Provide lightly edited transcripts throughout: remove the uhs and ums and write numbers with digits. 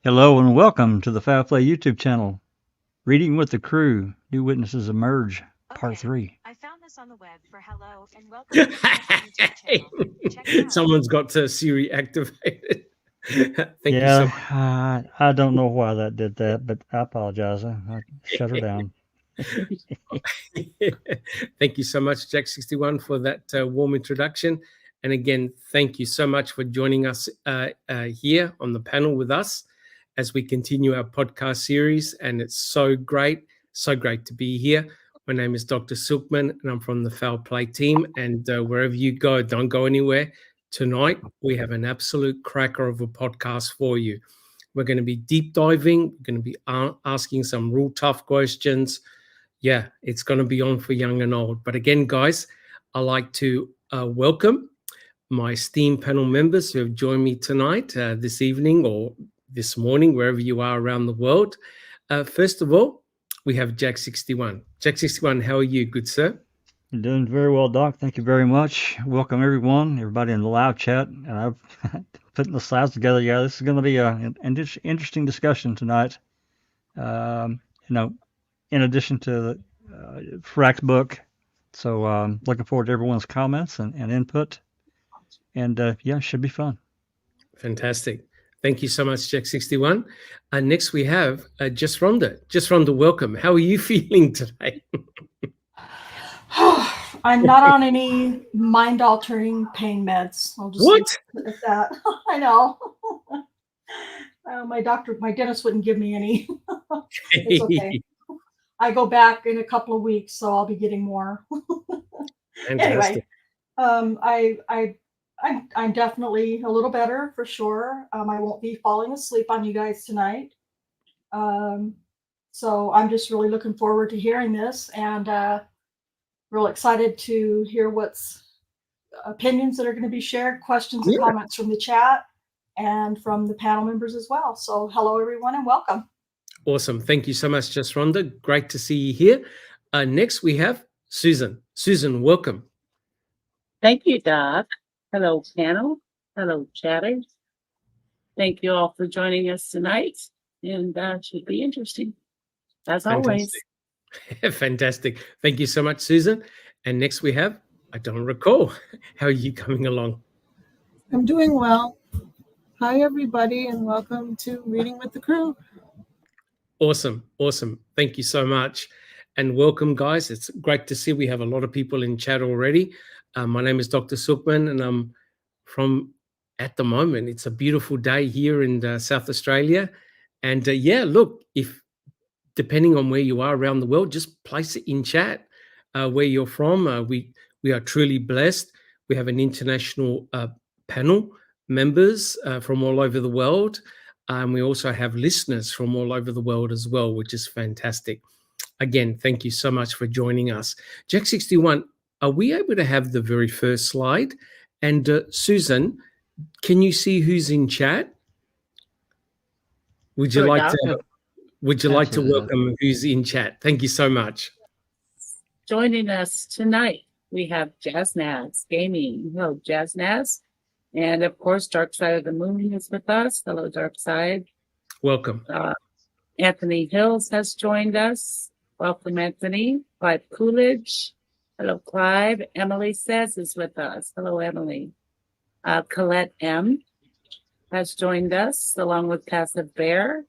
Hello and welcome to the Foul Play YouTube channel. Reading with the Crew, New Witnesses Emerge, Part 3. I found this on the web for hello and welcome to the YouTube channel. Check it out. Someone's got Siri activated. Thank you so much. I don't know why that did that, but I apologize. I shut her down. Thank you so much, Jack61, for that warm introduction. And again, thank you so much for joining us here on the panel with us as we continue our podcast series. And it's so great to be here. My name is Dr. Silkman, and I'm from the Foul Play team. And wherever you go, don't go anywhere. Tonight, we have an absolute cracker of a podcast for you. We're going to be deep diving. We're going to be asking some real tough questions. Yeah, it's going to be on for young and old. But again, guys, I'd like to welcome my esteemed panel members who have joined me tonight, this evening or this morning, wherever you are around the world. First of all, we have Jack61. Jack61, how are you, good sir? You're doing very well, Doc. Thank you very much. Welcome, everybody in the live chat. And I've putting the slides together. Yeah, this is going to be an interesting discussion tonight. In addition to Ferak's book. So looking forward to everyone's comments and input. And yeah, it should be fun. Fantastic. Thank you so much, Jack61. Next we have Just Rhonda. Just Rhonda, welcome. How are you feeling today? I'm not on any mind-altering pain meds. I'll just What? leave it at that. I know. My dentist wouldn't give me any. It's okay. I go back in a couple of weeks, so I'll be getting more. Fantastic. Anyway, I'm definitely a little better for sure. I won't be falling asleep on you guys tonight. So I'm just really looking forward to hearing this and real excited to hear what's opinions that are going to be shared, questions and comments from the chat and from the panel members as well. So hello, everyone, and welcome. Awesome. Thank you so much, Just Rhonda. Great to see you here. Next, we have Susan. Susan, welcome. Thank you, Doc. Hello, panel. Hello, chatters. Thank you all for joining us tonight. And that should be interesting, as always. Fantastic. Thank you so much, Susan. And next we have, I don't recall. How are you coming along? I'm doing well. Hi, everybody, and welcome to Reading with the Crew. Awesome. Thank you so much. And welcome, guys. It's great to see we have a lot of people in chat already. My name is Dr. Silkman, and I'm from, at the moment, it's a beautiful day here in South Australia. And look, if depending on where you are around the world, just place it in chat where you're from. We are truly blessed. We have an international panel members from all over the world. We also have listeners from all over the world as well, which is fantastic. Again, thank you so much for joining us. Jack61, are we able to have the very first slide? And Susan, can you see who's in chat? Would you like to welcome who's in chat? Thank you so much. Joining us tonight, we have Jazznaz Gaming. Hello, Jazznaz. And of course, Dark Side of the Moon is with us. Hello, Dark Side. Welcome. Anthony Hills has joined us. Welcome, Anthony. Clive Coolidge. Hello, Clive. Emily Says is with us. Hello, Emily. Colette M has joined us, along with Passive Bear.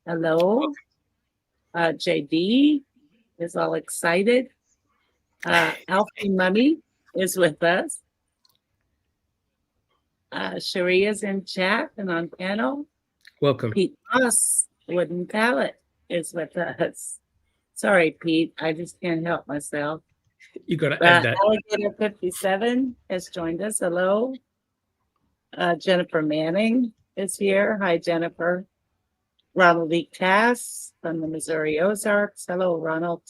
Hello. JD is all excited. Alfie Mummy is with us. Cherie is in chat and on panel. Welcome. Pete Moss, Wooden Palette, is with us. Sorry, Pete, I just can't help myself. You got to add that. Alligator 57 has joined us. Hello. Jennifer Manning is here. Hi, Jennifer. Ronald E. Cass from the Missouri Ozarks. Hello, Ronald.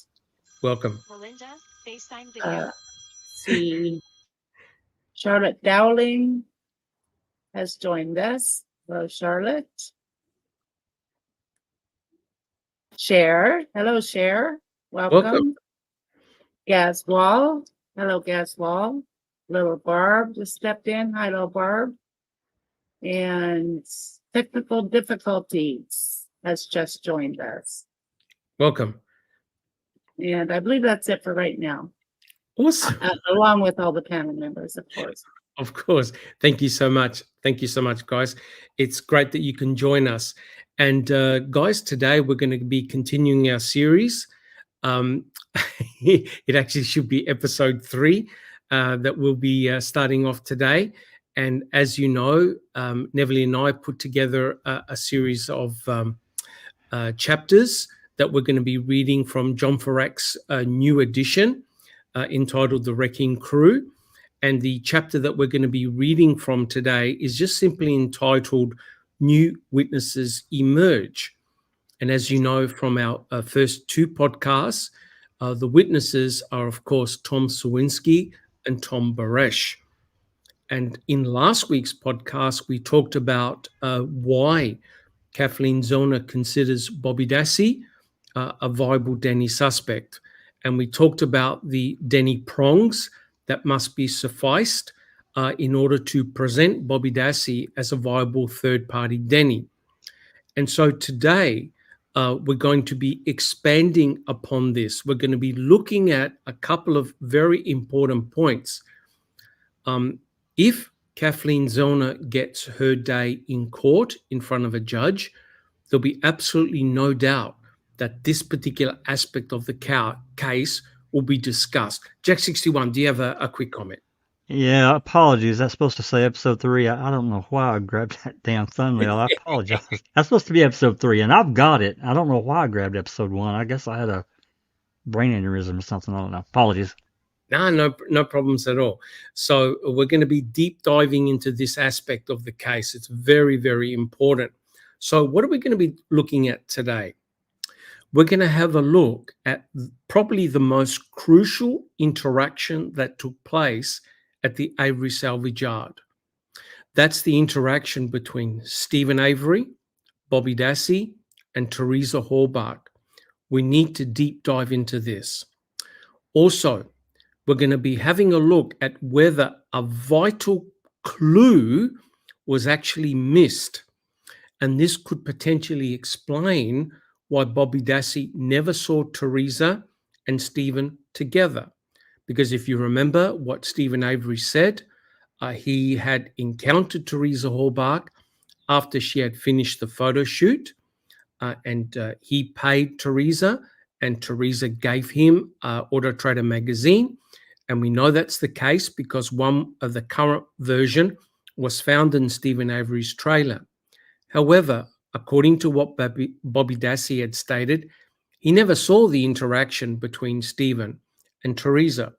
Welcome. Melinda, FaceTime video. See, Charlotte Dowling has joined us. Hello, Charlotte. Cher. Hello, Cher. Welcome. Gaz Wall. Hello, Gaz Wall. Little Barb just stepped in. Hi, Little Barb. And Technical Difficulties has just joined us. Welcome. And I believe that's it for right now, Awesome. along with all the panel members, of course. Of course. Thank you so much. Thank you so much, guys. It's great that you can join us. And guys, today we're going to be continuing our series. It actually should be episode 3 that we'll be starting off today. And as you know, Neville and I put together a series of chapters that we're going to be reading from John Ferak's new edition entitled The Wrecking Crew. And the chapter that we're going to be reading from today is just simply entitled New Witnesses Emerge. And as you know from our first 2 podcasts, the witnesses are, of course, Tom Sawinski and Tom Baresh. And in last week's podcast, we talked about why Kathleen Zellner considers Bobby Dassey a viable Denny suspect. And we talked about the Denny prongs that must be sufficed in order to present Bobby Dassey as a viable third-party Denny. And so today, we're going to be expanding upon this. We're going to be looking at a couple of very important points. If Kathleen Zellner gets her day in court in front of a judge, there'll be absolutely no doubt that this particular aspect of the case will be discussed. Jack 61, do you have a quick comment? Yeah, apologies. That's supposed to say episode 3. I don't know why I grabbed that damn thumbnail. I apologize. That's supposed to be episode 3, and I've got it. I don't know why I grabbed episode 1. I guess I had a brain aneurysm or something. I don't know. Apologies. No problems at all. So we're going to be deep diving into this aspect of the case. It's very, very important. So what are we going to be looking at today? We're going to have a look at probably the most crucial interaction that took place at the Avery salvage yard. That's the interaction between Stephen Avery, Bobby Dassey, and Teresa Hallbach. We need to deep dive into this. Also, we're going to be having a look at whether a vital clue was actually missed. And this could potentially explain why Bobby Dassey never saw Teresa and Stephen together. Because if you remember what Stephen Avery said, he had encountered Teresa Hallbach after she had finished the photo shoot, and he paid Teresa, and Teresa gave him Auto Trader magazine. And we know that's the case because one of the current version was found in Stephen Avery's trailer. However, according to what Bobby Dassey had stated, he never saw the interaction between Stephen and Teresa.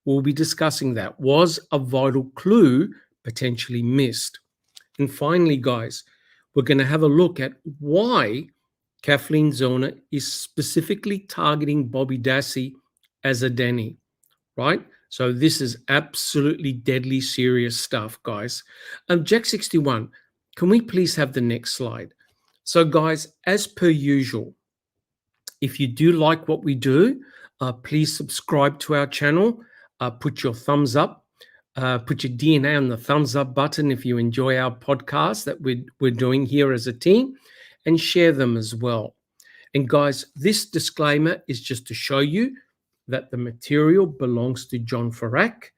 We'll be discussing that. Was a vital clue potentially missed? And finally, guys, we're going to have a look at why Kathleen Zellner is specifically targeting Bobby Dassey as a Denny, right? So this is absolutely deadly serious stuff, guys. Jack 61, can we please have the next slide? So, guys, as per usual, if you do like what we do, please subscribe to our channel. Put your thumbs up. Put your DNA on the thumbs up button if you enjoy our podcast that we're doing here as a team, and share them as well. And guys, this disclaimer is just to show you that the material belongs to John Ferak,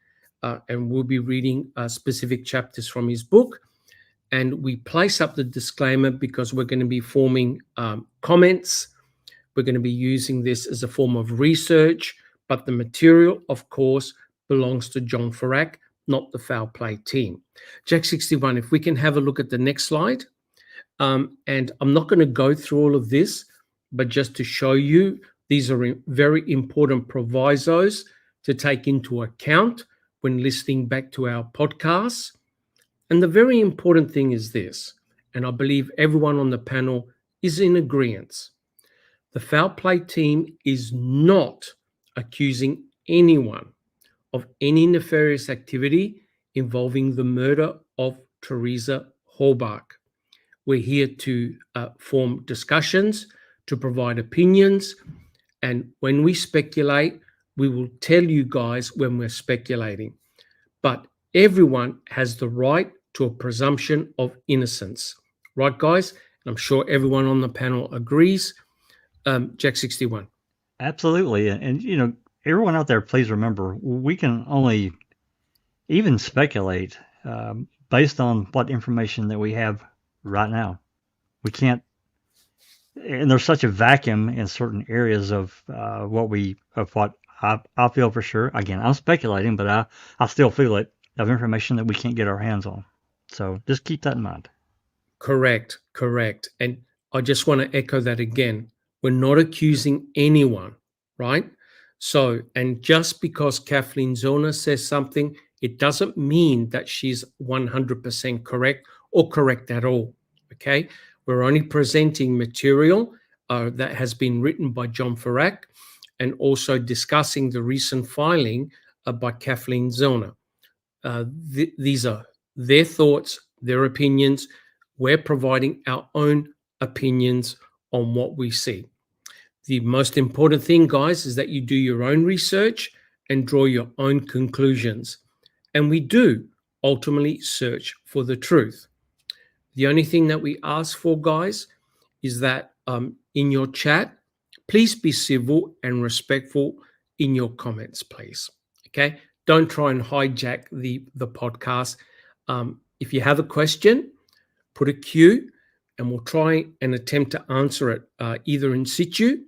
and we'll be reading specific chapters from his book. And we place up the disclaimer because we're going to be forming comments. We're going to be using this as a form of research, but the material, of course, belongs to John Ferak, not the Foul Play team. Jack 61, if we can have a look at the next slide. And I'm not going to go through all of this, but just to show you, these are very important provisos to take into account when listening back to our podcasts. And the very important thing is this, and I believe everyone on the panel is in agreement. The Foul Play team is not accusing anyone of any nefarious activity involving the murder of Teresa Hallbach. We're here to form discussions, to provide opinions, and when we speculate, we will tell you guys when we're speculating. But everyone has the right to a presumption of innocence. Right, guys? And I'm sure everyone on the panel agrees. Jack 61. Absolutely. And, you know, everyone out there, please remember, we can only even speculate based on what information that we have right now. We can't, and there's such a vacuum in certain areas of what I feel for sure. Again, I'm speculating, but I still feel it, of information that we can't get our hands on. So just keep that in mind. Correct. And I just want to echo that again. We're not accusing anyone, right? So, and just because Kathleen Zona says something, it doesn't mean that she's 100% correct or correct at all, okay? We're only presenting material that has been written by John Ferak and also discussing the recent filing by Kathleen Zona. These are their thoughts, their opinions. We're providing our own opinions on what we see. The most important thing, guys, is that you do your own research and draw your own conclusions. And we do ultimately search for the truth. The only thing that we ask for, guys, is that in your chat, please be civil and respectful in your comments, please. Okay? Don't try and hijack the podcast. If you have a question, put a Q, and we'll try and attempt to answer it either in situ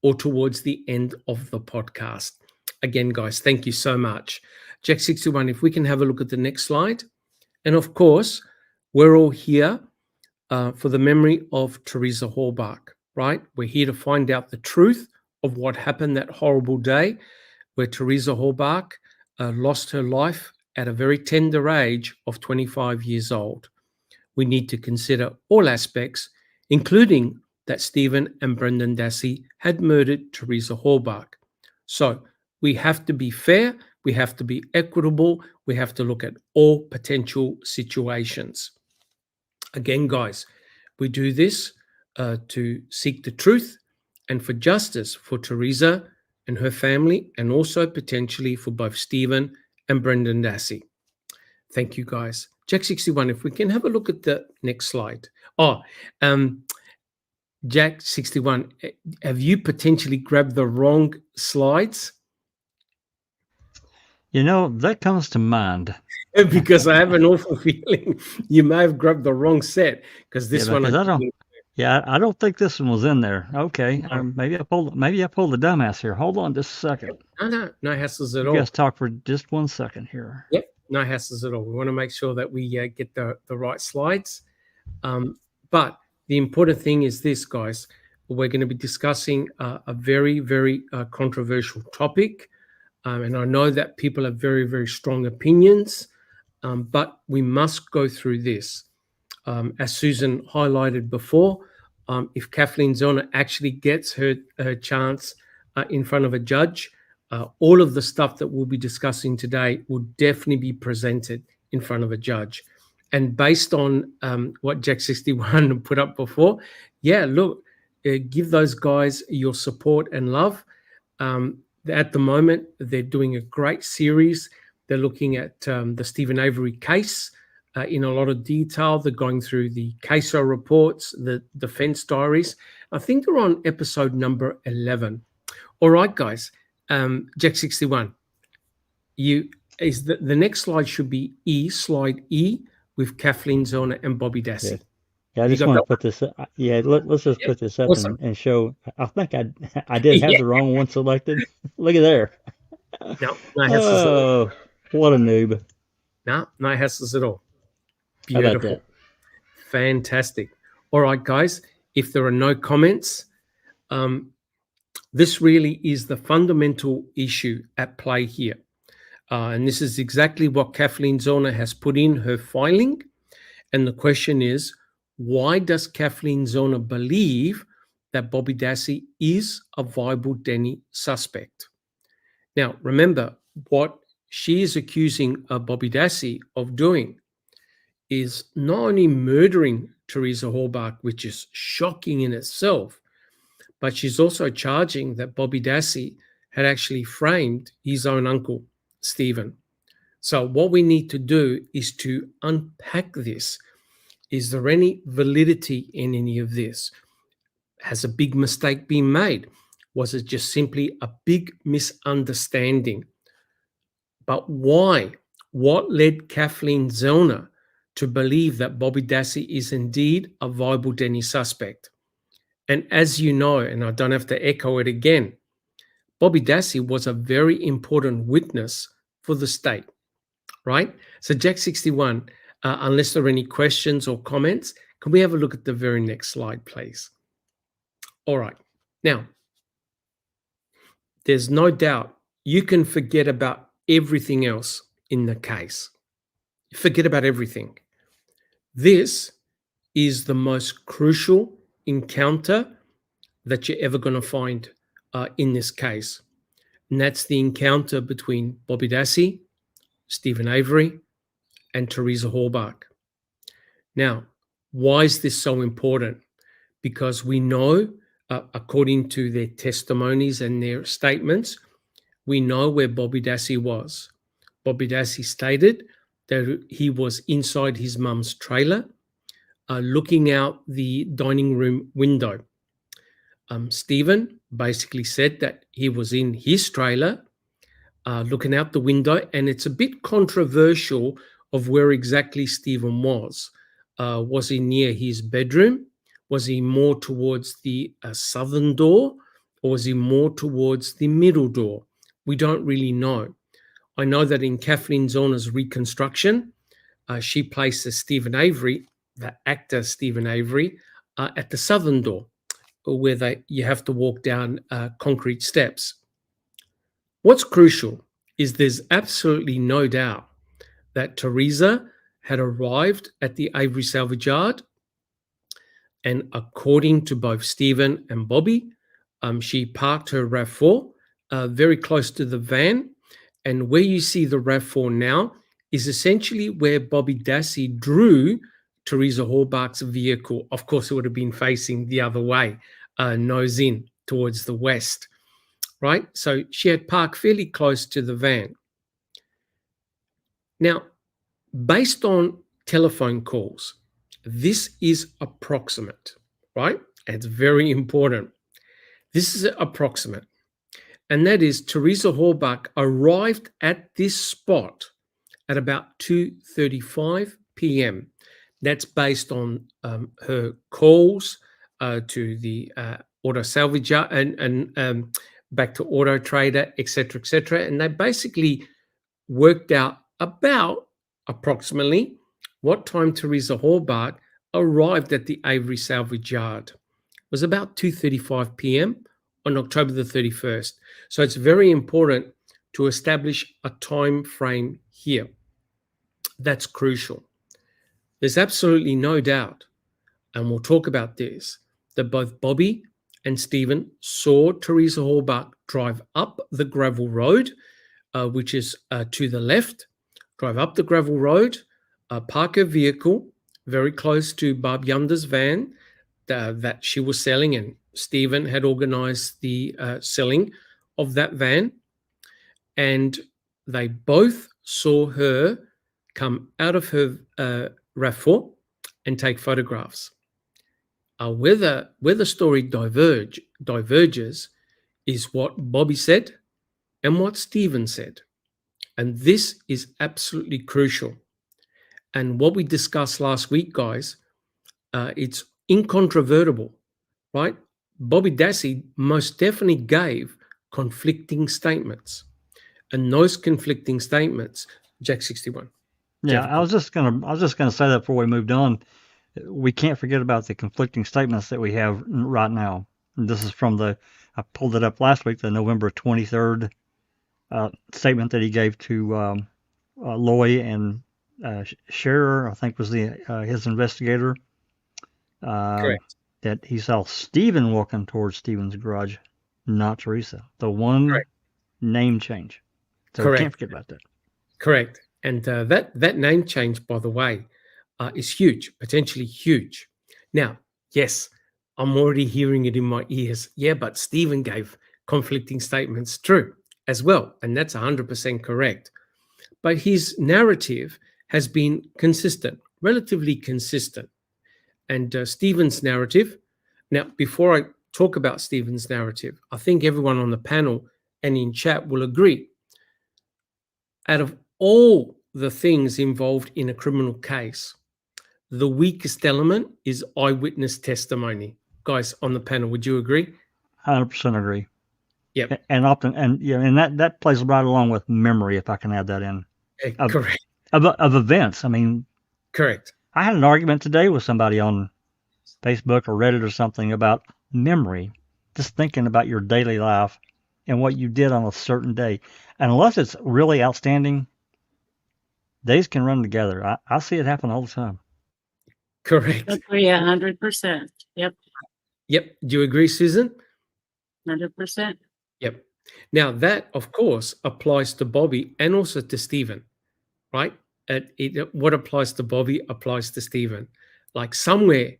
or towards the end of the podcast. Again, guys, thank you so much. Jack 61, if we can have a look at the next slide. And of course, we're all here for the memory of Teresa Halbach, right? We're here to find out the truth of what happened that horrible day where Teresa Halbach lost her life at a very tender age of 25 years old. We need to consider all aspects, including that Stephen and Brendan Dassey had murdered Teresa Halbach. So we have to be fair, we have to be equitable, we have to look at all potential situations. Again, guys, we do this to seek the truth and for justice for Teresa and her family, and also potentially for both Stephen and Brendan Dassey. Thank you, guys. Jack 61, if we can have a look at the next slide. Jack 61, have you potentially grabbed the wrong slides? You know, that comes to mind. Because I have an awful feeling you may have grabbed the wrong set, because this one. I don't think this one was in there. Okay, maybe I pulled the dumbass here. Hold on just a second. No hassles at all. You guys talk for just 1 second here. Yep, no hassles at all. We want to make sure that we get the right slides. But the important thing is this, guys. We're going to be discussing a very, very controversial topic. And I know that people have very, very strong opinions, but we must go through this. As Susan highlighted before, if Kathleen Zona actually gets her chance in front of a judge, all of the stuff that we'll be discussing today will definitely be presented in front of a judge. And based on what Jack 61 put up before, look, give those guys your support and love. At the moment, they're doing a great series. They're looking at the Stephen Avery case in a lot of detail. They're going through the CASO reports, the defense diaries. I think they're on episode number 11. All right, guys. Jack 61. The next slide should be slide E, with Kathleen Zona and Bobby Dassey. Yeah, I just want to put this. Let's just put this up and show. I think I did have the wrong one selected. Look at there. No hassles at all. What a noob. No hassles at all. Beautiful. How about that? Fantastic. All right, guys. If there are no comments, this really is the fundamental issue at play here. And this is exactly what Kathleen Zona has put in her filing. And the question is, why does Kathleen Zona believe that Bobby Dassey is a viable Denny suspect? Now, remember, what she is accusing Bobby Dassey of doing is not only murdering Teresa Halbach, which is shocking in itself, but she's also charging that Bobby Dassey had actually framed his own uncle, Stephen. So what we need to do is to unpack this Is there any validity in any of this? Has a big mistake been made? Was it just simply a big misunderstanding? But why? What led Kathleen Zellner to believe that Bobby Dassey is indeed a viable Denny suspect? And as you know, and I don't have to echo it again, Bobby Dassey was a very important witness for the state, right? So Jack 61, unless there are any questions or comments, can we have a look at the very next slide, please? All right. Now, there's no doubt you can forget about everything else in the case. Forget about everything. This is the most crucial encounter that you're ever going to find in this case. And that's the encounter between Bobby Dassey, Stephen Avery, and Teresa Halbach. Now, why is this so important? Because we know, according to their testimonies and their statements, we know where Bobby Dassey was. Bobby Dassey stated that he was inside his mum's trailer, looking out the dining room window. Stephen basically said that he was in his trailer, looking out the window, and it's a bit controversial of where exactly Stephen was. Was he near his bedroom? Was he more towards the southern door, or was he more towards the middle door? We don't really know. I know that in Kathleen Zellner's reconstruction, she places Stephen Avery, the actor Stephen Avery, at the southern door, where you have to walk down concrete steps. What's crucial is there's absolutely no doubt that Teresa had arrived at the Avery salvage yard, and according to both Stephen and Bobby, she parked her RAV4 very close to the van, and where you see the RAV4 now is essentially where Bobby Dassey drew Teresa Halbach's vehicle. Of course, it would have been facing the other way, nose in towards the west, right? So she had parked fairly close to the van. Now, based on telephone calls, this is approximate, right? It's very important. This is approximate. And that is Teresa Halbach arrived at this spot at about 2:35 p.m. That's based on her calls to the auto salvage and back to Auto Trader, etc., etc. And they basically worked out about approximately what time Teresa Halbach arrived at the Avery salvage yard. It was about 2:35 p.m. on October the 31st. So it's very important to establish a time frame here. That's crucial. There's absolutely no doubt, and we'll talk about this, that both Bobby and Stephen saw Teresa Halbach drive up the gravel road, which is to the left, drive up the gravel road, park her vehicle very close to Barb Yunder's van that she was selling, and Stephen had organized the selling of that van. And they both saw her come out of her RAV4 and take photographs. Where the story diverges is what Bobby said and what Stephen said. And this is absolutely crucial. And what we discussed last week, guys, it's incontrovertible, right? Bobby Dassey most definitely gave conflicting statements. And those conflicting statements, Jack 61. Yeah, Jeff. I was just gonna say that before we moved on. We can't forget about the conflicting statements that we have right now. And this is from I pulled it up last week, the November 23rd statement that he gave to Loy and Scherer, I think was his investigator. Correct. That he saw Stephen walking towards Stephen's garage, not Teresa. The one Correct. name change. So Correct. we can't forget about that. Correct. And that name change, by the way, is huge, potentially huge. Now, yes, I'm already hearing it in my ears. Yeah, but Stephen gave conflicting statements, true, as well. And that's 100% correct. But his narrative has been consistent, relatively consistent, and Stephen's narrative. Now, before I talk about Stephen's narrative, I think everyone on the panel and in chat will agree. Out of all the things involved in a criminal case, the weakest element is eyewitness testimony. Guys on the panel, would you agree? 100% agree. Yep. And often, and yeah, and that plays right along with memory, if I can add that in. Correct. Of events. I mean, Correct. I had an argument today with somebody on Facebook or Reddit or something about memory, just thinking about your daily life and what you did on a certain day. And unless it's really outstanding, days can run together. I see it happen all the time. Correct. Agree 100%. Yep, Yep. Do you agree, Susan? 100%. Yep. Now that, of course, applies to Bobby and also to Stephen, right? What applies to Bobby applies to Stephen. Like somewhere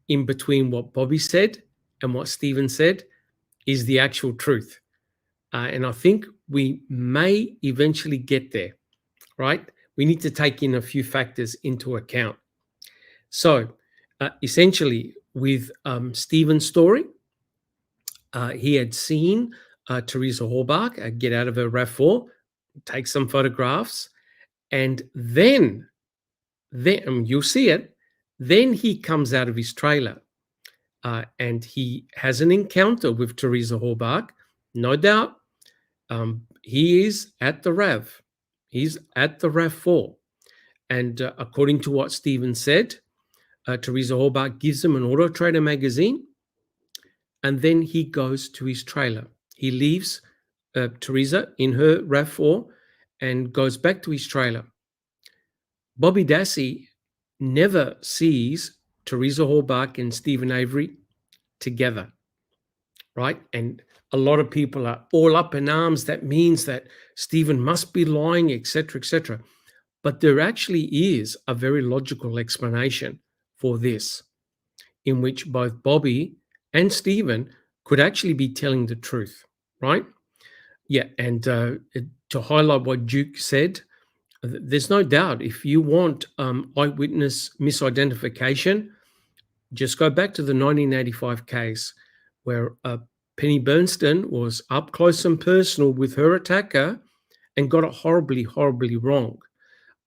in between what Bobby said and what Stephen said is the actual truth. And I think we may eventually get there, right? We need to take in a few factors into account. So essentially with Stephen's story, he had seen Teresa Horbach get out of her RAV4, take some photographs, and then you'll see it. Then he comes out of his trailer and he has an encounter with Teresa Horbach. No doubt, he is at the RAV. He's at the RAV4. And according to what Stephen said, Teresa Horbach gives him an Auto Trader magazine, and then he goes to his trailer. He leaves Teresa in her RAV4 and goes back to his trailer. Bobby Dassey never sees Teresa Horbach and Stephen Avery together, right? And a lot of people are all up in arms. That means that Stephen must be lying, etc., etc. But there actually is a very logical explanation for this, in which both Bobby and Stephen could actually be telling the truth, right? Yeah, and to highlight what Duke said, there's no doubt if you want eyewitness misidentification, just go back to the 1985 case where Penny Bernstein was up close and personal with her attacker and got it horribly, horribly wrong.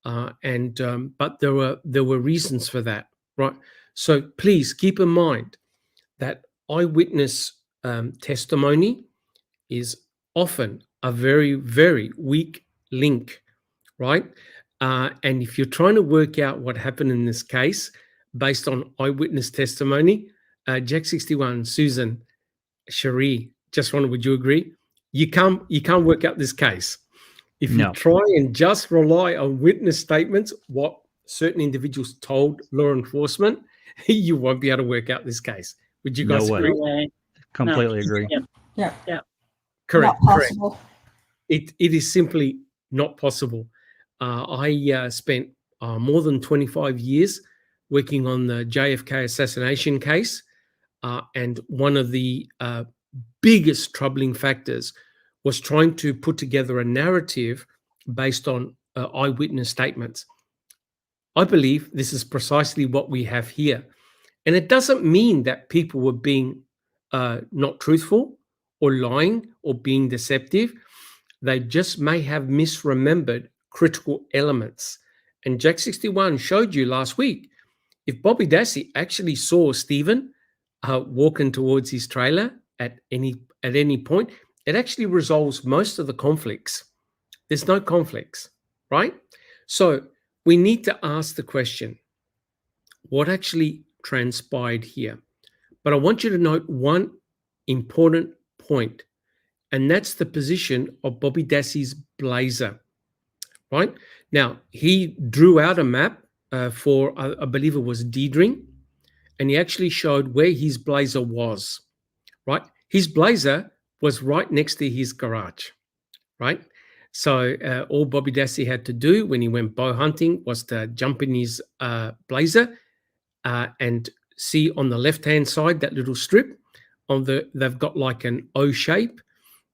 But there were reasons for that, right? So please keep in mind that eyewitness testimony is often a very, very weak link, right? And if you're trying to work out what happened in this case based on eyewitness testimony, Jack 61, Susan, Cherie, would you agree? You can't work out this case. If you try and just rely on witness statements, what certain individuals told law enforcement, you won't be able to work out this case. Would you guys agree? No way. Completely agree. Yeah. Correct. Not possible. It is simply not possible. I spent more than 25 years working on the JFK assassination case, and one of the biggest troubling factors was trying to put together a narrative based on eyewitness statements. I believe this is precisely what we have here. And it doesn't mean that people were being not truthful or lying or being deceptive. They just may have misremembered critical elements. And Jack 61 showed you last week, if Bobby Dassey actually saw Stephen walking towards his trailer at any point, it actually resolves most of the conflicts. There's no conflicts, right? So we need to ask the question, what actually transpired here? But I want you to note one important point, and that's the position of Bobby Dassey's blazer, right? Now, he drew out a map for, I believe it was Deedring, and he actually showed where his blazer was, right? His blazer was right next to his garage, right? So all Bobby Dassey had to do when he went bow hunting was to jump in his blazer and see on the left-hand side, that little strip, they've got like an O shape.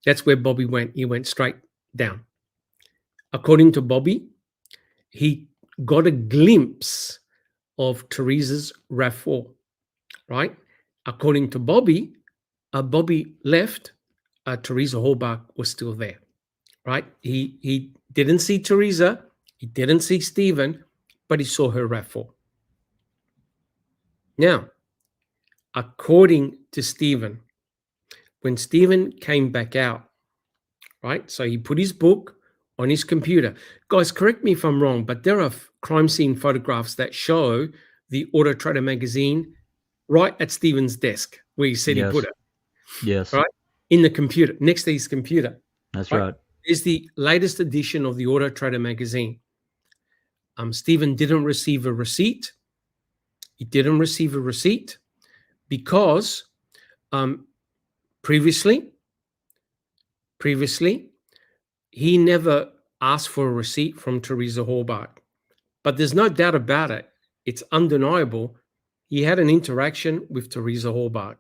That's where Bobby went. He went straight down. According to Bobby, he got a glimpse of Teresa's RAV4, right? According to Bobby, Bobby left, Teresa Hallbach was still there, right? He didn't see Teresa, he didn't see Stephen, but he saw her RAV4. Now, according to Stephen, when Stephen came back out, right? So he put his book on his computer. Guys, correct me if I'm wrong, but there are crime scene photographs that show the Auto Trader magazine right at Stephen's desk where he said he Yes. put it, Yes. right? In the computer, next to his computer. That's Right. right. Is the latest edition of the Auto Trader magazine. Stephen didn't receive a receipt. He didn't receive a receipt because previously, he never asked for a receipt from Teresa Hallbach. But there's no doubt about it. It's undeniable. He had an interaction with Teresa Hallbach.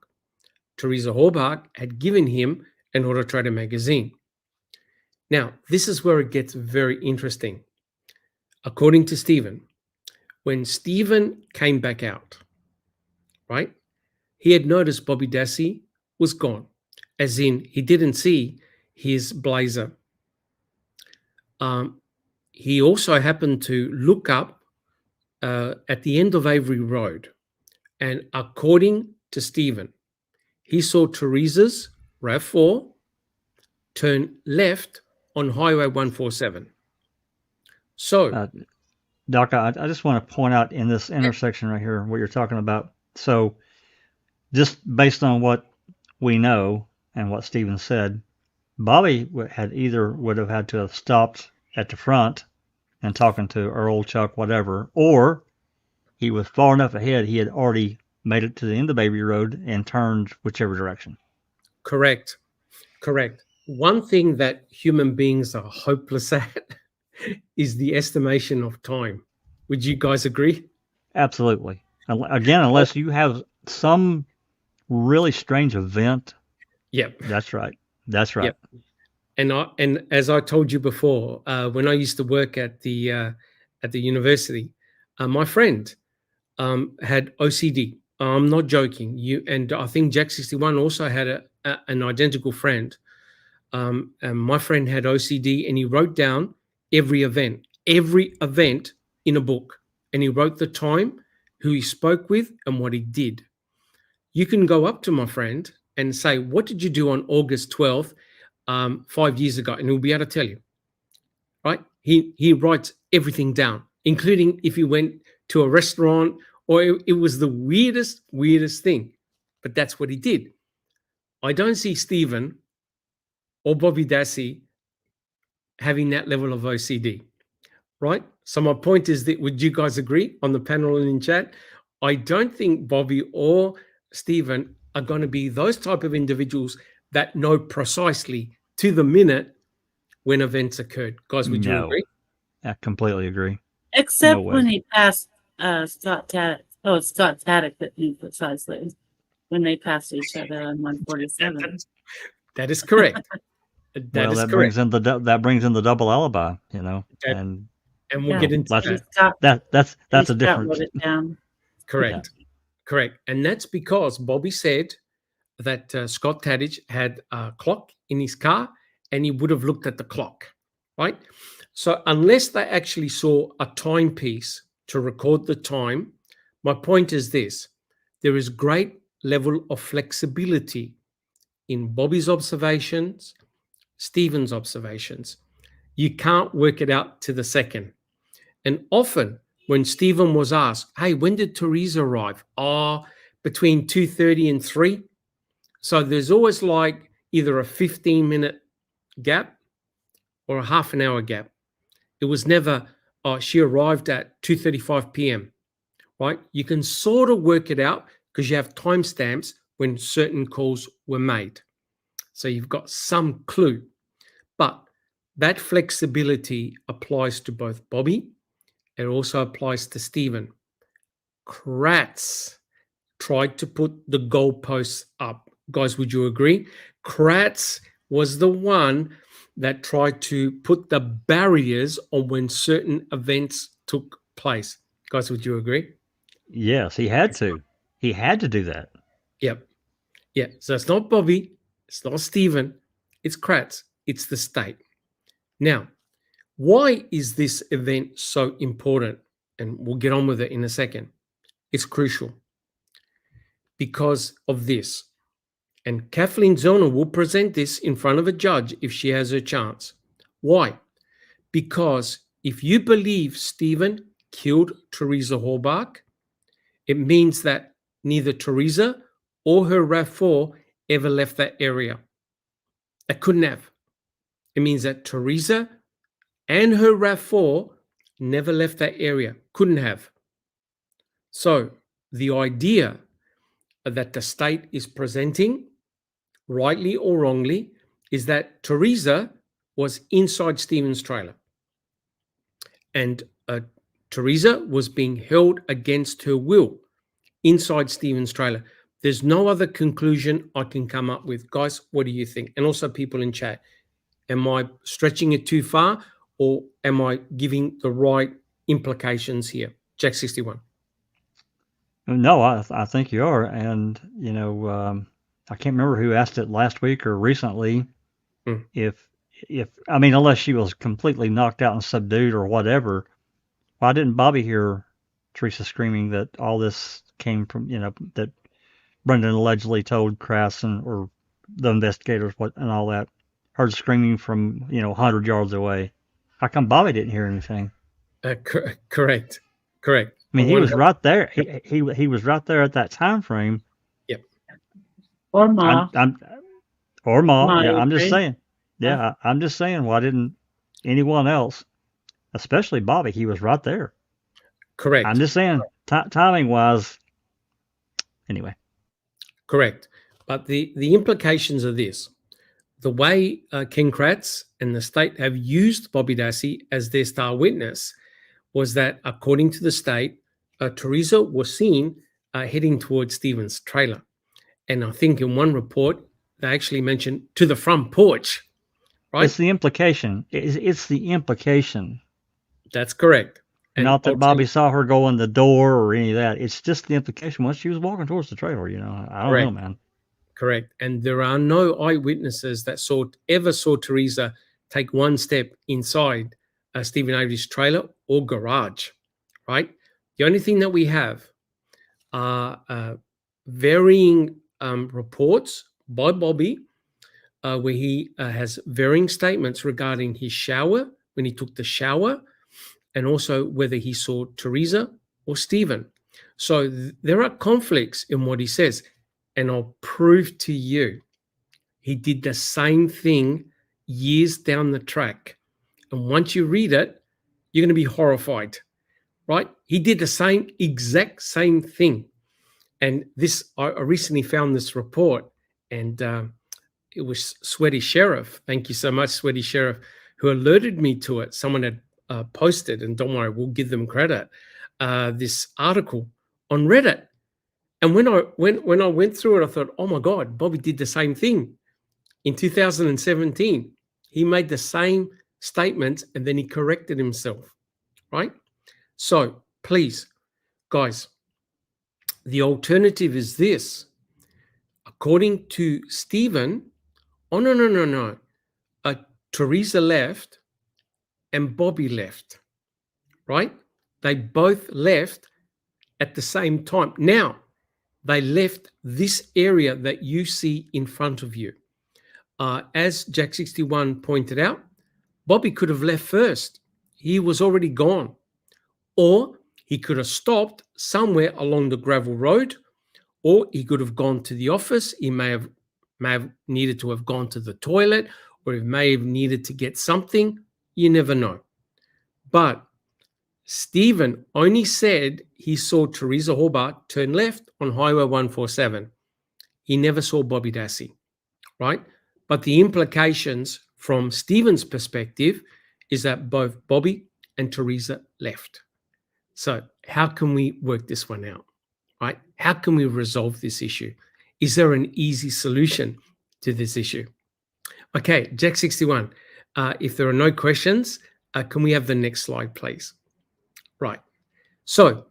Teresa Hallbach had given him an Auto Trader magazine. Now, this is where it gets very interesting. According to Stephen, when Stephen came back out, right, he had noticed Bobby Dassey was gone, as in he didn't see his blazer. He also happened to look up at the end of Avery Road, and according to Stephen, he saw Teresa's RAV4 turn left on Highway 147. So, Doc, I just want to point out in this intersection right here what you're talking about. So, just based on what we know and what Stephen said, Bobby would have had to have stopped at the front and talking to Earl, Chuck, whatever, or he was far enough ahead he had already made it to the end of Baby Road and turned whichever direction. Correct. One thing that human beings are hopeless at is the estimation of time. Would you guys agree? Absolutely. Again, unless you have some really strange event. Yep. That's right. Yep. And as I told you before, when I used to work at the university, my friend had OCD. I'm not joking. And I think Jack 61 also had an identical friend. And my friend had OCD, and he wrote down every event in a book, and he wrote the time, who he spoke with, and what he did. You can go up to my friend and say, "What did you do on August 12th, 5 years ago?" And he'll be able to tell you, right? He writes everything down, including if he went to a restaurant or it was the weirdest thing. But that's what he did. I don't see Stephen or Bobby Dassey having that level of OCD, right? So my point is that, would you guys agree on the panel and in chat? I don't think Bobby or Stephen are going to be those type of individuals that know precisely to the minute when events occurred. Guys, would you agree? I completely agree. Except when he passed Scott Taddock. Oh, Scott Taddock that knew precisely when they passed each other on 147. That is correct. That brings in the double alibi, and we'll get into that. That's a difference. Correct. And that's because Bobby said that Scott Taddock had a clock in his car, and he would have looked at the clock, right? So unless they actually saw a timepiece to record the time, my point is this: there is great level of flexibility in Bobby's observations, Stephen's observations. You can't work it out to the second. And often when Stephen was asked, "Hey, when did Teresa arrive?" Between 2:30 and 3. So there's always like either a 15-minute gap or a half an hour gap. It was never, she arrived at 2:35 p.m., right? You can sort of work it out because you have timestamps when certain calls were made. So you've got some clue. But that flexibility applies to both Bobby. It also applies to Stephen. Kratz tried to put the goalposts up. Guys, would you agree? Kratz was the one that tried to put the barriers on when certain events took place. Guys, would you agree? Yes, he had to. He had to do that. Yep. Yeah. So it's not Bobby. It's not Stephen. It's Kratz. It's the state. Now, why is this event so important? And we'll get on with it in a second. It's crucial because of this. And Kathleen Zellner will present this in front of a judge if she has her chance. Why? Because if you believe Stephen killed Teresa Halbach, it means that neither Teresa or her RAV4 ever left that area. They couldn't have. It means that Teresa and her RAV4 never left that area. Couldn't have. So the idea that the state is presenting, rightly or wrongly, is that Teresa was inside Stephen's trailer. And Teresa was being held against her will inside Stephen's trailer. There's no other conclusion I can come up with. Guys, what do you think? And also people in chat. Am I stretching it too far, or am I giving the right implications here? Jack 61. No, I think you are. And, I can't remember who asked it last week or recently. If I mean, unless she was completely knocked out and subdued or whatever, why didn't Bobby hear Teresa screaming that all this came from, that Brendan allegedly told Kratz or the investigators and all that, heard screaming from, 100 yards away? How come Bobby didn't hear anything? Correct. I mean, he was right there. He was right there at that time frame. Yep. Or Ma. Or Ma. Yeah, I'm Avery. just saying. Yeah, I'm just saying. Why didn't anyone else, especially Bobby? He was right there. Correct. I'm just saying, timing wise. Anyway. Correct. But the implications of this, the way Ken Kratz and the state have used Bobby Dassey as their star witness was that, according to the state, Teresa was seen heading towards Stephen's trailer. And I think in one report, they actually mentioned to the front porch, right? It's the implication. It's the implication. That's correct. And not that Bobby saw her go in the door or any of that. It's just the implication once she was walking towards the trailer, I don't know, man. Correct. And there are no eyewitnesses that ever saw Teresa take one step inside Stephen Avery's trailer or garage, right? The only thing that we have are varying reports by Bobby where he has varying statements regarding his shower, when he took the shower, and also whether he saw Teresa or Stephen. So there are conflicts in what he says. And I'll prove to you, he did the same thing years down the track. And once you read it, you're going to be horrified, right? He did the exact same thing. And I recently found this report, and it was Sweaty Sheriff. Thank you so much, Sweaty Sheriff, who alerted me to it. Someone had posted, and don't worry, we'll give them credit, this article on Reddit. And when I went through it, I thought, oh my God, Bobby did the same thing in 2017. He made the same statements and then he corrected himself, right? So please, guys, the alternative is this. According to Stephen, no. Teresa left and Bobby left, right? They both left at the same time. Now, they left this area that you see in front of you. As Jack 61 pointed out, Bobby could have left first. He was already gone. Or he could have stopped somewhere along the gravel road, or he could have gone to the office. He may have needed to have gone to the toilet, or he may have needed to get something. You never know. But Stephen only said he saw Teresa Halbach turn left on Highway 147. He never saw Bobby Dassey, right? But the implications from Stephen's perspective is that both Bobby and Teresa left. So how can we work this one out, right? How can we resolve this issue? Is there an easy solution to this issue? Okay, Jack 61, if there are no questions, can we have the next slide, please? Right. So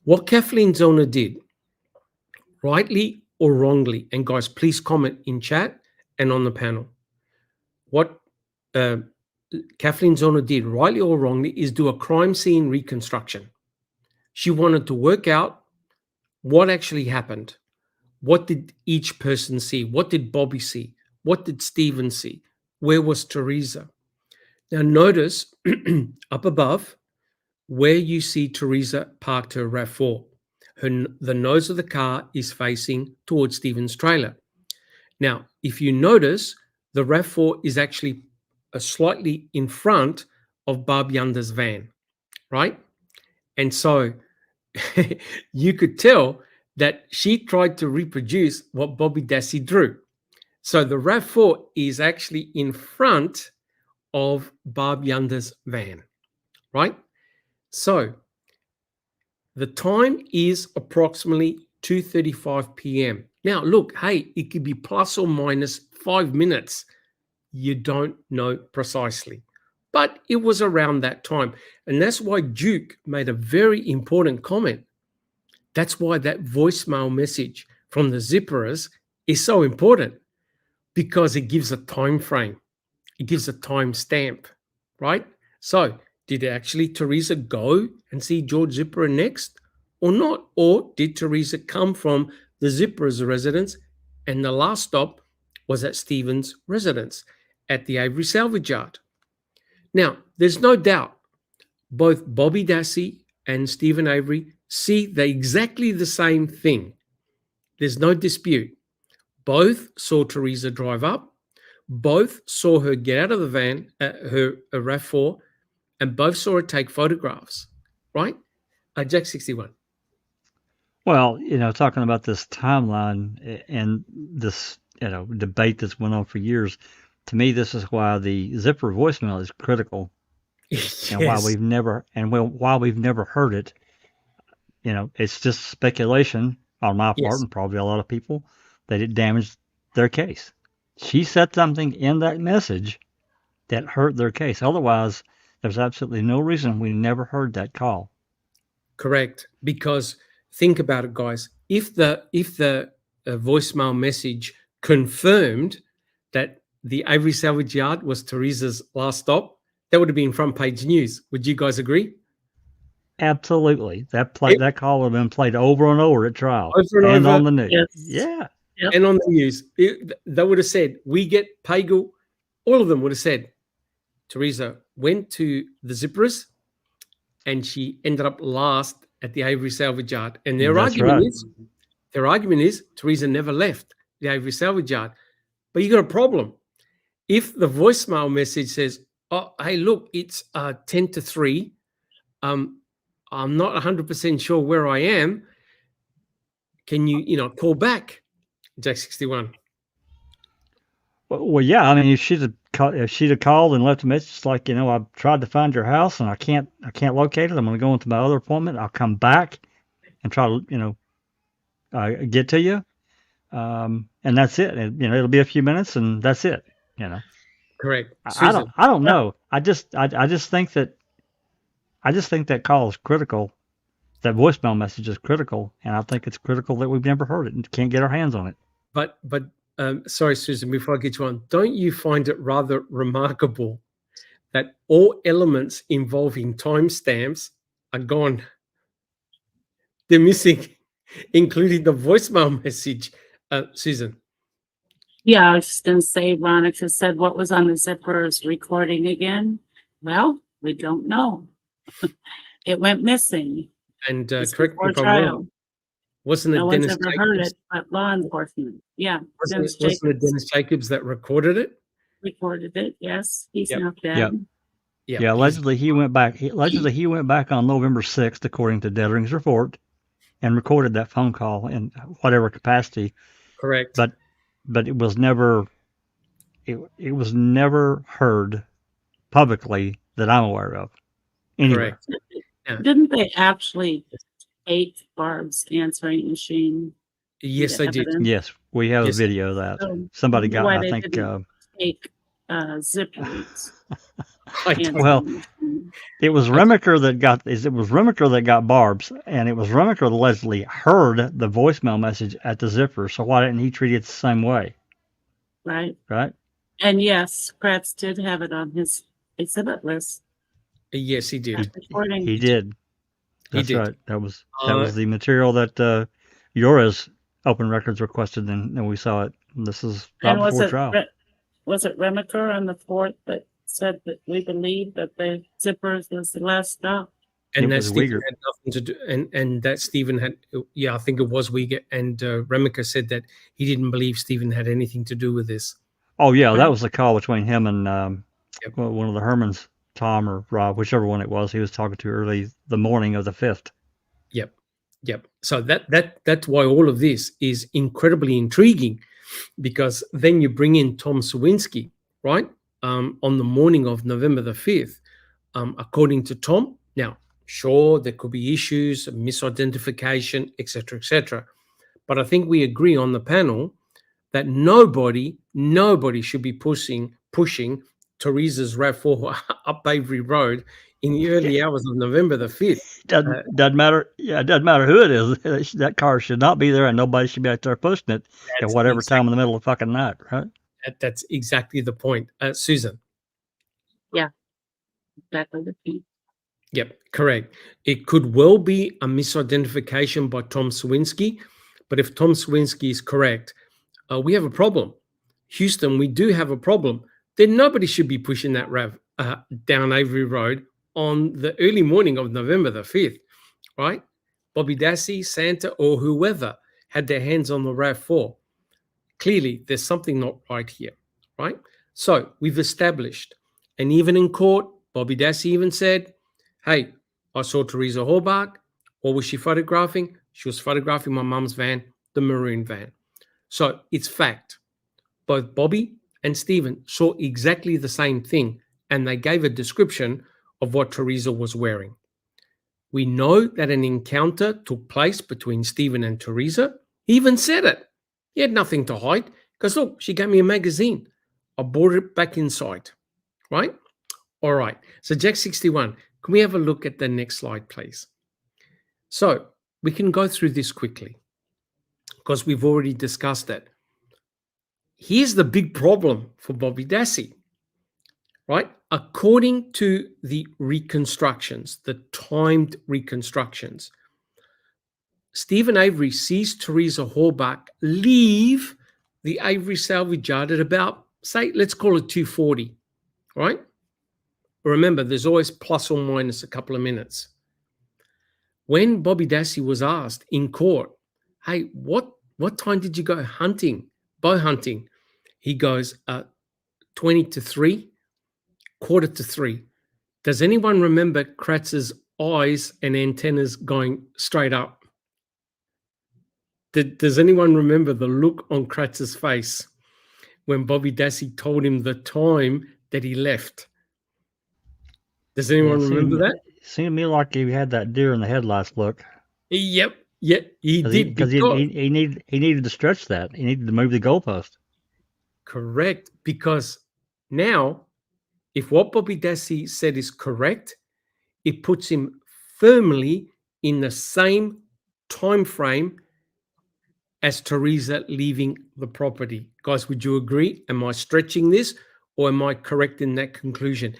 What Kathleen Zellner did, rightly or wrongly, and guys, please comment in chat and on the panel. What Kathleen Zellner did, rightly or wrongly, is do a crime scene reconstruction. She wanted to work out what actually happened. What did each person see? What did Bobby see? What did Stephen see? Where was Teresa? Now notice up above where you see Teresa parked her RAV4. The nose of the car is facing towards Stephen's trailer. Now, if you notice, the RAV4 is actually slightly in front of Barb Yunder's van, right? And so you could tell that she tried to reproduce what Bobby Dassey drew. So the RAV4 is actually in front of Barb Yunder's van, right? So the time is approximately 2:35 p.m. Now, look, hey, it could be plus or minus 5 minutes. You don't know precisely, but it was around that time. And that's why Duke made a very important comment. That's why that voicemail message from the Zipperers is so important, because it gives a time frame. It gives a time stamp, right? So did actually Teresa go and see George Zipperer next or not? Or did Teresa come from the Zipperers' residence and the last stop was at Stephen's residence at the Avery salvage yard? Now, there's no doubt both Bobby Dassey and Stephen Avery see exactly the same thing. There's no dispute. Both saw Teresa drive up. Both saw her get out of the van, her RAV4, and both saw her take photographs, right? Jack 61. Well, talking about this timeline and this, debate that's went on for years, to me, this is why the zipper voicemail is critical, Yes. and why we've never heard it. It's just speculation on my part, Yes. and probably a lot of people, that it damaged their case. She said something in that message that hurt their case. Otherwise, there's absolutely no reason we never heard that call. Correct. Because think about it, guys. If the voicemail message confirmed that the Avery salvage yard was Teresa's last stop, that would have been front page news. Would you guys agree? Absolutely. That call would have been played over and over at trial. Over and over. On the news. Yes. Yeah. Yep. And on the news. They would have said, we get Pagel. All of them would have said, Teresa went to the Zipperers and she ended up last at the Avery salvage yard. And their argument is Teresa never left the Avery salvage yard. But you got a problem. If the voicemail message says, oh, hey, look, it's 10 to 3. I'm not 100% sure where I am. Can you, call back, Jack 61? Well, yeah. I mean, if she'd have called and left a message like, I've tried to find your house and I can't locate it. I'm going to go into my other appointment. I'll come back and try to, get to you. And that's it. And, it'll be a few minutes and that's it. Correct. I don't know. I just think that call is critical. That voicemail message is critical, and I think it's critical that we've never heard it and can't get our hands on it. But sorry, Susan, before I get you on, don't you find it rather remarkable that all elements involving timestamps are gone? They're missing, including the voicemail message. Susan. Yeah, I was just going to say, Veronica said, what was on the Zipper's recording again? Well, we don't know. It went missing. And Just correct me before if I'm wrong. trial. Wasn't it No one's Dennis ever heard Jacobs? it, but law enforcement. Yeah, Wasn't Dennis it Jacobs Dennis Jacobs that recorded it? recorded it. Yes, he's Yep. now dead. Yep. Yeah, allegedly he went back. He went back on November 6th, according to Dettering's report, and recorded that phone call in whatever capacity. Correct. But it was never. It was never heard publicly that I'm aware of. Anywhere. Correct. Yeah. Didn't they actually take Barb's answering machine? Yes, the they did. evidence? Yes, we have Yes. a video of that. So, Somebody got, why I they think, didn't take zippers. I don't- Well, it was Remaker that got Barb's, and it was Remaker that allegedly heard the voicemail message at the zipper. So why didn't he treat it the same way? Right. Right? And yes, Kratz did have it on his exhibit list. yes, he did. Recording. He did. He That's did. right. That was the material that Yora's open records requested, and we saw it. This is right And was before it trial. was it Remaker on the 4th that said that we believe that the zippers was the last stop? And It that was Stephen Uyghur. had nothing to do, and that Stephen had, I think it was Uyghur, and Remaker said that he didn't believe Stephen had anything to do with this. Oh yeah, that Right. was the call between him and Yep. well, one of the Hermans, Tom or Rob, whichever one it was. He was talking to early the morning of the 5th. Yep. So that's why all of this is incredibly intriguing, because then you bring in Tom Sawinski, right? On the morning of November the 5th, according to Tom. Now, sure, there could be issues, misidentification, etc. But I think we agree on the panel that nobody should be pushing Teresa's RAV4 up Avery Road in the early hours of November the 5th. Doesn't matter. Yeah, it doesn't matter who it is. That car should not be there, and nobody should be out there pushing it at That's whatever exactly- time in the middle of fucking night, right? That's exactly the point. Susan. Exactly the key. Yep, correct. It could well be a misidentification by Tom Sawinski, but if Tom Sawinski is correct, we have a problem. Houston, we do have a problem. Then nobody should be pushing that RAV down Avery Road on the early morning of November the 5th, right? Bobby Dassey, Santa, or whoever had their hands on the RAV4. Clearly, there's something not right here, right? So we've established, and even in court, Bobby Dassey even said, hey, I saw Teresa Horbach. What was she photographing? She was photographing my mum's van, the maroon van. So it's fact. Both Bobby and Stephen saw exactly the same thing, and they gave a description of what Teresa was wearing. We know that an encounter took place between Stephen and Teresa. He even said it. He had nothing to hide because, look, she gave me a magazine. I brought it back inside, right? All right. So Jack 61, can we have a look at the next slide, please? So we can go through this quickly because we've already discussed it. Here's the big problem for Bobby Dassey, right? According to the reconstructions, the timed reconstructions, Stephen Avery sees Teresa Horbach leave the Avery salvage yard at about, say, let's call it 2:40, right? Remember, there's always plus or minus a couple of minutes. When Bobby Dassey was asked in court, hey, what time did you go hunting, bow hunting? He goes, 20 to 3, quarter to 3. Does anyone remember Kratz's eyes and antennas going straight up? Does anyone remember the look on Kratz's face when Bobby Dassey told him the time that he left? Does anyone remember that? It seemed to me like he had that deer in the headlights look. Yep, he did. Because he needed to stretch that. He needed to move the goalpost. Correct. Because now, if what Bobby Dassey said is correct, it puts him firmly in the same time frame as Teresa leaving the property. Guys, would you agree? Am I stretching this or am I correct in that conclusion?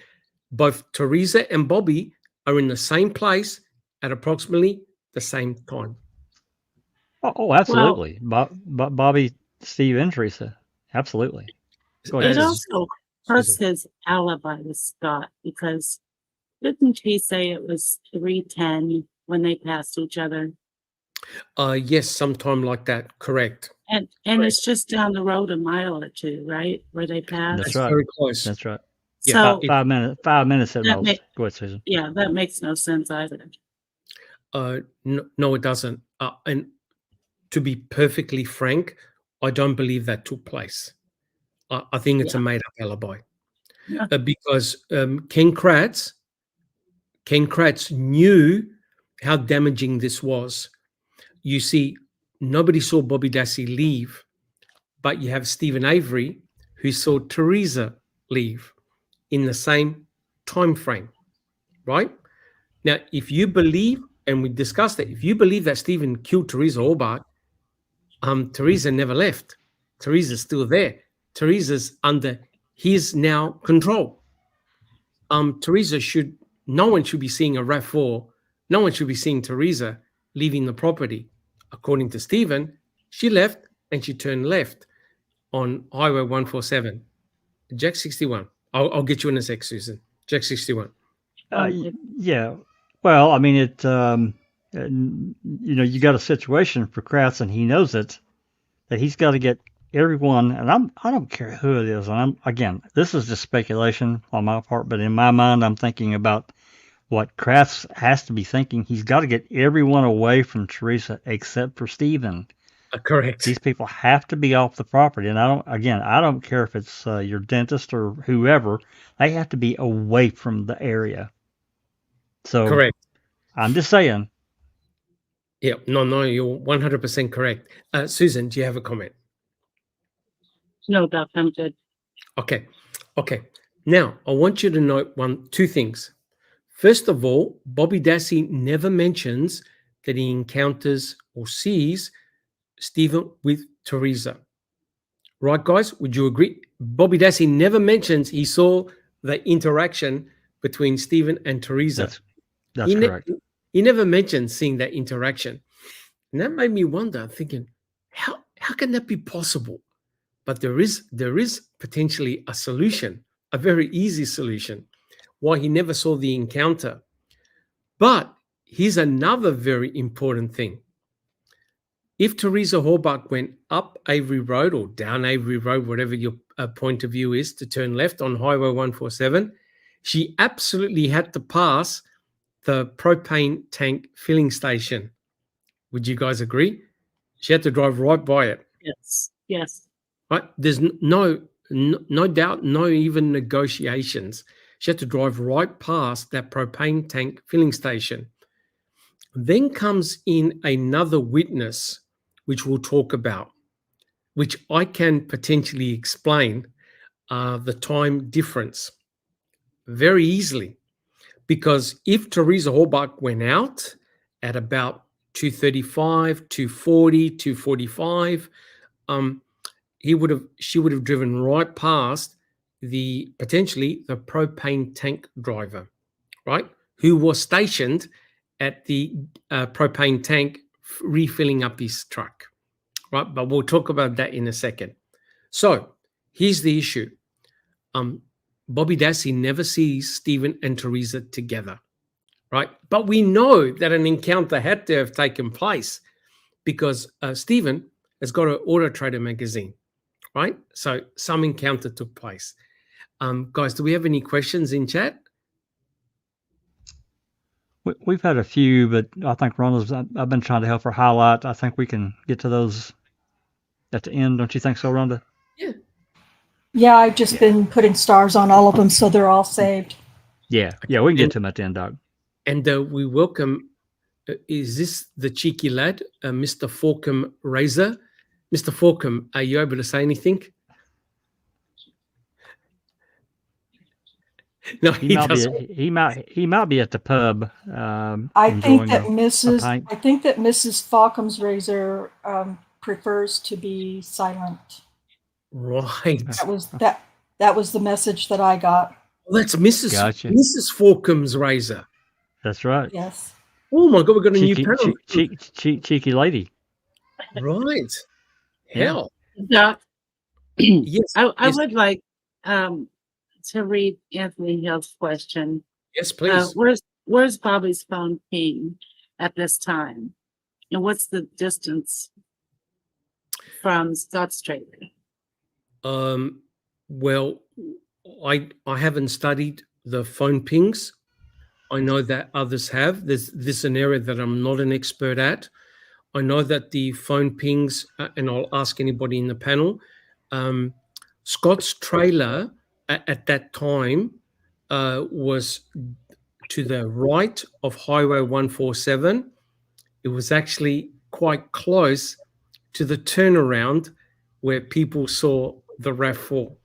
Both Teresa and Bobby are in the same place at approximately the same time. Oh, absolutely. Bobby, Steve, and Teresa. Absolutely. Go ahead. It also hurts his alibi with Scott because didn't he say it was 3:10 when they passed each other? Yes, sometime like that. Correct. And it's just down the road a mile or two, right? Where they passed. That's right. Very close. That's right. So 5 minutes. 5 minutes at That most. may- Go ahead, Susan. yeah, that makes no sense either. No, it doesn't. And to be perfectly frank, I don't believe that took place. I think it's a made-up alibi. Yeah. Because Ken Kratz knew how damaging this was. You see, nobody saw Bobby Dassey leave, but you have Stephen Avery who saw Teresa leave in the same time frame, right? Now, if you believe, and we discussed it, if you believe that Stephen killed Teresa Orbach, Teresa never left. Teresa's still there. Teresa's under his now control. Teresa no one should be seeing a RAV4. No one should be seeing Teresa leaving the property. According to Stephen, she left and she turned left on Highway 147. Jack 61. I'll get you in a sec, Susan. Jack 61. Yeah. Well, I mean, you got a situation for Kratz, and he knows it, that he's got to get everyone, and I don't care who it is. And again, this is just speculation on my part, but in my mind, I'm thinking about what Kratz has to be thinking. He's got to get everyone away from Teresa except for Stephen. Correct. These people have to be off the property, and I don't care if it's your dentist or whoever. They have to be away from the area. So correct. I'm just saying. Yeah, no, you're 100% correct. Susan, do you have a comment? No, Doc, I'm good. Okay. Now, I want you to note two things. First of all, Bobby Dassey never mentions that he encounters or sees Stephen with Teresa. Right, guys? Would you agree? Bobby Dassey never mentions he saw the interaction between Stephen and Teresa. That's correct. He never mentioned seeing that interaction. And that made me wonder, thinking, how can that be possible? But there is potentially a solution, a very easy solution, why he never saw the encounter. But here's another very important thing. If Teresa Orbach went up Avery Road or down Avery Road, whatever your point of view is, to turn left on Highway 147, she absolutely had to pass the propane tank filling station. Would you guys agree? She had to drive right by it. Yes. Right? There's no doubt, no even negotiations. She had to drive right past that propane tank filling station. Then comes in another witness, which we'll talk about, which I can potentially explain the time difference very easily. Because if Teresa Orbach went out at about 2:35, 2:40, 2:45, she would have driven right past potentially the propane tank driver, right, who was stationed at the propane tank refilling up his truck, right? But we'll talk about that in a second. So here's the issue. Bobby Dassey never sees Stephen and Teresa together, right? But we know that an encounter had to have taken place because Stephen has got an Auto Trader magazine, right? So some encounter took place. Guys, do we have any questions in chat? We've had a few, but I think I've been trying to help her highlight. I think we can get to those at the end. Don't you think so, Rhonda? Yeah, I've just been putting stars on all of them, so they're all saved. Yeah, we can get to them at the end, Doug. And we welcome, is this the cheeky lad, Mr. Forkham Razor? Mr. Forkham, are you able to say anything? No, he doesn't. He might be at the pub. I think that Mrs. Falcom's Razor prefers to be silent. Right. That was the message that I got. Well, that's Mrs. Gotcha. Mrs. Forkham's Razor. That's right. Yes. Oh my God, we've got a new panel. Cheeky lady. Right. Yeah. Hell. Doc, Yes. I would like to read Anthony Hill's question. Yes, please. Where's Bobby's phone ping at this time? And what's the distance from Scott's trailer? Well, I haven't studied the phone pings. I know that others have. This is an area that I'm not an expert at. I know that the phone pings, and I'll ask anybody in the panel, Scott's trailer at that time was to the right of Highway 147. It was actually quite close to the turnaround where people saw the RAV4,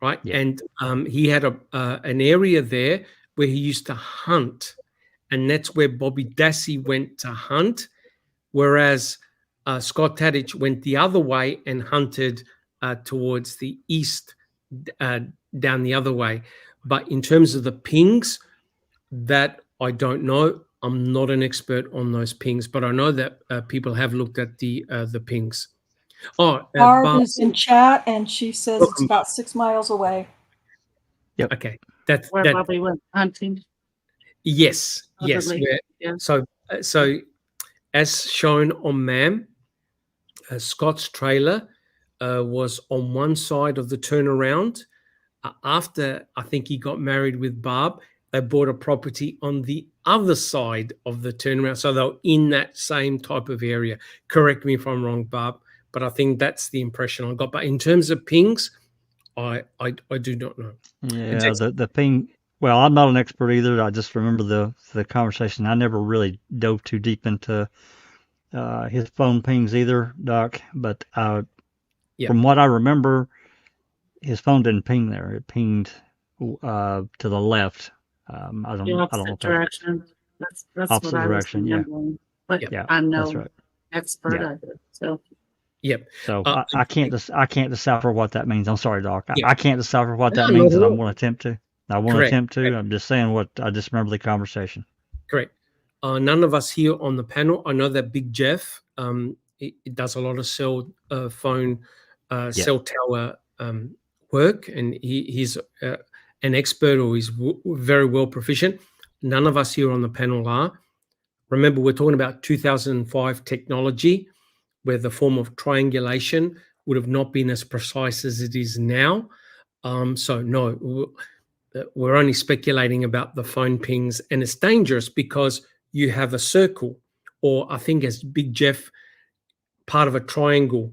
right? Yeah. And he had an area there where he used to hunt, and that's where Bobby Dassey went to hunt, whereas Scott Tadich went the other way and hunted towards the east, down the other way. But in terms of the pings, that I don't know. I'm not an expert on those pings, but I know that people have looked at the pings. Oh, Barb Barb, is in chat and she says it's welcome, about 6 miles away. okay, that's Where that. Bobby went hunting. Yes, Supposedly, yes. yeah. So as shown on MAM, Scott's trailer was on one side of the turnaround. After I think he got married with Barb, they bought a property on the other side of the turnaround. So they were in that same type of area. Correct me if I'm wrong, Barb, but I think that's the impression I got. But in terms of pings, I do not know. Yeah, the ping. Well, I'm not an expert either. I just remember the conversation. I never really dove too deep into his phone pings either, Doc. But Yeah. from what I remember, his phone didn't ping there. It pinged to the left. I don't The know. I don't know opposite if that's direction. That's opposite what I was direction. Yeah, remembering. But yeah, I'm that's no right. expert Yeah. either. So Yep. So I can't decipher what that means. I'm sorry, Doc. Yeah. I can't decipher what that No, means, not and at I all. won't attempt to. I won't Correct. attempt to. I'm just saying what I just remember the conversation. Correct. None of us here on the panel. I know that Big Jeff, he does a lot of cell phone, cell tower work, and he's an expert, or he's very well proficient. None of us here on the panel are. Remember, we're talking about 2005 technology, where the form of triangulation would have not been as precise as it is now. So no, we're only speculating about the phone pings, and it's dangerous because you have a circle, or I think as Big Jeff, part of a triangle.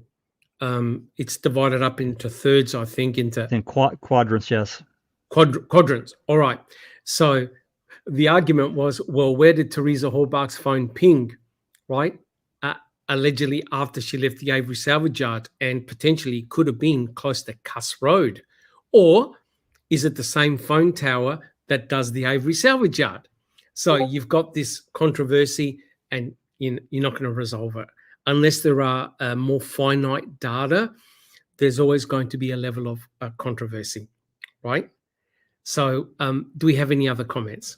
It's divided up into thirds, I think, into In quadrants, yes. quadrants. All right. So the argument was, well, where did Teresa Horbach's phone ping, right? Allegedly after she left the Avery salvage yard, and potentially could have been close to Cuss Road. Or is it the same phone tower that does the Avery salvage yard? So you've got this controversy, and you're not going to resolve it. Unless there are more finite data, there's always going to be a level of controversy, right? So do we have any other comments?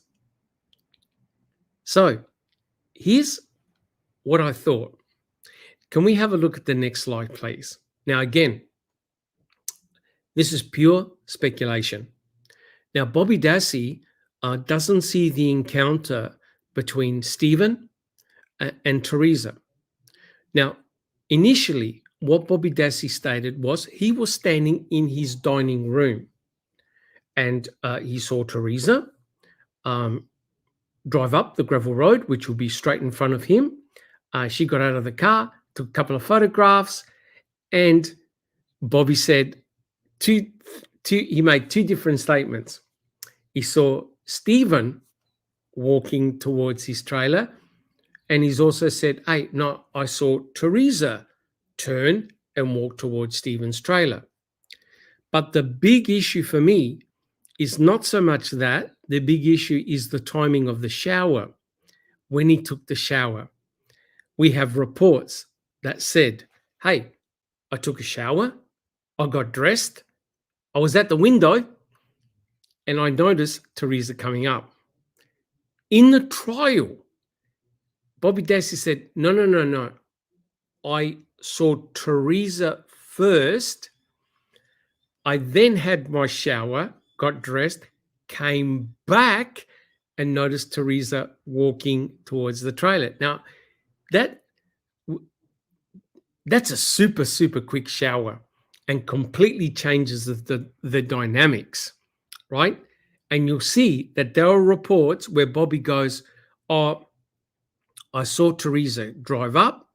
So here's what I thought. Can we have a look at the next slide, please? Now, again, this is pure speculation. Now, Bobby Dassey doesn't see the encounter between Stephen and Teresa. Now, initially, what Bobby Dassey stated was he was standing in his dining room, and he saw Teresa drive up the gravel road, which will be straight in front of him. She got out of the car, took a couple of photographs, and Bobby said he made two different statements. He saw Stephen walking towards his trailer, and he's also said, hey, no, I saw Teresa turn and walk towards Stephen's trailer. But the big issue for me is not so much that. The big issue is the timing of the shower. When he took the shower, we have reports that said, hey, I took a shower, I got dressed, I was at the window, and I noticed Teresa coming up. In the trial, Bobby Dassey said, no. I saw Teresa first. I then had my shower, got dressed, came back, and noticed Teresa walking towards the trailer. Now, that's a super, super quick shower and completely changes the dynamics, right? And you'll see that there are reports where Bobby goes, oh, I saw Teresa drive up.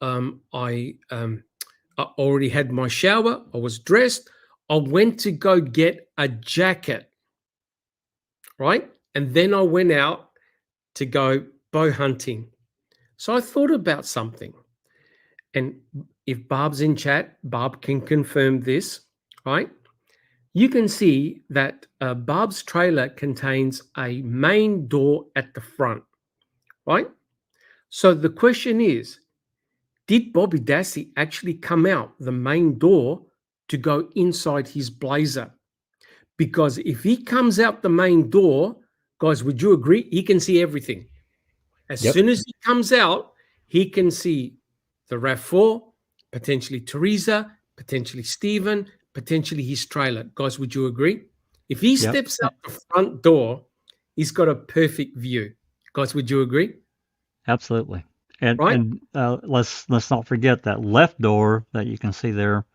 I already had my shower. I was dressed. I went to go get a jacket, right? And then I went out to go bow hunting. So I thought about something. And if Barb's in chat, Barb can confirm this, right? you can see that Bob's trailer contains a main door at the front, right? So the question is, did Bobby Dassey actually come out the main door to go inside his blazer? Because if he comes out the main door, guys, would you agree? He can see everything. As Yep. soon as he comes out, he can see the RAV4, potentially Teresa, potentially Stephen, potentially his trailer. Guys, would you agree? If he Yep. steps out the front door, he's got a perfect view. Guys, would you agree? Absolutely. And Right? let's not forget that left door that you can see there.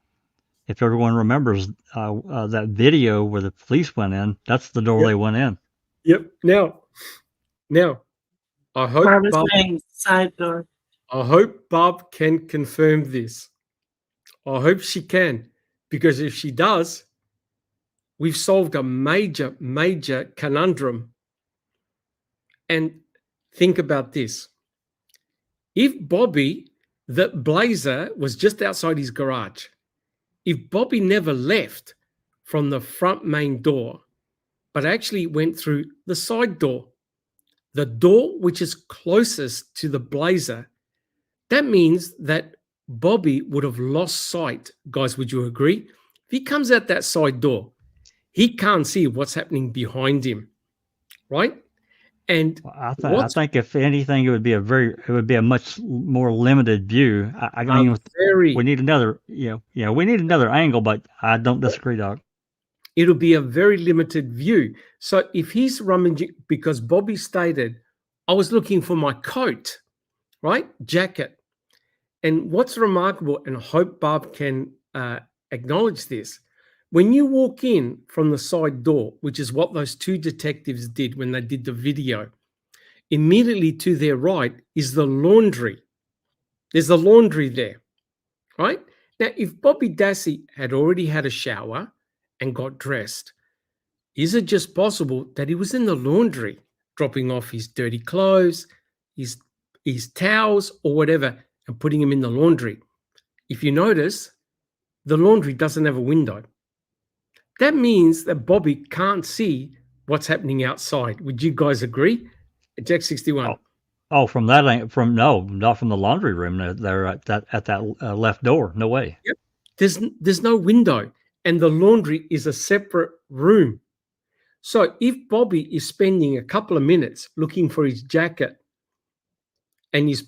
If everyone remembers that video where the police went in, that's the door Yep. they went in. Yep. Now, I hope Barbara's Bob, saying side door. I hope Bob can confirm this. I hope she can, because if she does, we've solved a major, major conundrum. And think about this. If Bobby, the blazer was just outside his garage, if Bobby never left from the front main door, but actually went through the side door, the door which is closest to the blazer, that means that Bobby would have lost sight. Guys, would you agree? If he comes out that side door, he can't see what's happening behind him, right? And I think if anything, it would be a much more limited view. I mean, we need another, we need another angle, but I don't disagree, Doc. It'll be a very limited view. So if he's rummaging, because Bobby stated, I was looking for my coat, right? Jacket. And what's remarkable, and I hope Bob can acknowledge this, when you walk in from the side door, which is what those two detectives did when they did the video, immediately to their right is the laundry. There's a laundry there, right? Now, if Bobby Dassey had already had a shower and got dressed, is it just possible that he was in the laundry dropping off his dirty clothes, his towels or whatever, and putting them in the laundry? If you notice, the laundry doesn't have a window. That means that Bobby can't see what's happening outside. Would you guys agree? Jack 61. Oh, from that, not from the laundry room there at that left door. No way. Yep. There's no window, and the laundry is a separate room. So if Bobby is spending a couple of minutes looking for his jacket and he's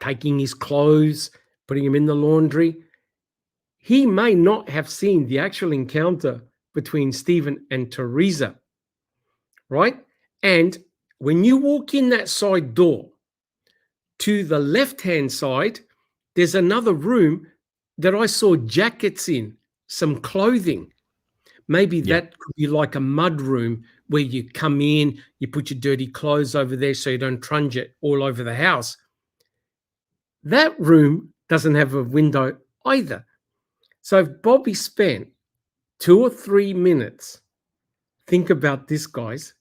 taking his clothes, putting them in the laundry, he may not have seen the actual encounter between Stephen and Teresa, right? And when you walk in that side door, to the left-hand side, there's another room that I saw jackets in, some clothing. Maybe that could be like a mud room where you come in, you put your dirty clothes over there so you don't trunge it all over the house. That room doesn't have a window either. So if Bobby spent 2 or 3 minutes, think about this, guys,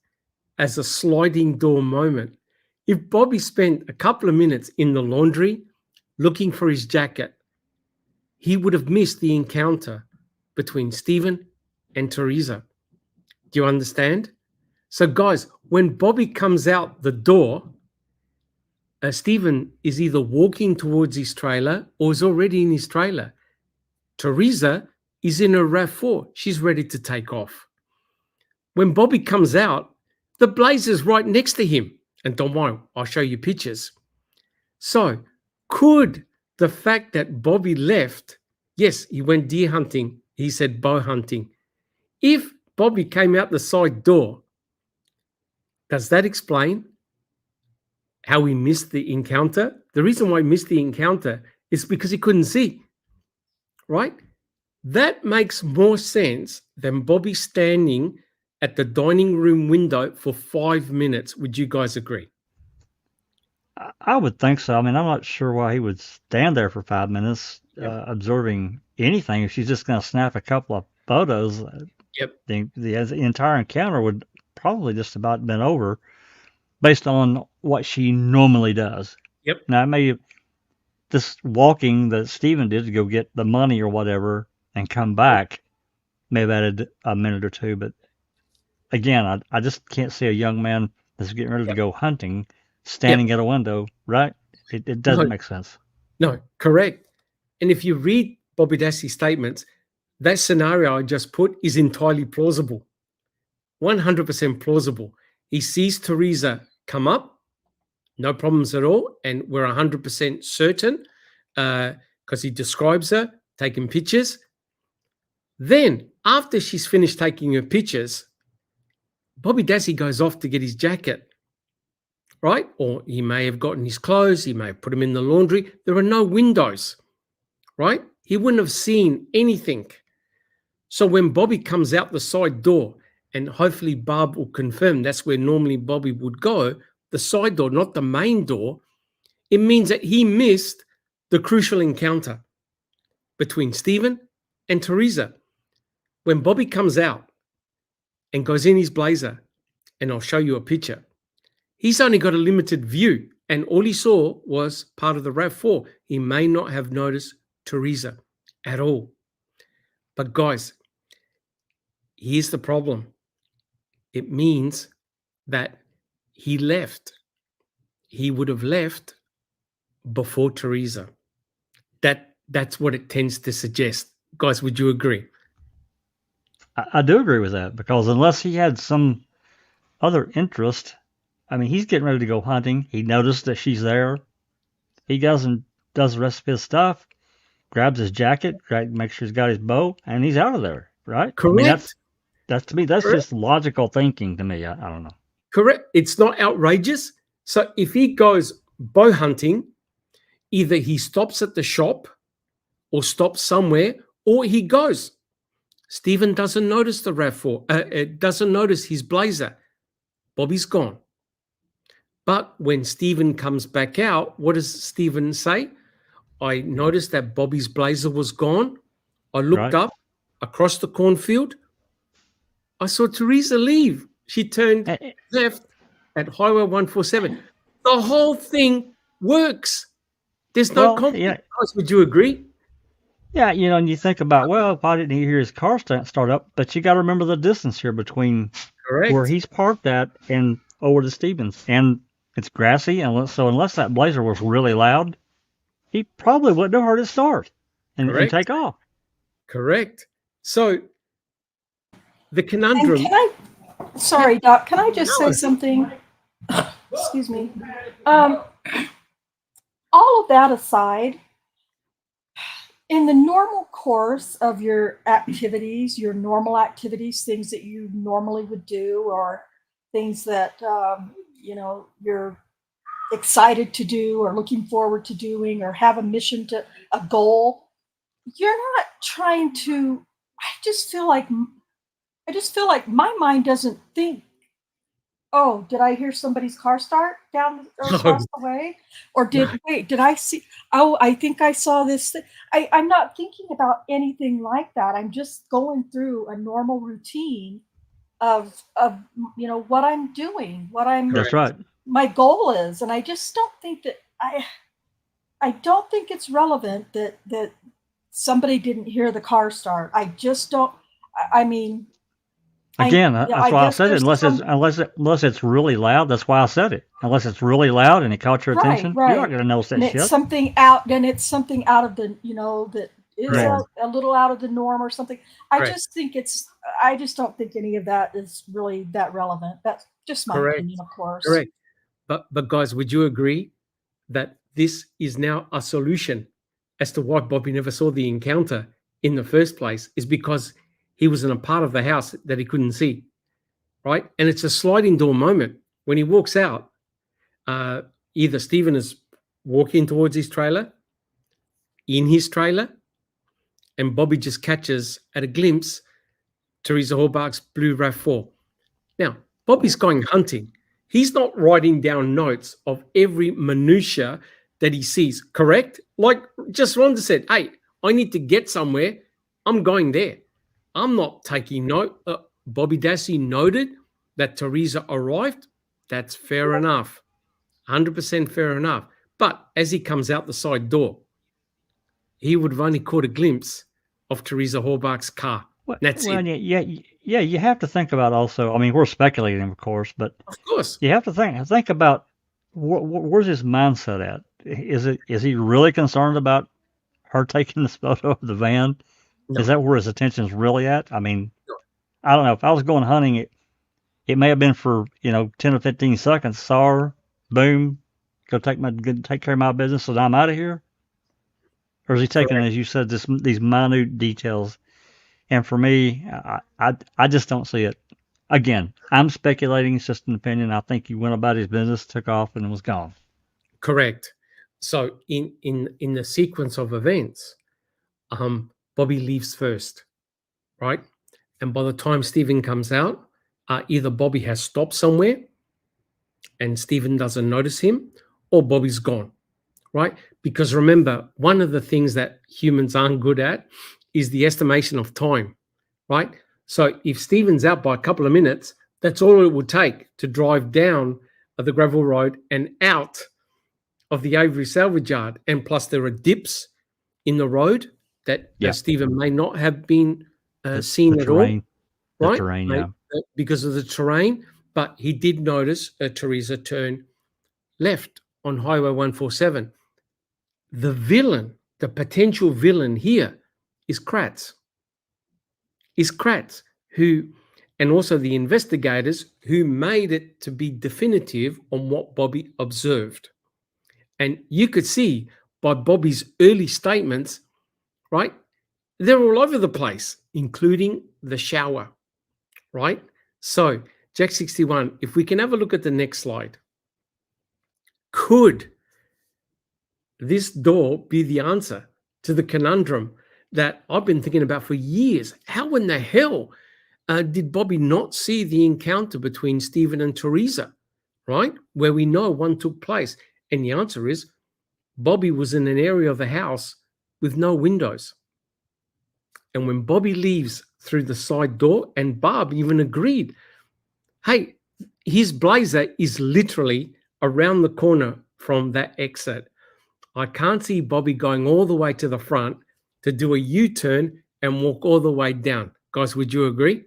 as a sliding door moment. If Bobby spent a couple of minutes in the laundry looking for his jacket, he would have missed the encounter between Stephen and Teresa. Do you understand? So, guys, when Bobby comes out the door, Stephen is either walking towards his trailer or is already in his trailer. Teresa is in her RAV4. She's ready to take off. When Bobby comes out, the blazer's right next to him. And don't worry, I'll show you pictures. So, could the fact that Bobby left, yes, he went deer hunting, he said bow hunting. If Bobby came out the side door, does that explain how he missed the encounter? The reason why he missed the encounter is because he couldn't see, right? That makes more sense than Bobby standing at the dining room window for 5 minutes. Would you guys agree? I would think so. I mean, I'm not sure why he would stand there for 5 minutes observing anything. If she's just going to snap a couple of photos, the entire encounter would probably just about been over based on what she normally does. Yep. Now, maybe this walking that Stephen did to go get the money or whatever and come back may have added a minute or two, but again, I just can't see a young man that's getting ready to go hunting standing at a window, right? It doesn't make sense. No, correct. And if you read Bobby Dassey's statements, that scenario I just put is entirely plausible. 100% plausible. He sees Teresa come up, no problems at all, and we're 100% certain because he describes her taking pictures. Then, after she's finished taking her pictures, Bobby Dassey goes off to get his jacket, right? Or he may have gotten his clothes, he may have put them in the laundry. There are no windows, right? He wouldn't have seen anything. So when Bobby comes out the side door, and hopefully Barb will confirm that's where normally Bobby would go, the side door, not the main door, it means that he missed the crucial encounter between Stephen and Teresa. When Bobby comes out and goes in his blazer, and I'll show you a picture, he's only got a limited view, and all he saw was part of the RAV4. He may not have noticed Teresa at all. But guys, here's the problem. It means that he left. He would have left before Teresa. That's what it tends to suggest. Guys, would you agree? I do agree with that, because unless he had some other interest, I mean, he's getting ready to go hunting. He noticed that she's there. He goes and does the rest of his stuff, grabs his jacket, makes sure he's got his bow, and he's out of there, right? Correct. I mean, that's to me, that's Correct. just logical thinking to me. I don't know. Correct. It's not outrageous. So if he goes bow hunting, either he stops at the shop or stops somewhere, or he goes. Stephen doesn't notice the RAV4, doesn't notice his blazer. Bobby's gone. But when Stephen comes back out, what does Stephen say? I noticed that Bobby's blazer was gone. I looked up across the cornfield. I saw Teresa leave. She turned left at Highway 147. The whole thing works. There's no conflict. Yeah. Would you agree? Yeah, and you think about, well, why didn't he hear his car start up? But you got to remember the distance here between where he's parked at and over to Stevens. And it's grassy, and so unless that blazer was really loud, he probably wouldn't have heard it start and take off. Correct. So the conundrum. Sorry, Doc, can I just say something? Excuse me. All of that aside, in the normal course of your activities, your normal activities, things that you normally would do, or things that you're excited to do or looking forward to doing, or have a mission to a goal, you're not trying to. I just feel like my mind doesn't think, oh, did I hear somebody's car start down or across the way? Or did I see, oh, I think I saw this thing. I'm not thinking about anything like that. I'm just going through a normal routine of what I'm doing, That's right. My goal is. And I just don't think that I don't think it's relevant that somebody didn't hear the car start. I just don't. I mean, again, that's why I said it. Unless it's really loud, that's why I said it. Unless it's really loud and it caught your attention, you're not going to notice that shit. It's something out. Then it's something out of the that is a little out of the norm or something. I just don't think any of that is really that relevant. That's just my opinion, of course. Correct. But guys, would you agree that this is now a solution as to why Bobby never saw the encounter in the first place? Is because he was in a part of the house that he couldn't see, right? And it's a sliding door moment. When he walks out, either Stephen is walking towards his trailer, in his trailer, and Bobby just catches at a glimpse Teresa Hallbach's blue RAV4. Now, Bobby's going hunting. He's not writing down notes of every minutia that he sees, correct? Like just Rhonda said, hey, I need to get somewhere. I'm going there. I'm not taking note. Bobby Dassey noted that Teresa arrived. That's fair enough. 100% fair enough. But as he comes out the side door, he would have only caught a glimpse of Teresa Hallbach's car. Well, That's well, it. yeah. You have to think about also. I mean, we're speculating, of course, but Of course. you have to think about where's his mindset at. Is he really concerned about her taking this photo of the van? No. Is that where his attention's really at? I mean, I don't know. If I was going hunting, it may have been for 10 or 15 seconds. Saw her, boom, go take care of my business, and I'm out of here. Or is he taking, Correct. as you said, these minute details? And for me, I just don't see it. Again, I'm speculating. It's just an opinion. I think he went about his business, took off, and was gone. Correct. So in the sequence of events, Bobby leaves first, right? And by the time Stephen comes out, either Bobby has stopped somewhere and Stephen doesn't notice him, or Bobby's gone, right? Because remember, one of the things that humans aren't good at is the estimation of time, right? So if Stephen's out by a couple of minutes, that's all it would take to drive down the gravel road and out of the Avery salvage yard. And plus there are dips in the road that Yeah. Stephen may not have been seen the at terrain, all, right? The terrain, yeah. Because of the terrain, but he did notice Teresa turn left on Highway 147. The villain, the potential villain here is Kratz. Who, and also the investigators who made it to be definitive on what Bobby observed. And you could see by Bobby's early statements, right? They're all over the place, including the shower, right? So, Jack 61, if we can have a look at the next slide. Could this door be the answer to the conundrum that I've been thinking about for years? How in the hell did Bobby not see the encounter between Stephen and Teresa, right? Where we know one took place. And the answer is Bobby was in an area of the house with no windows. And when Bobby leaves through the side door, and Barb even agreed, hey, his blazer is literally around the corner from that exit. I can't see Bobby going all the way to the front to do a U-turn and walk all the way down. Guys, would you agree?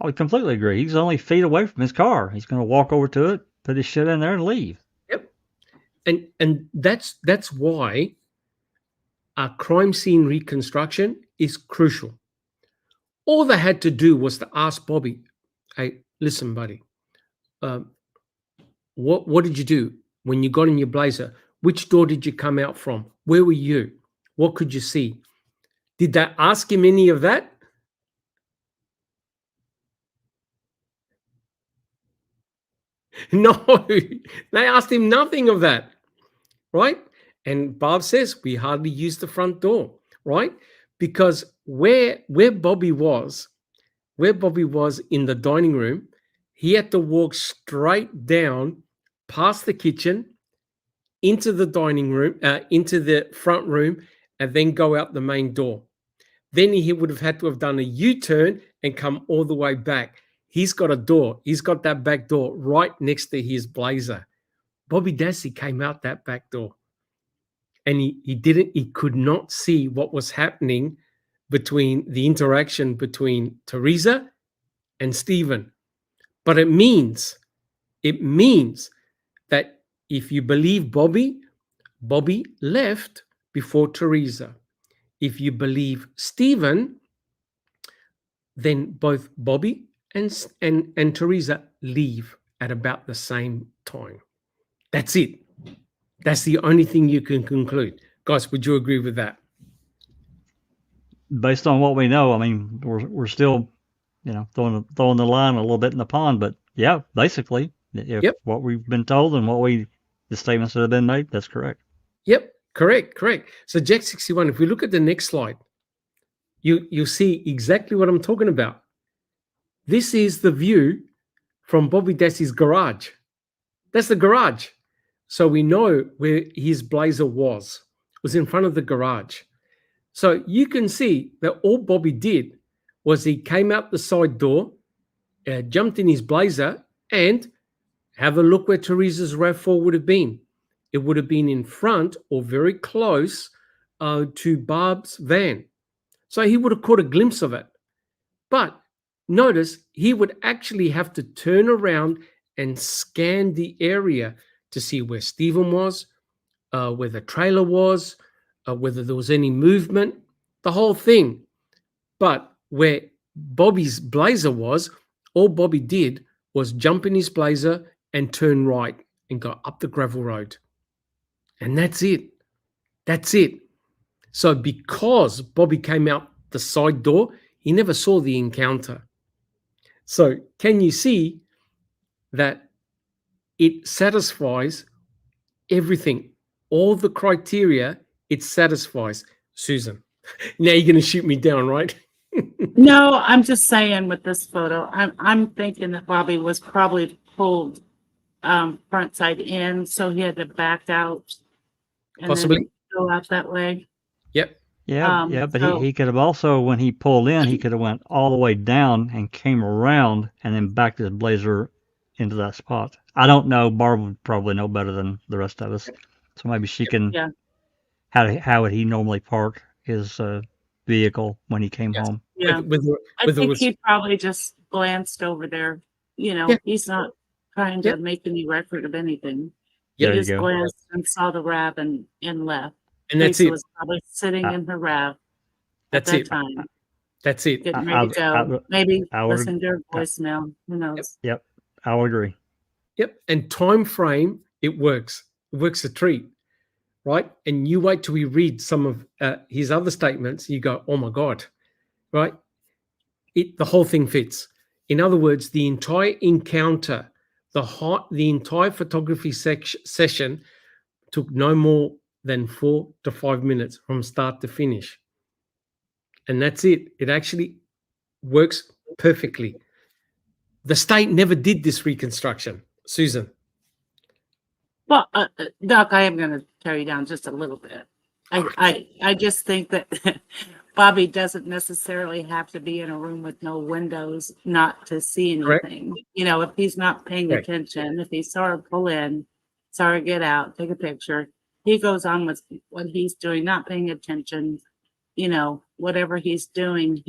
I completely agree. He's only feet away from his car. He's going to walk over to it, put his shit in there, and leave. Yep. And that's why a crime scene reconstruction is crucial. All they had to do was to ask Bobby, hey, listen, buddy, what did you do when you got in your blazer? Which door did you come out from? Where were you? What could you see? Did they ask him any of that? No, they asked him nothing of that, right? And Bob says we hardly used the front door, right? Because where Bobby was in the dining room, he had to walk straight down past the kitchen into the dining room, into the front room, and then go out the main door. Then he would have had to have done a U-turn and come all the way back. He's got a door. He's got that back door right next to his blazer. Bobby Dassey came out that back door. And he could not see what was happening between the interaction between Teresa and Stephen. But it means that if you believe Bobby left before Teresa. If you believe Stephen, then both Bobby and Teresa leave at about the same time. That's it. That's the only thing you can conclude. Guys, would you agree with that? Based on what we know, I mean, we're still, throwing the line a little bit in the pond, but yeah, basically, if what we've been told and the statements that have been made, that's correct. Yep, correct. So Jack 61, if we look at the next slide, you'll see exactly what I'm talking about. This is the view from Bobby Dassey's garage. That's the garage. So we know where his blazer was. It was in front of the garage. So you can see that all Bobby did was he came out the side door, jumped in his blazer, and have a look where Teresa's RAV4 would have been. It would have been in front or very close to Barb's van. So he would have caught a glimpse of it. But notice he would actually have to turn around and scan the area to see where Stephen was, where the trailer was, whether there was any movement, the whole thing. But where Bobby's blazer was, all Bobby did was jump in his blazer and turn right and go up the gravel road. And that's it. That's it. So because Bobby came out the side door, he never saw the encounter. So can you see that it satisfies everything, all the criteria it satisfies? Susan, now you're going to shoot me down, right? No, I'm just saying with this photo, I'm thinking that Bobby was probably pulled front side in, so he had to back out and Possibly. then go out that way. Yep. Yeah, but so- he could have also, when he pulled in, he could have went all the way down and came around and then backed his blazer into that spot. I don't know. Barb would probably know better than the rest of us, so maybe she can. Yeah. How would he normally park his vehicle when he came Yes. home? Yeah, I With think he probably just glanced over there. You know, Yeah. he's not trying to Yeah. make any record of anything. Yeah, There He you just go. glanced and saw the RAV and left. and that's Lisa it. was probably sitting Uh, in her RAV at That's that it. time, That's it. getting I- ready to I- go. Maybe I would- listening to her voicemail. Who knows? Yep, I would agree. Yep. And time frame, it works. It works a treat, right? And you wait till we read some of his other statements. You go, oh my God, right? The whole thing fits. In other words, the entire encounter, the entire photography session took no more than 4 to 5 minutes from start to finish. And that's it. It actually works perfectly. The state never did this reconstruction, Susan. Well, Doc, I am going to tear you down just a little bit. I just think that Bobby doesn't necessarily have to be in a room with no windows not to see Correct. anything. You know, if he's not paying Correct. attention, if he saw her pull in, saw her get out, take a picture, he goes on with what he's doing, not paying attention. You know, whatever he's doing,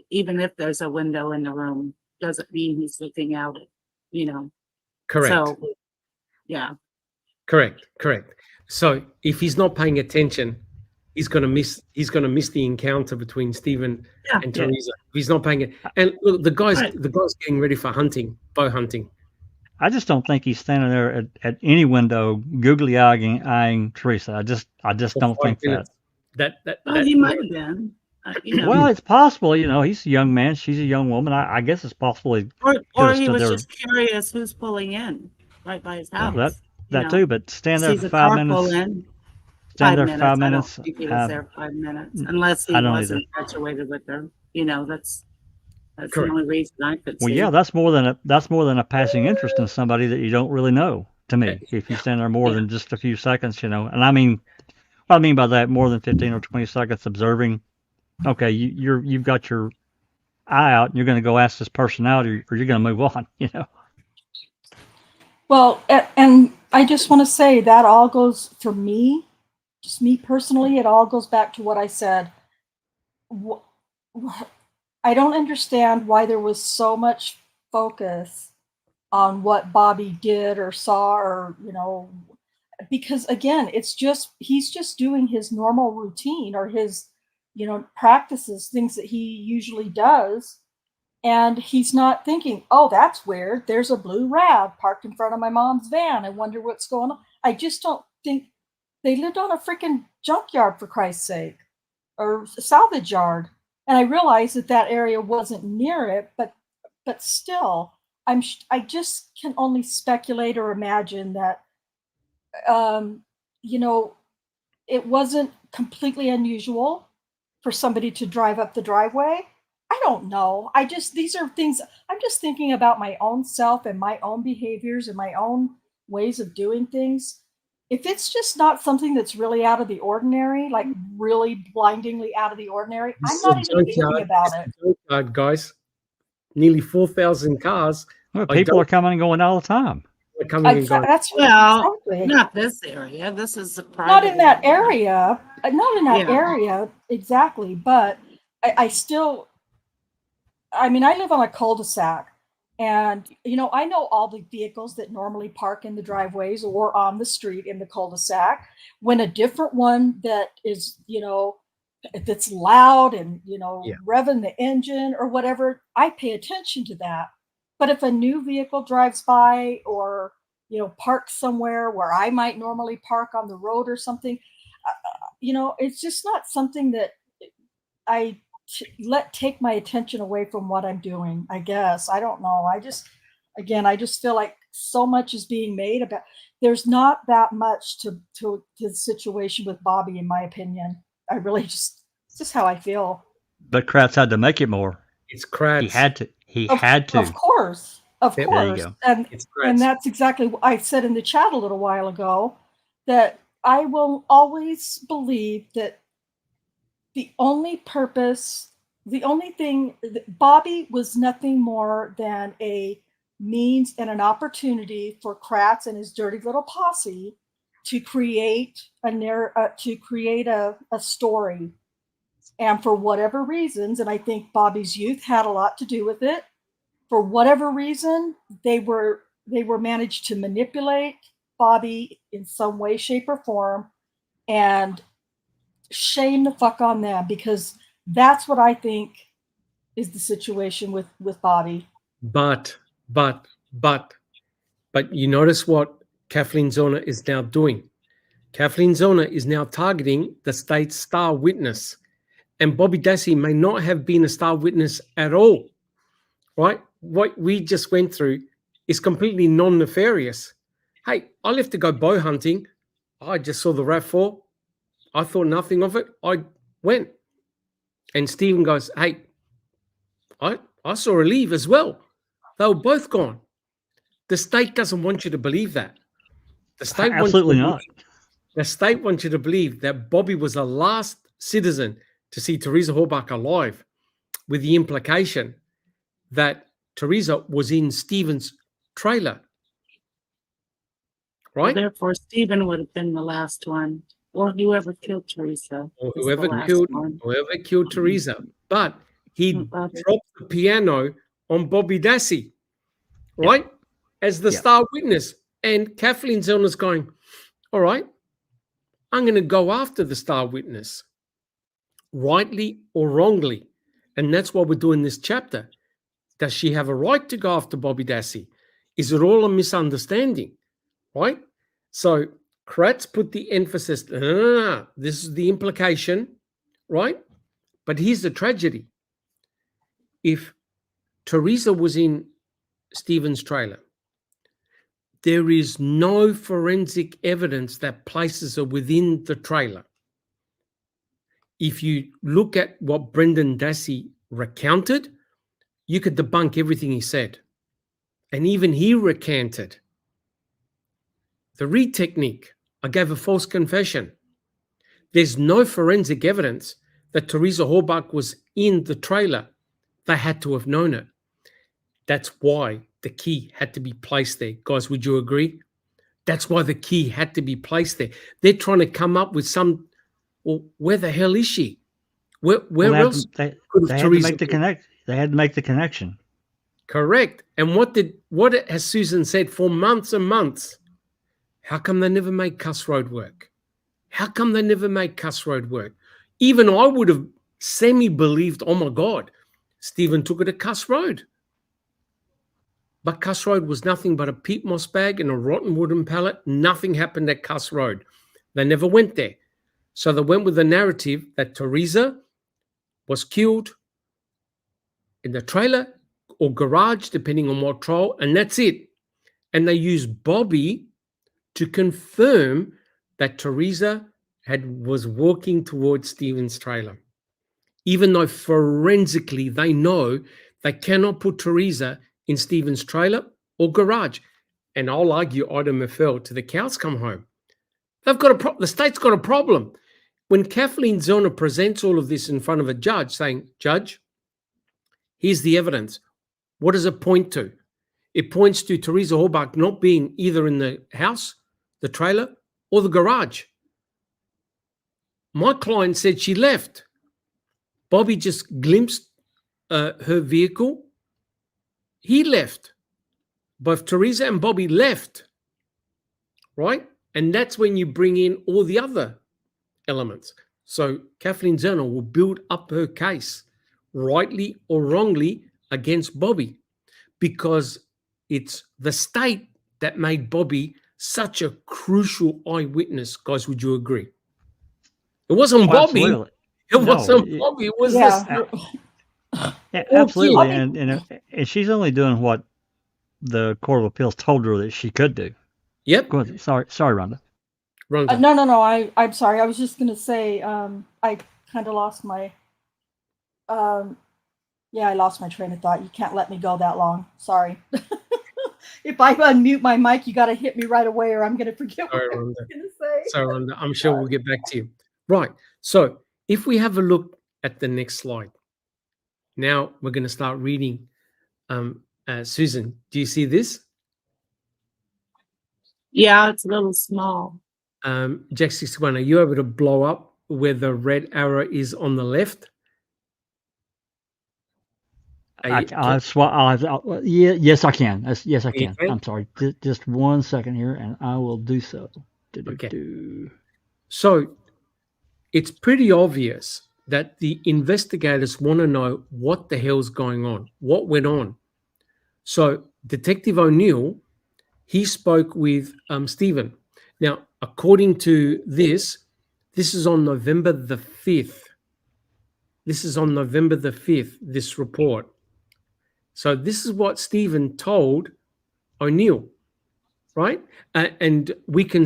even if there's a window in the room, doesn't mean he's looking out at, you know. Correct. So, yeah. Correct. So if he's not paying attention, he's gonna miss the encounter between Stephen Yeah. and Teresa. If he's not paying it. And look, the guy's Right. getting ready for bow hunting. I just don't think he's standing there at any window, googly eyeing Teresa. I just for don't 5 think that. minutes. That Well, he might have been. You know. Well, it's possible. You know, he's a young man. She's a young woman. I guess it's possible. Or could've he stood was there. just curious who's pulling in right by his house. Well, that you too, know. but stand there Sees for a 5 car pull minutes. in. Stand 5 there minutes. for 5 I minutes. don't think he was there 5 minutes, unless he I don't was either. infatuated with her. You know, that's Correct. the only reason I could Well, see. yeah, that's more than a passing interest in somebody that you don't really know. To me, if you stand there more than just a few seconds, you know, and I mean, what I mean by that, more than 15 or 20 seconds observing. Okay, you've got your eye out, and you're going to go ask this person out, or you're going to move on. You know. Well, and I just want to say that all goes, for me, just me personally, it all goes back to what I said. I don't understand why there was so much focus on what Bobby did or saw, or, you know, because again, he's just doing his normal routine or his, you know, practices, things that he usually does. And he's not thinking, oh, that's weird. There's a blue RAV parked in front of my mom's van. I wonder what's going on. I just don't think they lived on a freaking junkyard, for Christ's sake, or salvage yard. And I realized that area wasn't near it, but still, I just can only speculate or imagine that, you know, it wasn't completely unusual for somebody to drive up the driveway. I don't know. These are things I'm just thinking about, my own self and my own behaviors and my own ways of doing things. If it's just not something that's really out of the ordinary, like really blindingly out of the ordinary, I'm not even thinking about it. Junkyard, guys. Nearly 4,000 cars Well, people are coming and going all the time. are coming and going. That's Well, exactly. not this area. This is a private. Not in that area. Not in that Yeah. area exactly. But I still, I mean, I live on a cul-de-sac, and I know all the vehicles that normally park in the driveways or on the street in the cul-de-sac. When a different one that is, that's loud and Yeah. revving the engine or whatever, I pay attention to that. But if a new vehicle drives by or parks somewhere where I might normally park on the road or something, it's just not something that I let take my attention away from what I'm doing. I guess I don't know. I just feel like so much is being made about. There's not that much to the situation with Bobby, in my opinion. I really it's just how I feel. But Kratz had to make it more. It's He Kratz. had to. He had to. Of course, There you course, go. It's and Kratz. that's exactly what I said in the chat a little while ago. That I will always believe that the only thing, Bobby was nothing more than a means and an opportunity for Kratz and his dirty little posse to create a story. And for whatever reasons, and I think Bobby's youth had a lot to do with it, for whatever reason, they were managed to manipulate Bobby in some way, shape, or form, and shame the fuck on them, because that's what I think is the situation with Bobby. But you notice what Kathleen Zona is now doing. Kathleen Zona is now targeting the state's star witness. And Bobby Dassey may not have been a star witness at all, right? What we just went through is completely non-nefarious. Hey, I left to go bow hunting. I just saw the RAV4. I thought nothing of it. I went. And Stephen goes, hey, I saw her leave as well. They were both gone. The state doesn't want you to believe that. The state Absolutely not. The state wants you to believe that Bobby was the last citizen to see Teresa Horbach alive, with the implication that Teresa was in Stephen's trailer. Right? Well, therefore, Stephen would have been the last one, or whoever killed Teresa. Or was whoever the last killed one. Teresa. But he dropped the piano on Bobby Dassey, right? As the star witness. And Kathleen Zellner's going, all right, I'm going to go after the star witness, rightly or wrongly. And that's why we're doing this chapter. Does she have a right to go after Bobby Dassey? Is it all a misunderstanding, right? So Kratz put the emphasis, this is the implication, right? But here's the tragedy. If Teresa was in Stephen's trailer, there is no forensic evidence that places her within the trailer. If you look at what Brendan Dassey recounted, you could debunk everything he said. And even he recanted. The Reed technique, I gave a false confession. There's no forensic evidence that Teresa Horbach was in the trailer. They had to have known it. That's why the key had to be placed there. Guys, would you agree? That's why the key had to be placed there. They're trying to come up with some, well, where the hell is she? Where else They could had to Teresa make the been? connect. They had to make the connection. Correct. And what has Susan said for months and months? How come they never made Cuss Road work? How come they never made Cuss Road work? Even I would have semi-believed, oh my God, Stephen took her to Cuss Road. But Cuss Road was nothing but a peat moss bag and a rotten wooden pallet. Nothing happened at Cuss Road. They never went there. So they went with the narrative that Teresa was killed in the trailer or garage, depending on what trial, and that's it. And they used Bobby to confirm that Teresa was walking towards Stephen's trailer. Even though forensically they know they cannot put Teresa in Stephen's trailer or garage. And I'll argue Ida Meffel till the cows come home. They've got the state's got a problem. When Kathleen Zellner presents all of this in front of a judge saying, Judge, here's the evidence. What does it point to? It points to Teresa Horbach not being either in the house, the trailer, or the garage. My client said she left. Bobby just glimpsed her vehicle, he left. Both Teresa and Bobby left, right? And that's when you bring in all the other elements. So Kathleen Zerner will build up her case, rightly or wrongly, against Bobby, because it's the state that made Bobby such a crucial eyewitness. Guys, would you agree? It wasn't Oh, Bobby. absolutely. It No, wasn't it- Bobby. It was Yeah. Yeah, Oh, absolutely. kid. And she's only doing what the Court of Appeals told her that she could do. Yep. Go ahead. Sorry, Rhonda. Rhonda. No. I'm sorry. I was just going to say, I kind of lost my, I lost my train of thought. You can't let me go that long. Sorry. If I unmute my mic, you got to hit me right away or I'm going to forget Sorry, what I was Rhonda. going to say. So, Rhonda, I'm sure we'll get back to you. Right. So, if we have a look at the next slide, now we're going to start reading. Susan, do you see this? Yeah, it's a little small. Jack 61, are you able to blow up where the red arrow is on the left? Yes, I can. Yes, I can. Okay. I'm sorry. Just 1 second here, and I will do so. Okay. So it's pretty obvious that the investigators want to know what the hell's going on, what went on. So Detective O'Neill, he spoke with Stephen. Now, according to this is on November the 5th. This is on November the 5th, this report. So this is what Stephen told O'Neill, right? And we can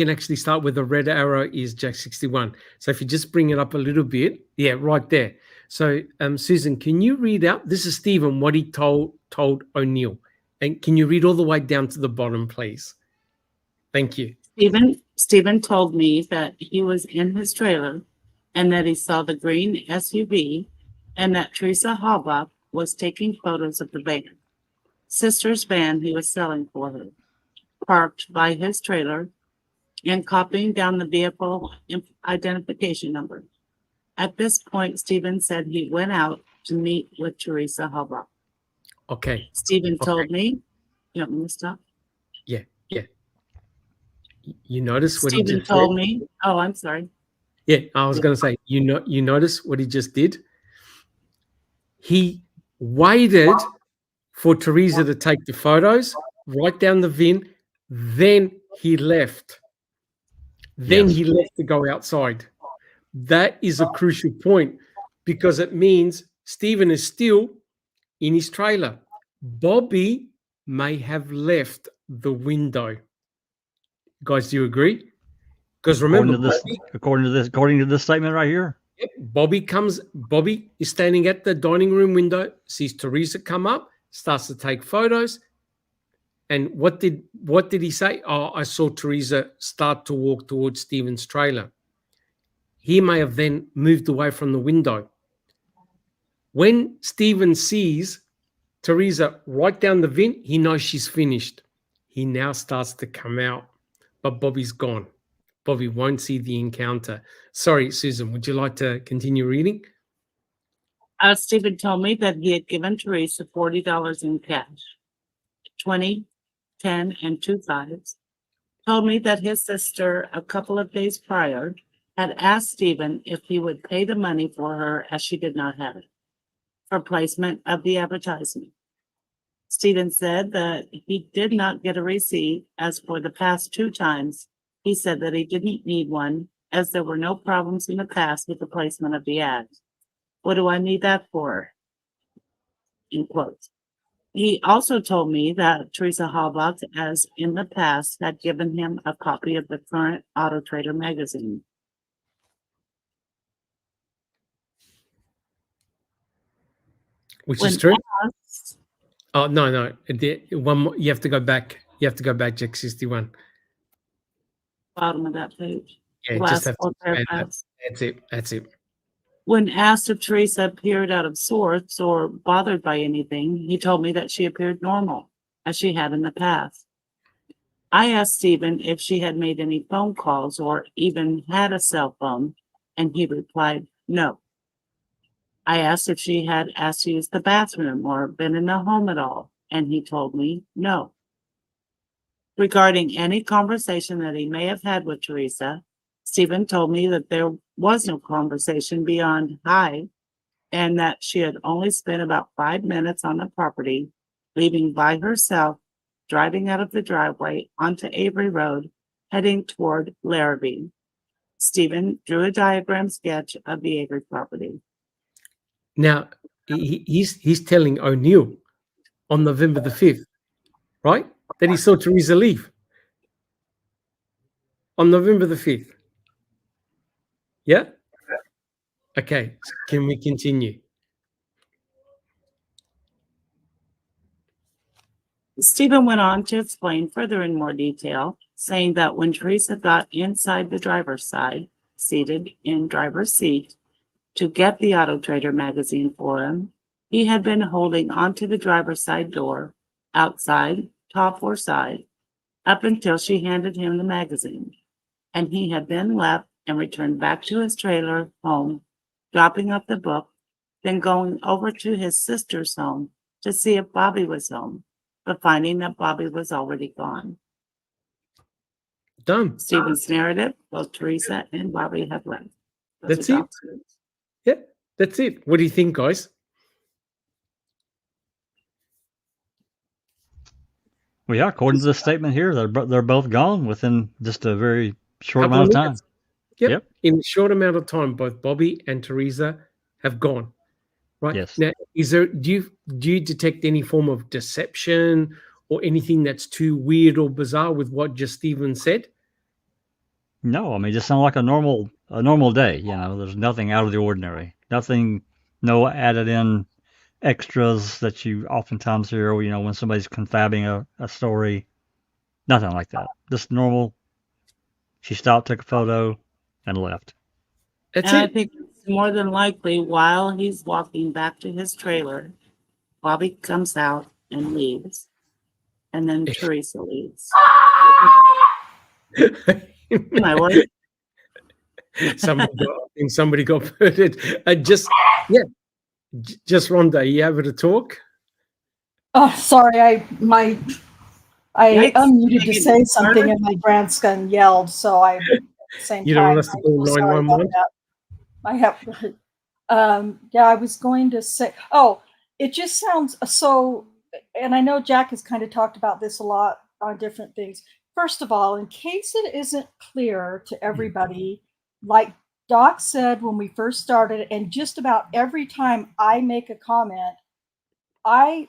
actually start where the red arrow is Jack 61. So if you just bring it up a little bit, yeah, right there. So Susan, can you read out? This is Stephen, what he told O'Neill. And can you read all the way down to the bottom, please? Thank you. Stephen told me that he was in his trailer and that he saw the green SUV and that Teresa Halbach was taking photos of the van, sister's van he was selling for her, parked by his trailer and copying down the vehicle identification number. At this point, Stephen said he went out to meet with Teresa Halbach. Okay. Stephen told me, you want me to stop? Yeah. You notice what Stephen he just told did? me, oh, I'm sorry. Yeah, I was going to say, you notice what he just did? He waited for Teresa to take the photos, write down the VIN, then he left. Then Yes. he left to go outside. That is a crucial point because it means Stephen is still in his trailer. Bobby may have left the window. Guys, do you agree? Because remember, according to this statement right here. Bobby is standing at the dining room window, sees Teresa come up, starts to take photos. And what did he say? Oh, I saw Teresa start to walk towards Stephen's trailer. He may have then moved away from the window. When Stephen sees Teresa write down the VIN, he knows she's finished. He now starts to come out, but Bobby's gone. Bobby won't see the encounter. Sorry, Susan, would you like to continue reading? Stephen told me that he had given Teresa $40 in cash, 20, 10, and 2 5s. Told me that his sister, a couple of days prior, had asked Stephen if he would pay the money for her as she did not have it, for placement of the advertisement. Stephen said that he did not get a receipt, as for the past 2 times, he said that he didn't need one, as there were no problems in the past with the placement of the ads. What do I need that for? In quotes. He also told me that Teresa Halbach, as in the past, had given him a copy of the current Auto Trader magazine. Which When is true. asked, Oh, no. One more, you have to go back. Jack 61. bottom of that page. Yeah, Last just have to 4 expand that. paragraphs. That's it. When asked if Teresa appeared out of sorts or bothered by anything, he told me that she appeared normal, as she had in the past. I asked Stephen if she had made any phone calls or even had a cell phone, and he replied, no. I asked if she had asked to use the bathroom or been in the home at all, and he told me no. Regarding any conversation that he may have had with Teresa, Stephen told me that there was no conversation beyond hi, and that she had only spent about 5 minutes on the property, leaving by herself, driving out of the driveway onto Avery Road, heading toward Larrabee. Stephen drew a diagram sketch of the Avery property. Now, he's telling O'Neill on November the 5th, right? That he saw Teresa leave on November the 5th. Yeah? Okay, can we continue? Stephen went on to explain further in more detail, saying that when Teresa got inside the driver's side, seated in driver's seat, to get the Auto Trader magazine for him, he had been holding onto the driver's side door, outside, top or side, up until she handed him the magazine, and he had then left and returned back to his trailer home, dropping off the book, then going over to his sister's home to see if Bobby was home, but finding that Bobby was already gone. Done. Stephen's narrative, both Teresa and Bobby have left. That's it. Yeah, that's it. What do you think, guys? Well, yeah, according to the statement here, they're both gone within just a very short Couple amount of of time. minutes. Yep. Yep. In a short amount of time, both Bobby and Teresa have gone. Right. Yes. Now, do you detect any form of deception or anything that's too weird or bizarre with what just Stephen said? No, I mean, it just sounds like a normal day. You know, there's nothing out of the ordinary. Nothing, no added in extras that you oftentimes hear. You know, when somebody's confabbing a story. Nothing like that. Just normal. She stopped, took a photo, and left. That's And I it. think it's more than likely while he's walking back to his trailer, Bobby comes out and leaves. And then Teresa leaves. My word. Somebody got murdered. Just Rhonda, you able to talk? Oh, sorry, I Yikes. unmuted to say something and my grandson yelled, so I at the same You don't time. want us to call I'm so sorry about 911? that. I have yeah, I was going to say, it just sounds so, and I know Jack has kind of talked about this a lot on different things. First of all, in case it isn't clear to everybody, like Doc said when we first started, and just about every time I make a comment, I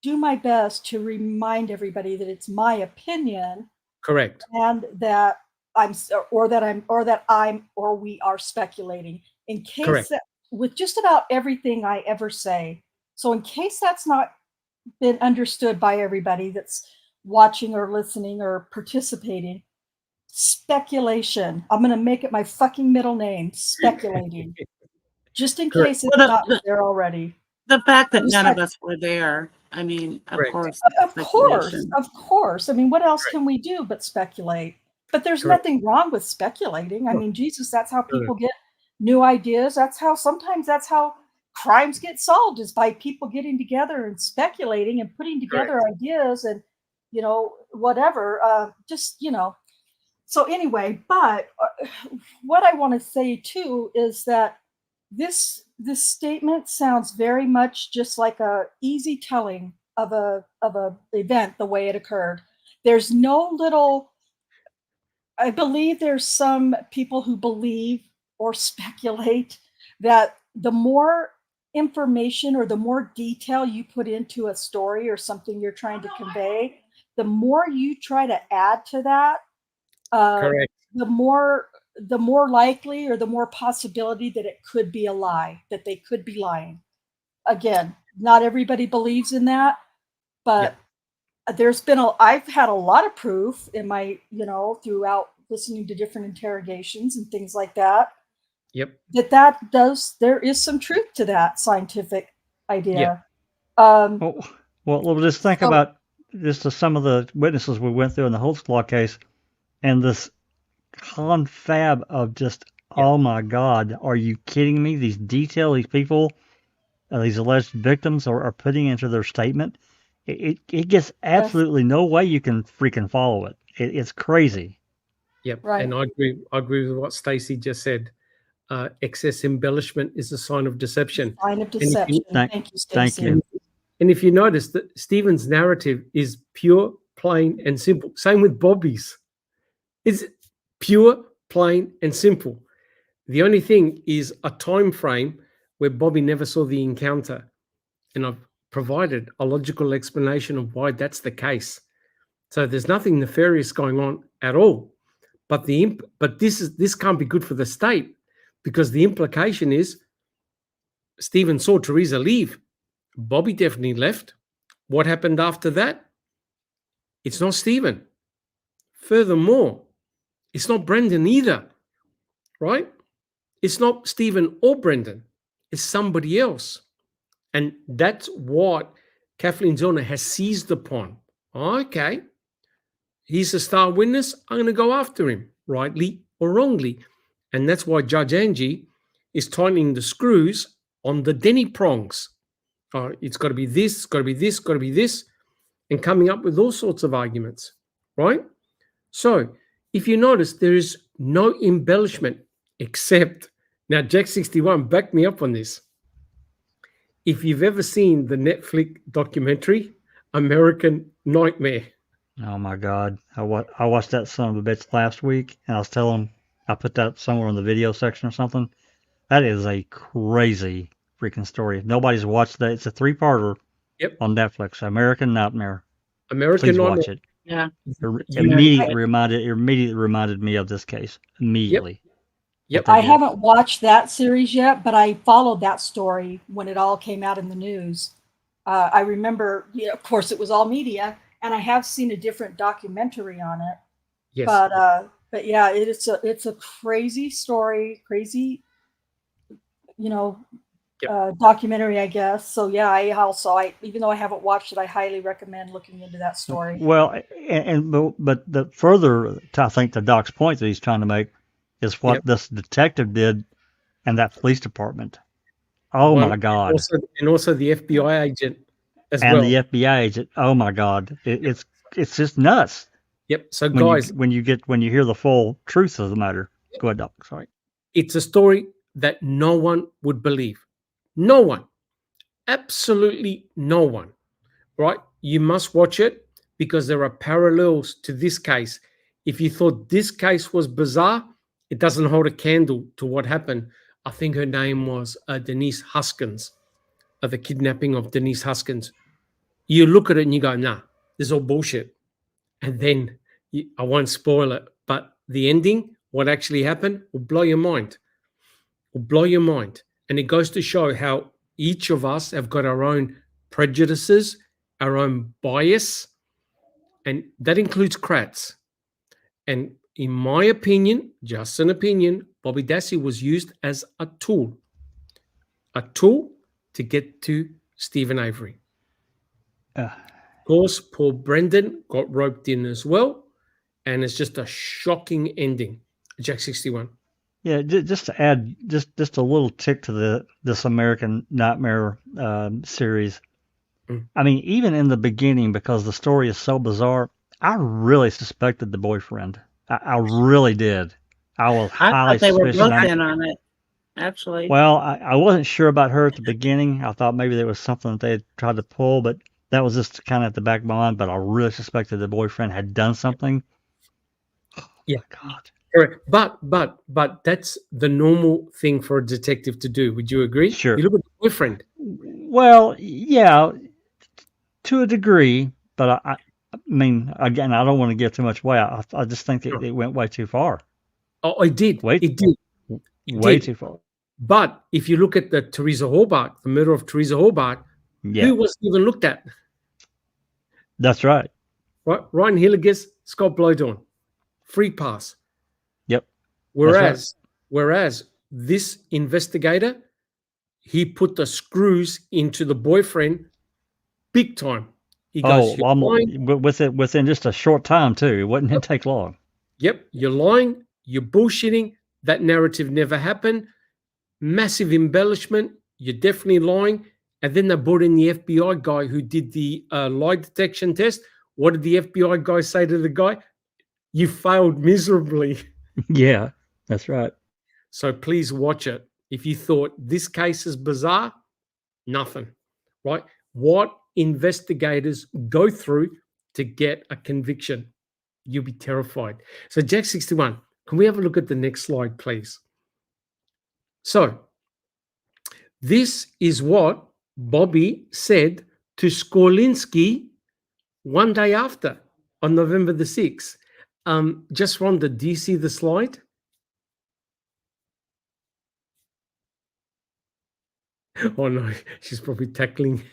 do my best to remind everybody that it's my opinion. Correct. And that we are speculating. In case Correct. that, with just about everything I ever say. So in case that's not been understood by everybody that's watching or listening or participating, speculation. I'm going to make it my fucking middle name, speculating. Just in Correct. case it's not there already. The fact that none of us were there, I mean, of Correct. course. Of course. I mean, what else can we do but speculate? But there's Correct. nothing wrong with speculating. I mean, Jesus, that's how Correct. people get new ideas. Sometimes that's how crimes get solved, is by people getting together and speculating and putting together ideas and, whatever. So anyway, but what I want to say too is that this statement sounds very much just like a easy telling of a event the way it occurred. There's no little. I believe there's some people who believe or speculate that the more information or the more detail you put into a story or something you're trying to convey, the more you try to add to that, Correct. the more likely or the more possibility that it could be a lie, that they could be lying. Again, not everybody believes in that, but I've had a lot of proof in my, throughout listening to different interrogations and things like that. Yep. There is some truth to that scientific idea. Well, just think about just some of the witnesses we went through in the Holtzclaw case, and this confab of just oh my God, are you kidding me? These detail these people, these alleged victims are putting into their statement. It gets absolutely no way you can freaking follow it. It's crazy. Yep. Right. And I agree with what Stacey just said. Excess embellishment is a sign of deception. Sign of if you- deception. Thank- Thank you, thank Stacey. you. And if you notice that Stephen's narrative is pure, plain, and simple. Same with Bobby's. It's pure, plain, and simple. The only thing is a time frame where Bobby never saw the encounter. And I've provided a logical explanation of why that's the case. So there's nothing nefarious going on at all. But this can't be good for the state, because the implication is Stephen saw Teresa leave. Bobby definitely left. What happened after that? It's not Stephen. Furthermore, it's not Brendan either, right? It's not Stephen or Brendan. It's somebody else. And that's what Kathleen Zellner has seized upon. Okay, he's a star witness. I'm going to go after him, rightly or wrongly. And that's why Judge Angie is tightening the screws on the Denny prongs. It's got to be this, it's got to be this, it's got to be this, and coming up with all sorts of arguments, right? So if you notice, there is no embellishment except, now Jack 61, back me up on this. If you've ever seen the Netflix documentary, American Nightmare. Oh my God. I watched that son of a bitch last week, and I was telling, I put that somewhere in the video section or something. That is a crazy freaking story. If nobody's watched that, it's a 3-parter on Netflix. American Nightmare. American Please Nightmare. watch it. Yeah. Immediately reminded me of this case. Immediately. Yep. I haven't watched that series yet, but I followed that story when it all came out in the news. I remember, of course, it was all media, and I have seen a different documentary on it. Yes. But yeah, it's a crazy story, crazy, documentary, I guess. So yeah, I even though I haven't watched it, I highly recommend looking into that story. Well, but the further, I think the Doc's point that he's trying to make is what this detective did and that police department. Oh my God. And also the FBI agent as well. And the FBI agent. Oh my God. It's just nuts. Yep. So when guys, when you hear the full truth of the matter. Go ahead, Doc. Sorry. It's a story that no one would believe. No one. Absolutely no one. Right? You must watch it because there are parallels to this case. If you thought this case was bizarre, it doesn't hold a candle to what happened. I think her name was Denise Huskins, the kidnapping of Denise Huskins. You look at it and you go, nah, this is all bullshit. And then, I won't spoil it, but the ending, what actually happened, will blow your mind. Will blow your mind. And it goes to show how each of us have got our own prejudices, our own bias, and that includes Kratz. And in my opinion, just an opinion, Bobby Dassey was used as a tool to get to Stephen Avery. Of course, poor Brendan got roped in as well, and it's just a shocking ending. Jack 61. Yeah, just to add just a little tick to this American Nightmare series. I mean, even in the beginning, because the story is so bizarre, I really suspected the boyfriend. I really did. I was highly thought they were suspicious. both in on it, actually. Well, I wasn't sure about her at the beginning. I thought maybe there was something that they had tried to pull, but that was just kind of at the back of my mind. But I really suspected the boyfriend had done something. Yeah. God. Correct. But that's the normal thing for a detective to do. Would you agree? Sure. You look at the boyfriend. Well, yeah, to a degree, but I mean, again, I don't want to give too much away. I just think that it went way too far. Oh, it did. It did. Way too far. But if you look at the Teresa Hobart, the murder of Teresa Hobart, who was even looked at? That's right. Right, Ryan Hilligus, Scott Blowdorn, free pass. Yep. Whereas this investigator, he put the screws into the boyfriend big time. He goes, within just a short time too. It didn't take long. Yep, you're lying, you're bullshitting. that narrative never happened. Massive embellishment. You're definitely lying. And then they brought in the FBI guy who did the lie detection test. What did the FBI guy say to the guy? You failed miserably. Yeah, that's right. So please watch it. If you thought this case is bizarre, nothing, right? What investigators go through to get a conviction. You'll be terrified. So Jack 61, can we have a look at the next slide, please? So this is what Bobby said to Skorlinski one day after, on November the 6th. Just Rhonda, do you see the slide? Oh no, she's probably tackling.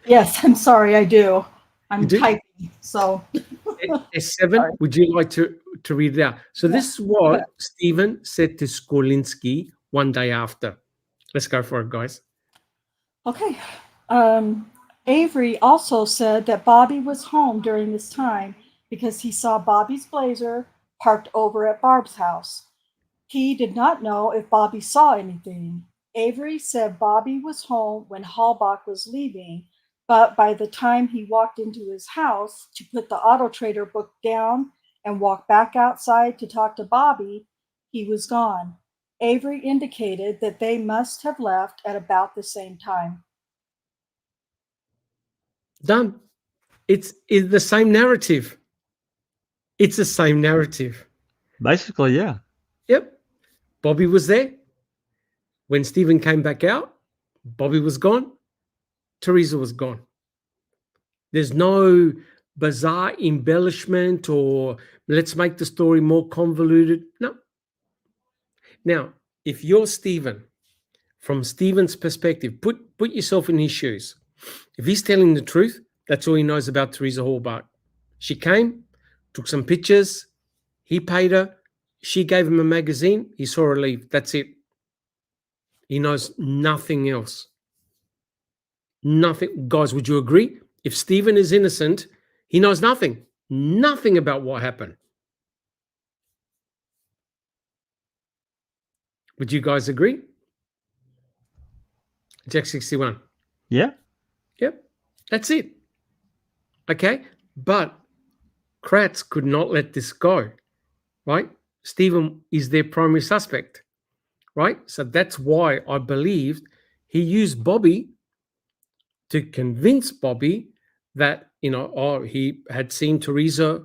Yes, I'm sorry, I do. I'm You do? typing, so. S7, Sorry. would you like to read it out? So this is what Stephen said to Skorlinski one day after. Let's go for it, guys. Okay. Avery also said that Bobby was home during this time because he saw Bobby's Blazer parked over at Barb's house. He did not know if Bobby saw anything. Avery said Bobby was home when Halbach was leaving, but by the time he walked into his house to put the Auto Trader book down and walk back outside to talk to Bobby, he was gone. Avery indicated that they must have left at about the same time. Done. It's the same narrative. It's the same narrative. Basically, yeah. Yep. Bobby was there. When Stephen came back out, Bobby was gone. Teresa was gone. There's no bizarre embellishment or let's make the story more convoluted. No. Now, if you're Stephen, from Stephen's perspective, put yourself in his shoes. If he's telling the truth, that's all he knows about Teresa Halbach. She came, took some pictures, he paid her, she gave him a magazine, he saw her leave. That's it. He knows nothing else. Nothing. Guys, would you agree? If Stephen is innocent, he knows nothing. Nothing about what happened. Would you guys agree? Jack 61. Yeah. Yep. That's it. Okay. But Kratz could not let this go, right? Stephen is their primary suspect, right? So that's why I believed he used Bobby to convince Bobby that, he had seen Teresa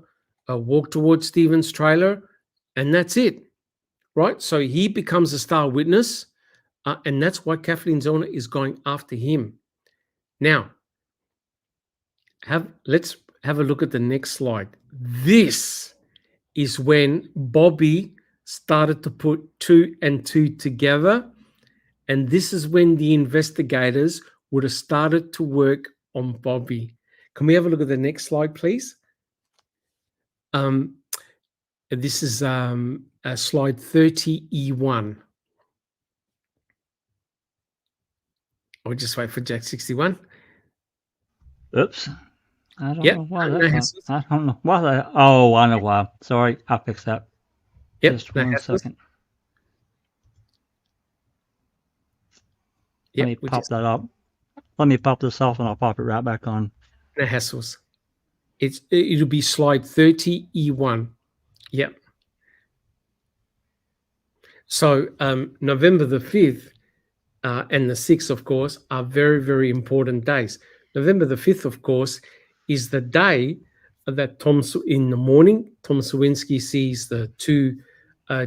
walk towards Stephen's trailer, and that's it, right? So he becomes a star witness, and that's why Kathleen Zellner is going after him. Now, let's have a look at the next slide. This is when Bobby started to put 2 and 2 together, and this is when the investigators would have started to work on Bobby. Can we have a look at the next slide, please? This is slide 30E1. I'll just wait for Jack 61. Oops. I don't Yep. know why No that. hassles. I don't know why that. Oh, I know why. Sorry, I fixed that. Yep. Just no one hassles. second. Yep. Let me pop that up. Let me pop this off and I'll pop it right back on. No hassles. It'll be slide 30E1. Yep. So November the 5th and the 6th, of course, are very, very important days. November the 5th, of course, is the day that in the morning, Tom Sawinski sees the 2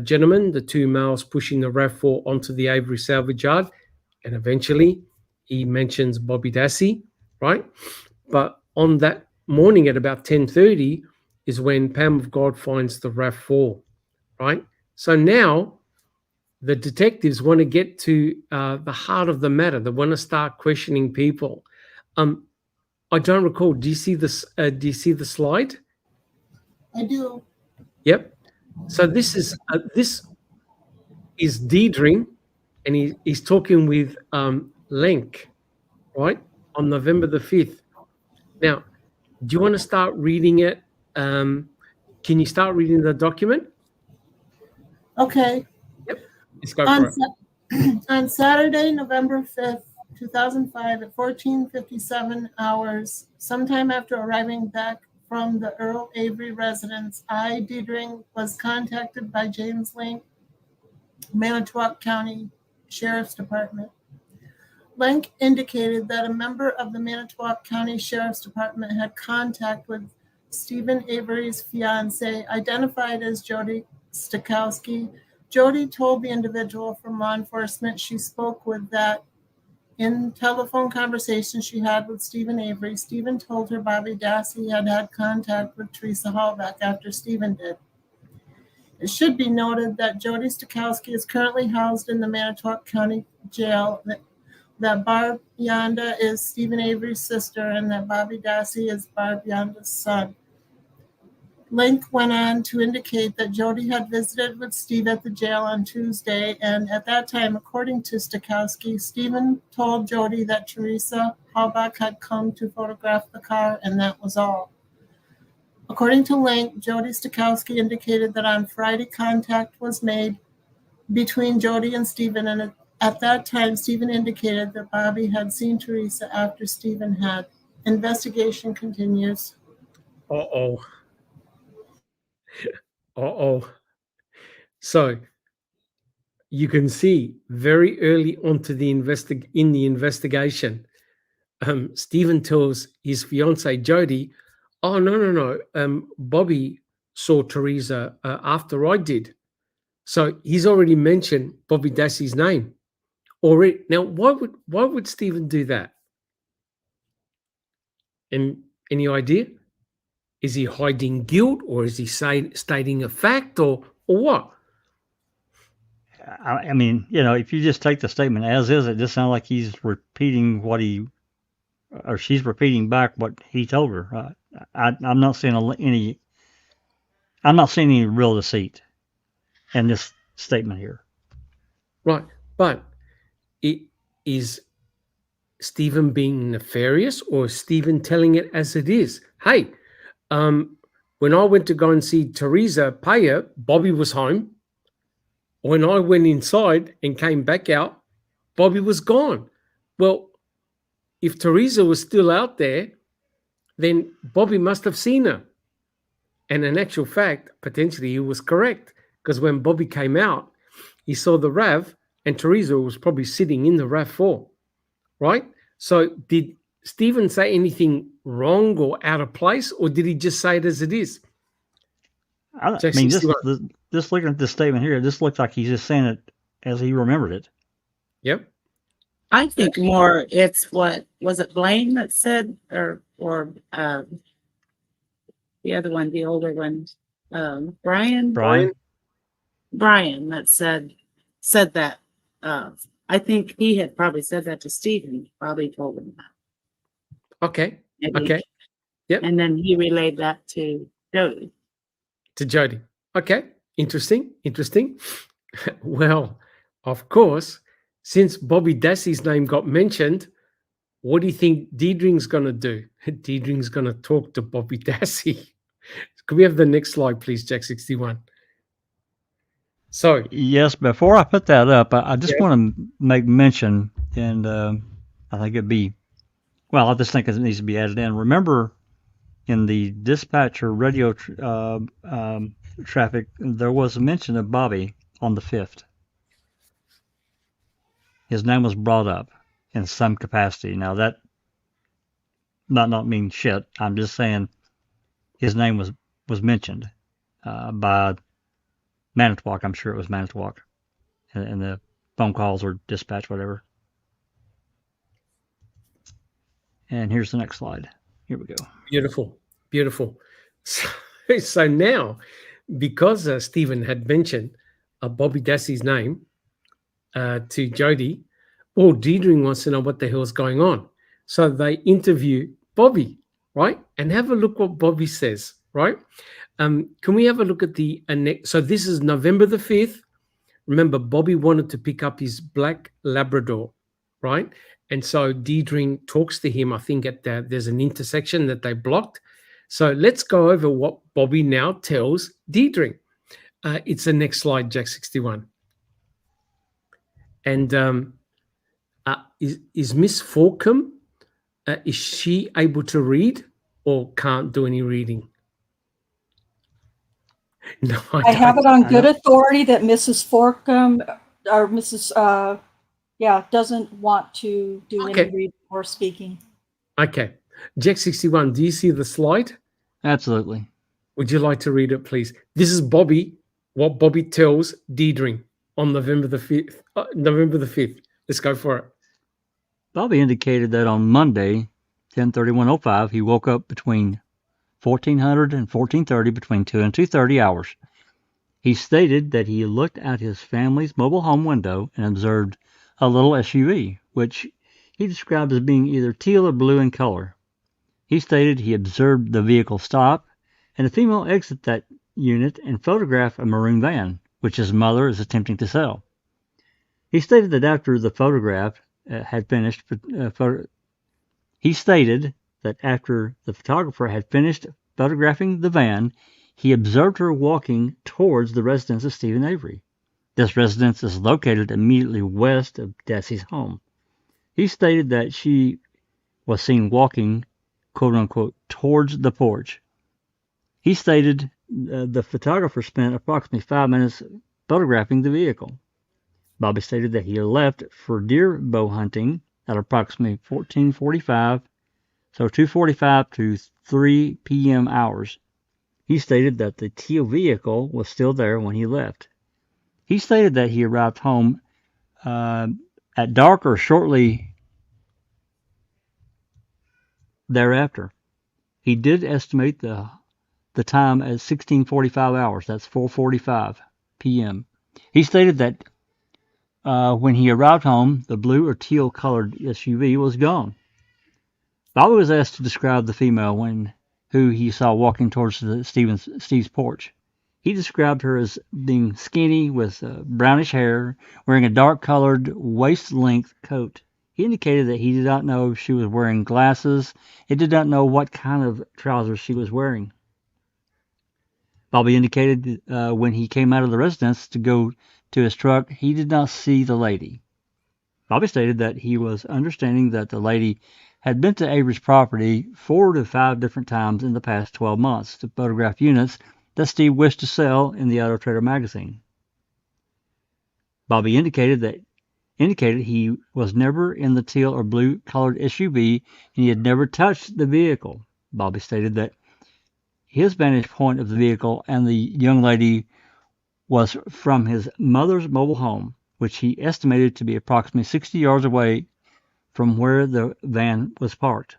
gentlemen, the 2 males pushing the RAV4 onto the Avery salvage yard, and eventually he mentions Bobby Dassey, right? But on that morning at about 10:30 is when Pam of God finds the RAV4, right? So now the detectives want to get to the heart of the matter. They want to start questioning people. I don't recall. Do you see this? Do you see the slide? I do. Yep. So this is Deidre, and he's talking with Lenk, right, on November the 5th. Now, do you want to start reading it? Can you start reading the document? Okay. Let's go for it. On Saturday, November 5th, 2005, at 14:57 hours, sometime after arriving back from the Earl Avery residence, I, Deidring, was contacted by James Link, Manitowoc County Sheriff's Department. Link indicated that a member of the Manitowoc County Sheriff's Department had contact with Stephen Avery's fiancée, identified as Jody Stokowski. Jody told the individual from law enforcement she spoke with that in telephone conversation she had with Stephen Avery, Stephen told her Bobby Dassey had had contact with Teresa Hallback after Stephen did. It should be noted that Jody Stokowski is currently housed in the Manitowoc County Jail, that Barb Yonda is Stephen Avery's sister, and that Bobby Dassey is Barb Yonda's son. Link went on to indicate that Jody had visited with Steve at the jail on Tuesday, and at that time, according to Stokowski, Stephen told Jody that Teresa Hallback had come to photograph the car, and that was all. According to Link, Jody Stokowski indicated that on Friday contact was made between Jody and Stephen, and at that time, Stephen indicated that Bobby had seen Teresa after Stephen had. Investigation continues. Uh-oh. So you can see very early onto the investigation, Stephen tells his fiancee Jody, "Oh no, Bobby saw Teresa after I did." So he's already mentioned Bobby Dassey's name already. Now, why would Stephen do that? And any idea? Is he hiding guilt, or is he stating a fact, or what? I mean, if you just take the statement as is, it just sounds like he's repeating or she's repeating back what he told her. I'm not seeing any real deceit in this statement here. Right, but it is Stephen being nefarious, or Stephen telling it as it is? Hey, when I went to go and see Teresa Paya, Bobby was home. When I went inside and came back out, Bobby was gone. Well, if Teresa was still out there, then Bobby must have seen her. And in actual fact, potentially he was correct, because when Bobby came out, he saw the RAV, and Teresa was probably sitting in the RAV4, right? So did Stephen say anything wrong or out of place, or did he just say it as it is? I mean, just looking at this statement here, this looks like he's just saying it as he remembered it. Yep. I think more it's what was it Blaine that said, or the other one, the older one, Brian that said that. I think he had probably said that to Stephen. Probably told him that. Okay. Maybe. Okay. Yep. And then he relayed that to Jody. Okay. Interesting. Well, of course, since Bobby Dassey's name got mentioned, what do you think Deidring's going to do? Deidring's going to talk to Bobby Dassey. Could we have the next slide, please, Jack 61? So yes, before I put that up, I just want to make mention, and I think I just think it needs to be added in. Remember, in the dispatcher radio traffic, there was a mention of Bobby on the 5th. His name was brought up in some capacity. Now that might not mean shit. I'm just saying his name was mentioned by Manitowoc. I'm sure it was Manitowoc in the phone calls or dispatch, whatever. And here's the next slide. Here we go. Beautiful. So now, because Stephen had mentioned Bobby Dassey's name to Jody, Deidring wants to know what the hell's going on. So they interview Bobby, right? And have a look what Bobby says, right? Can we have a look at the so this is November the 5th. Remember, Bobby wanted to pick up his black Labrador, right? And so Deidring talks to him. I think there's an intersection that they blocked. So let's go over what Bobby now tells Deidring. It's the next slide, Jack 61. And is Miss Forcum, is she able to read or can't do any reading? No, I have it on I good know. authority that Mrs. Forcum or Mrs. Doesn't want to do Okay. any reading or speaking. Okay. Jack 61, do you see the slide? Absolutely. Would you like to read it, please? This is Bobby, what Bobby tells Deidre on November the 5th. November the 5th. Let's go for it. Bobby indicated that on Monday, 10/31/05, he woke up between 1400 and 1430, between 2 and 2:30 hours. He stated that he looked out his family's mobile home window and observed a little SUV, which he described as being either teal or blue in color. He stated he observed the vehicle stop and a female exit that unit and photograph a maroon van, which his mother is attempting to sell. He stated that after the photograph had finished, he stated that after the photographer had finished photographing the van, he observed her walking towards the residence of Stephen Avery. This residence is located immediately west of Desi's home. He stated that she was seen walking, quote unquote, towards the porch. He stated the photographer spent approximately 5 minutes photographing the vehicle. Bobby stated that he left for deer bow hunting at approximately 14:45, so 2:45 to 3 p.m. hours. He stated that the teal vehicle was still there when he left. He stated that he arrived home at dark or shortly thereafter. He did estimate the time as 16:45 hours. That's 4:45 p.m. He stated that when he arrived home, the blue or teal colored SUV was gone. Bobby was asked to describe the female who he saw walking towards Steve's porch. He described her as being skinny with brownish hair, wearing a dark-colored waist-length coat. He indicated that he did not know if she was wearing glasses. He did not know what kind of trousers she was wearing. Bobby indicated when he came out of the residence to go to his truck, he did not see the lady. Bobby stated that he was understanding that the lady had been to Avery's property 4 to 5 different times in the past 12 months to photograph units that Steve wished to sell in the Auto Trader magazine. Bobby indicated he was never in the teal or blue colored SUV and he had never touched the vehicle. Bobby stated that his vantage point of the vehicle and the young lady was from his mother's mobile home, which he estimated to be approximately 60 yards away from where the van was parked.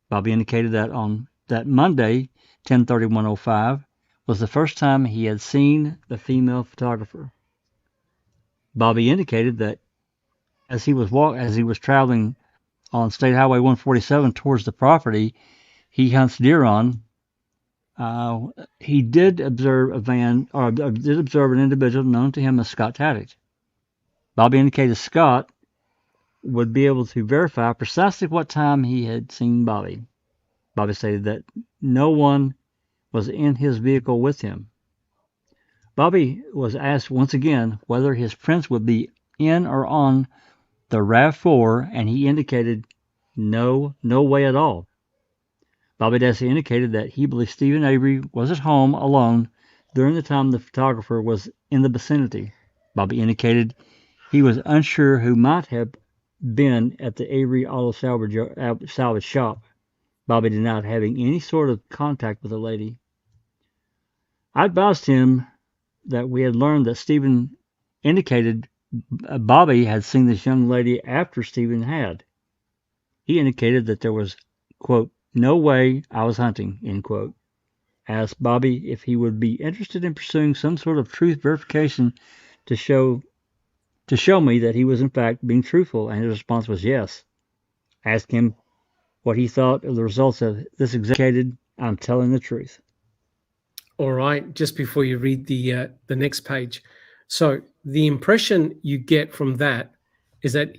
Bobby indicated that on that Monday, 10/31/05, was the first time he had seen the female photographer. Bobby indicated that as he was traveling on State Highway 147 towards the property he hunts deer on, he did observe an individual known to him as Scott Taddick. Bobby indicated Scott would be able to verify precisely what time he had seen Bobby. Bobby stated that no one was in his vehicle with him. Bobby was asked once again whether his prints would be in or on the RAV4, and he indicated no way at all. Bobby Desi indicated that he believed Stephen Avery was at home alone during the time the photographer was in the vicinity. Bobby indicated he was unsure who might have been at the Avery Auto Salvage shop. Bobby denied having any sort of contact with the lady. I advised him that we had learned that Stephen indicated Bobby had seen this young lady after Stephen had. He indicated that there was, quote, no way I was hunting, end quote. Asked Bobby if he would be interested in pursuing some sort of truth verification to show me that he was in fact being truthful, and his response was yes. Asked him what he thought of the results of this executed. I'm telling the truth. All right, just before you read the next page. So the impression you get from that is that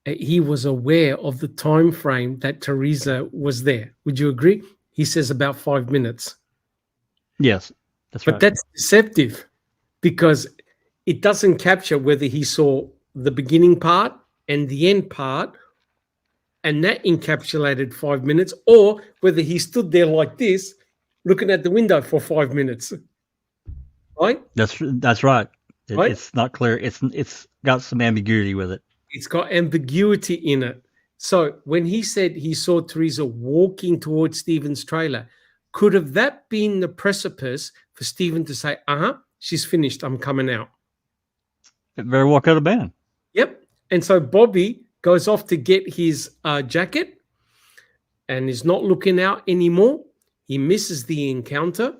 he was aware of the time frame that Teresa was there. Would you agree? He says about 5 minutes. Yes, that's right. But that's deceptive. because it doesn't capture whether he saw the beginning part and the end part, and that encapsulated 5 minutes, or whether he stood there like this, looking at the window for 5 minutes. Right? That's right. Right? It's not clear. It's got some ambiguity with it. It's got ambiguity in it. So when he said he saw Teresa walking towards Stephen's trailer, could have that been the precipice for Stephen to say, she's finished, I'm coming out? It very well could have been. Yep. And so Bobby goes off to get his jacket and is not looking out anymore. He misses the encounter.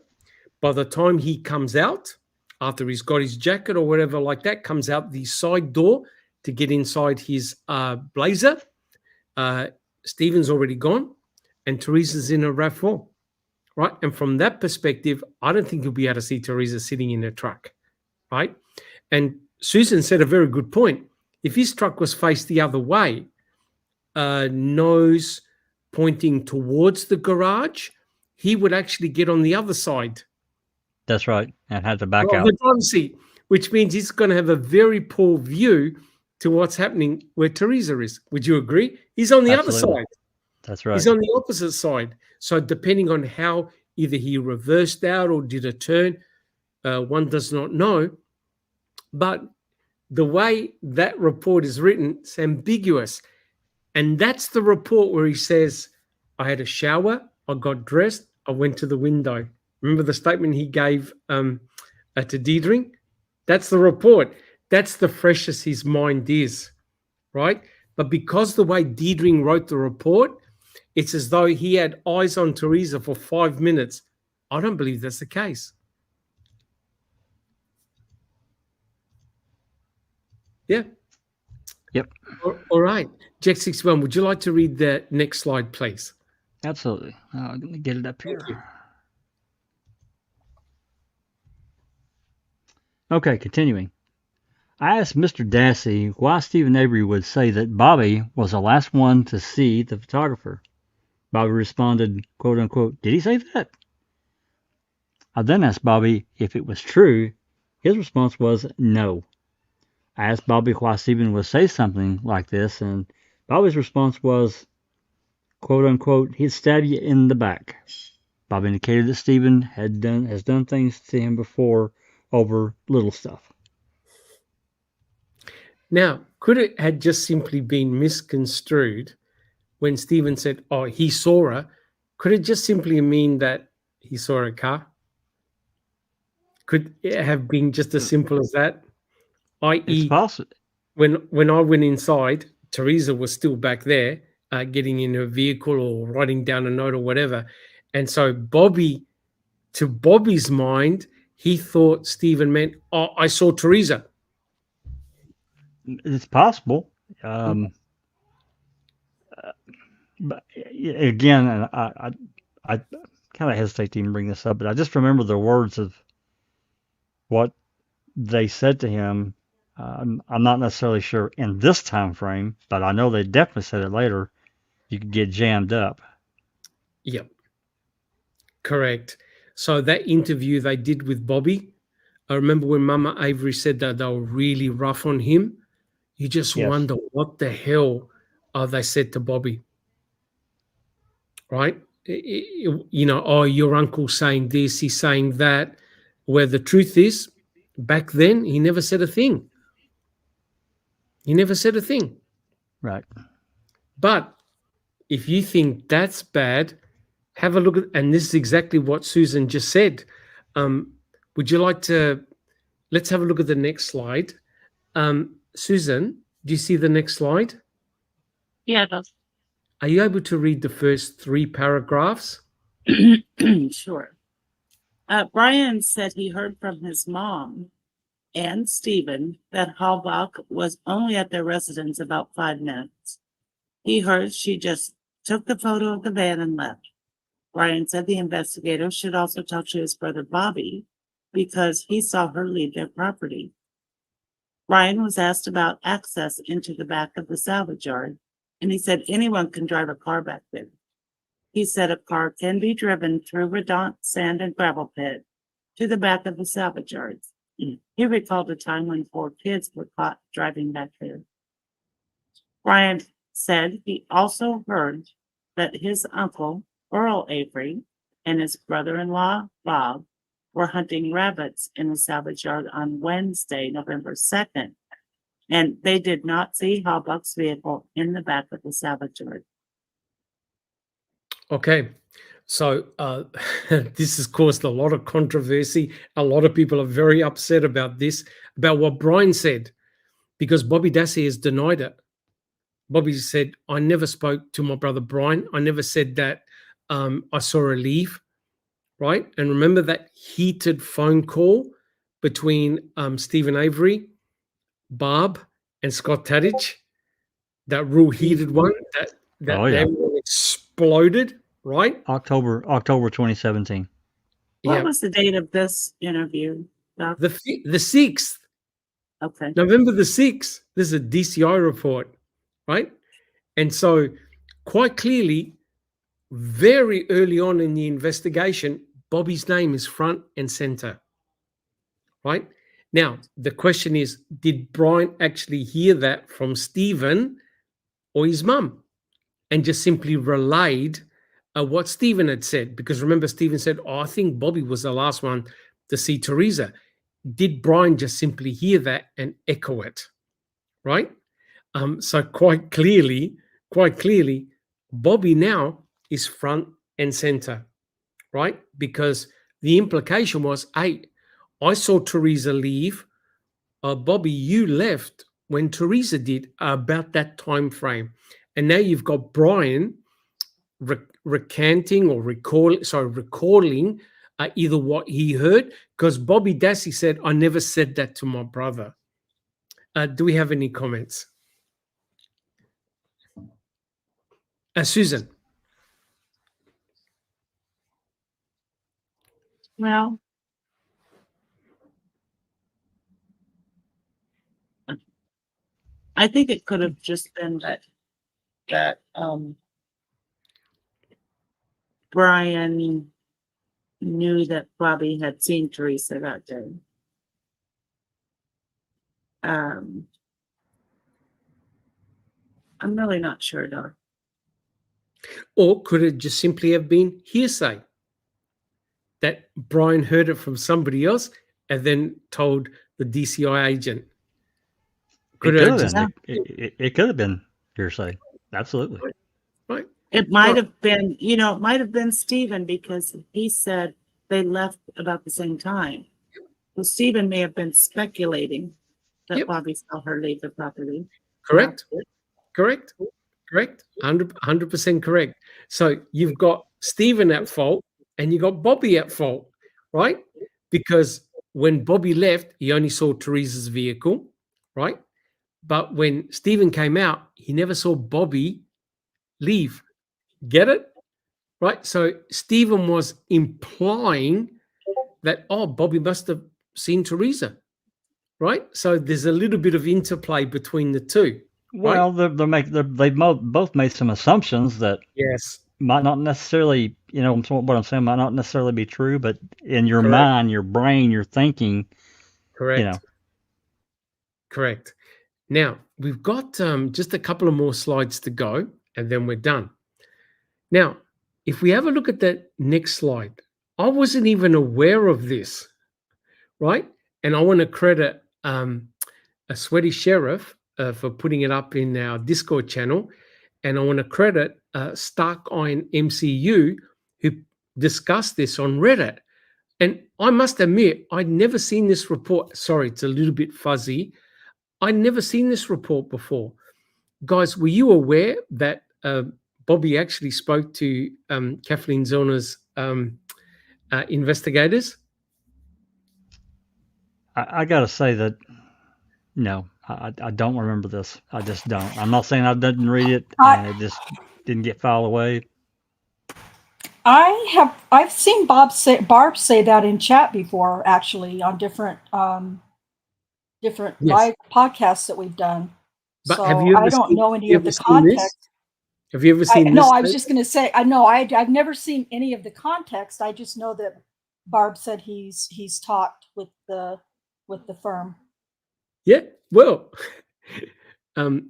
By the time he comes out, after he's got his jacket or whatever like that, comes out the side door to get inside his blazer, Stephen's already gone and Teresa's in a RAV4, right? And from that perspective, I don't think you'll be able to see Teresa sitting in a truck, right? And Susan said a very good point. If his truck was faced the other way, nose pointing towards the garage, he would actually get on the other side. That's right, and had to back out. The driver's seat, which means he's going to have a very poor view to what's happening where Teresa is. Would you agree? He's on the Absolutely. other side. That's right. He's on the opposite side. So depending on how either he reversed out or did a turn, one does not know. But the way that report is written, it's ambiguous. And that's the report where he says, I had a shower, I got dressed, I went to the window. Remember the statement he gave to Deidre? That's the report. That's the freshest his mind is, right? But because the way Deidre wrote the report, it's as though he had eyes on Teresa for 5 minutes. I don't believe that's the case. Yeah. Yep. All right. Jack 61, would you like to read the next slide, please? Absolutely. Let me get it up here. Thank you. Okay, continuing. I asked Mr. Dassey why Stephen Avery would say that Bobby was the last one to see the photographer. Bobby responded, quote unquote, did he say that? I then asked Bobby if it was true. His response was no. I asked Bobby why Stephen would say something like this, and Bobby's response was, quote unquote, he'd stab you in the back. Bobby indicated that Stephen has done things to him before over little stuff. Now, could it had just simply been misconstrued when Stephen said, oh, he saw her? Could it just simply mean that he saw a car? Could it have been just as simple as that? It's I.e., possible. when I went inside, Teresa was still back there, getting in her vehicle or writing down a note or whatever. And so to Bobby's mind, he thought Stephen meant, oh, I saw Teresa. It's possible. But again, and I kind of hesitate to even bring this up, but I just remember the words of what they said to him. I'm not necessarily sure in this time frame, but I know they definitely said it later. You could get jammed up. Yep. Correct. So that interview they did with Bobby, I remember when Mama Avery said that they were really rough on him. You just wonder what the hell they said to Bobby, right? You know, oh, your uncle's saying this, he's saying that. Where the truth is, back then, he never said a thing. He never said a thing. Right. But if you think that's bad, have a look at, and this is exactly what Susan just said. Would you like to, let's have a look at the next slide. Susan, do you see the next slide? Yeah, it does. Are you able to read the first 3 paragraphs? Sure. Brian said he heard from his mom and Stephen that Halbach was only at their residence about 5 minutes. He heard she just took the photo of the van and left. Brian said the investigator should also talk to his brother Bobby because he saw her leave their property. Brian was asked about access into the back of the salvage yard, and he said anyone can drive a car back there. He said a car can be driven through Redont sand and gravel pit to the back of the salvage yards. He recalled a time when 4 kids were caught driving back there. Brian said he also heard that his uncle, Earl Avery, and his brother-in-law, Bob, were hunting rabbits in a salvage yard on Wednesday, November 2nd, and they did not see Halbach's vehicle in the back of the salvage yard. Okay, so this has caused a lot of controversy. A lot of people are very upset about this, about what Brian said, because Bobby Dassey has denied it. Bobby said, I never spoke to my brother Brian. I never said that I saw her leave, right? And remember that heated phone call between Stephen Avery, Barb, and Scott Tadich, that real heated one that Oh, yeah. everyone exploded, right? October 2017. What Yeah. was the date of this interview, Doc? The 6th, Okay. November the 6th. This is a DCI report, right? And so quite clearly, very early on in the investigation, Bobby's name is front and center, right? Now, the question is, did Brian actually hear that from Stephen or his mum and just simply relayed what Stephen had said? Because remember, Stephen said, I think Bobby was the last one to see Teresa. Did Brian just simply hear that and echo it, right? So quite clearly, Bobby now is front and center, right? Because the implication was, hey, I saw Teresa leave. Bobby, you left when Teresa did, about that time frame. And now you've got Brian recanting or recalling either what he heard, because Bobby Dassey said, I never said that to my brother. Do we have any comments? Susan. Well, I think it could have just been that Brian knew that Bobby had seen Teresa that day. I'm really not sure, though. Or could it just simply have been hearsay? That Brian heard it from somebody else and then told the DCI agent. It could have been hearsay. Absolutely. Right. It might have been, it might have been Stephen, because he said they left about the same time. So Stephen may have been speculating that Bobby saw her leave the property. Correct. 100% correct. So you've got Stephen at fault and you got Bobby at fault, right? Because when Bobby left, he only saw Teresa's vehicle, right? But when Stephen came out, he never saw Bobby leave. Get it? Right? So Stephen was implying that, Bobby must have seen Teresa, right? So there's a little bit of interplay between the two. Well, right? they've both made some assumptions that might not necessarily, what I'm saying might not necessarily be true, but in your mind, your brain, your thinking. Correct. Correct. Now, we've got just a couple of more slides to go, and then we're done. Now, if we have a look at that next slide, I wasn't even aware of this, right? And I want to credit a Sweaty Sheriff for putting it up in our Discord channel. And I want to credit Stark Iron MCU, who discussed this on Reddit. And I must admit, I'd never seen this report. Sorry, it's a little bit fuzzy. I'd never seen this report before. Guys, were you aware that Bobby actually spoke to Kathleen Zellner's investigators? I got to say that, no, I don't remember this. I just don't. I'm not saying I didn't read it, and it just didn't get filed away. I've seen Barb say that in chat before, actually, on different live podcasts that we've done. But so have you ever I don't know any of the seen context. This? Have you ever seen this? No, I was just going to say, I've never seen any of the context. I just know that Barb said he's talked with the with the firm. Yeah, well,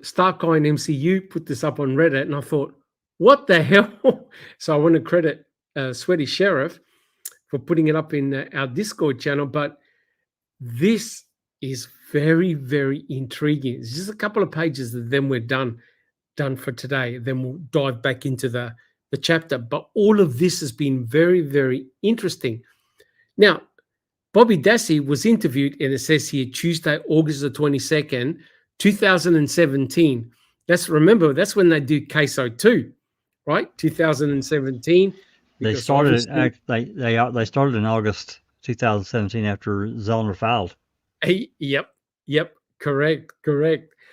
Stark Eye and MCU put this up on Reddit, and I thought, what the hell? So I want to credit Sweaty Sheriff for putting it up in our Discord channel, but this is very, very intriguing. It's just a couple of pages, and then we're done for today. Then we'll dive back into the chapter. But all of this has been very, very interesting. Now, Bobby Dassey was interviewed, and it says here Tuesday, August the 22nd, 2017. Remember, that's when they do case 02, right? 2017. They started they started in August 2017 after Zellner filed. Yep, correct.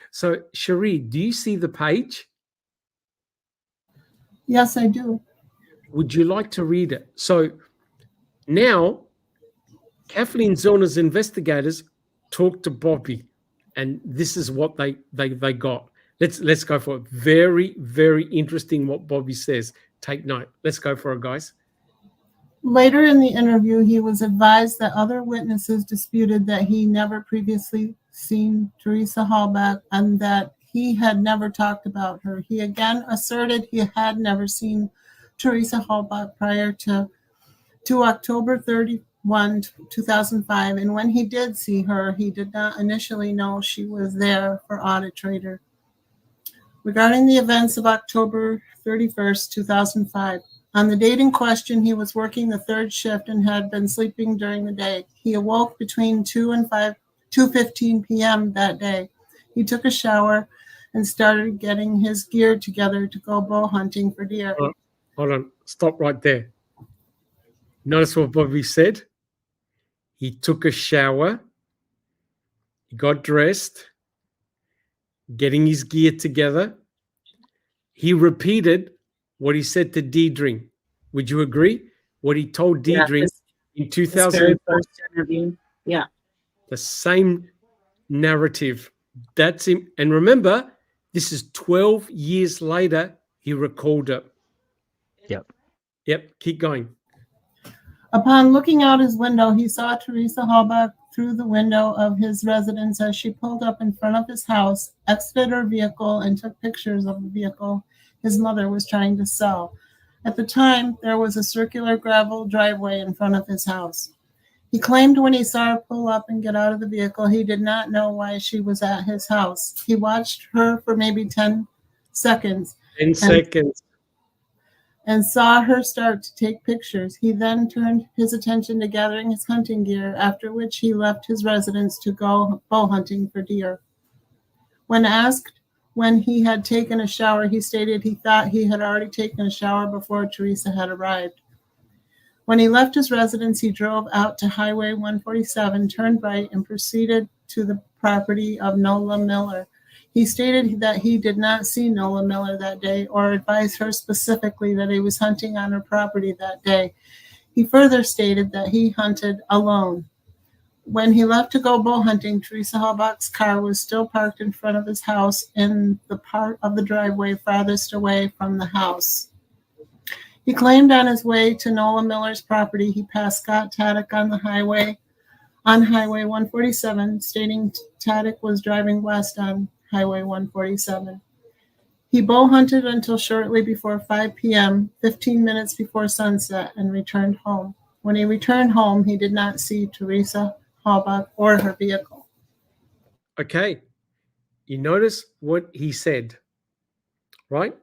So, Cherie, do you see the page? Yes, I do. Would you like to read it? So now, Kathleen Zellner's investigators talked to Bobby, and this is what they got. Let's go for it. Very, very interesting what Bobby says. Take note. Let's go for it, guys. Later in the interview, he was advised that other witnesses disputed that he never previously seen Teresa Halbach and that he had never talked about her. He again asserted he had never seen Teresa Halbach prior to October 31, 2005, and when he did see her, he did not initially know she was there for Audit Trader. Regarding the events of October 31st, 2005, on the date in question, he was working the third shift and had been sleeping during the day. He awoke between 2 and 2:15 p.m. that day. He took a shower and started getting his gear together to go bow hunting for deer. Hold on. Stop right there. Notice what Bobby said. He took a shower. He got dressed, getting his gear together. He repeated what he said to Deidre. Would you agree? What he told Deidre in 2000. First interview. Yeah. The same narrative. That's him. And remember, this is 12 years later, he recalled it. Yep. Keep going. Upon looking out his window, he saw Teresa Halbach through the window of his residence as she pulled up in front of his house, exited her vehicle, and took pictures of the vehicle his mother was trying to sell. At the time, there was a circular gravel driveway in front of his house. He claimed when he saw her pull up and get out of the vehicle, he did not know why she was at his house. He watched her for maybe 10 seconds. 10 seconds. And saw her start to take pictures. He then turned his attention to gathering his hunting gear, after which he left his residence to go bow hunting for deer. When asked when he had taken a shower, he stated he thought he had already taken a shower before Teresa had arrived. When he left his residence, he drove out to Highway 147, turned right, and proceeded to the property of Nola Miller. He stated that he did not see Nola Miller that day or advised her specifically that he was hunting on her property that day. He further stated that he hunted alone. When he left to go bow hunting, Teresa Halbach's car was still parked in front of his house in the part of the driveway farthest away from the house. He claimed on his way to Nola Miller's property, he passed Scott Taddock on Highway 147, stating Taddock was driving west on Highway 147. He bow hunted until shortly before 5 p.m., 15 minutes before sunset, and returned home. When he returned home, he did not see Teresa Halbach or her vehicle. Okay. You notice what he said, right?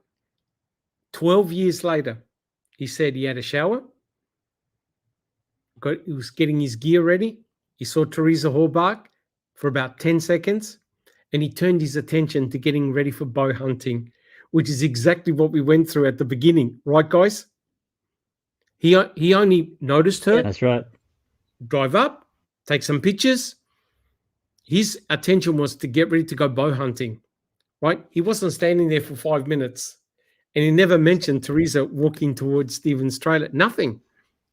12 years later, he said he had a shower. He was getting his gear ready. He saw Teresa Halbach for about 10 seconds. And he turned his attention to getting ready for bow hunting, which is exactly what we went through at the beginning. Right, guys? He only noticed her. That's right. Drive up, take some pictures. His attention was to get ready to go bow hunting, right? He wasn't standing there for 5 minutes. And he never mentioned Teresa walking towards Stephen's trailer. Nothing.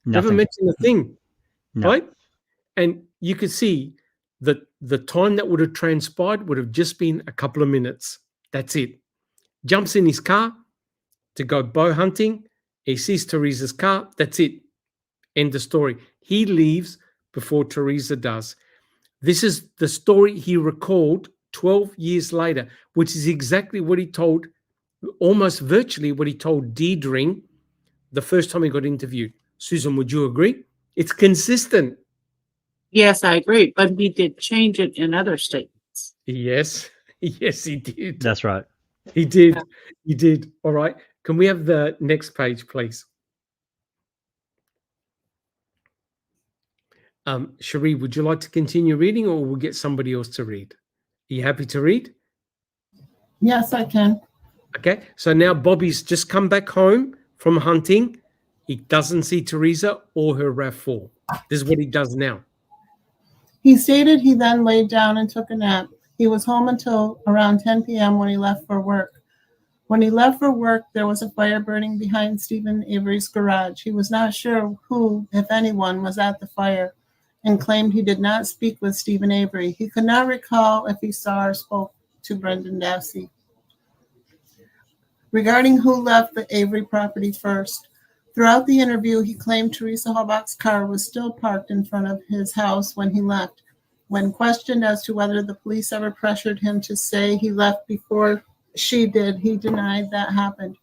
Never mentioned a thing, right? And you could see that the time that would have transpired would have just been a couple of minutes. That's it. Jumps in his car to go bow hunting. He sees Teresa's car. That's it. End of story. He leaves before Teresa does. This is the story he recalled 12 years later, which is exactly what he told, almost virtually what he told Deirdre the first time he got interviewed. Susan, would you agree? It's consistent. Yes, I agree. But he did change it in other statements. Yes. Yes, he did. That's right. He did. He did. All right. Can we have the next page, please? Cherie, would you like to continue reading, or we'll get somebody else to read? Are you happy to read? Yes, I can. Okay. So now Bobby's just come back home from hunting. He doesn't see Teresa or her RAV4. This is what he does now. He stated he then laid down and took a nap. He was home until around 10 p.m. when he left for work. When he left for work, there was a fire burning behind Stephen Avery's garage. He was not sure who, if anyone, was at the fire and claimed he did not speak with Stephen Avery. He could not recall if he saw or spoke to Brendan Dassey. Regarding who left the Avery property first, throughout the interview, he claimed Teresa Halbach's car was still parked in front of his house when he left. When questioned as to whether the police ever pressured him to say he left before she did, he denied that happened.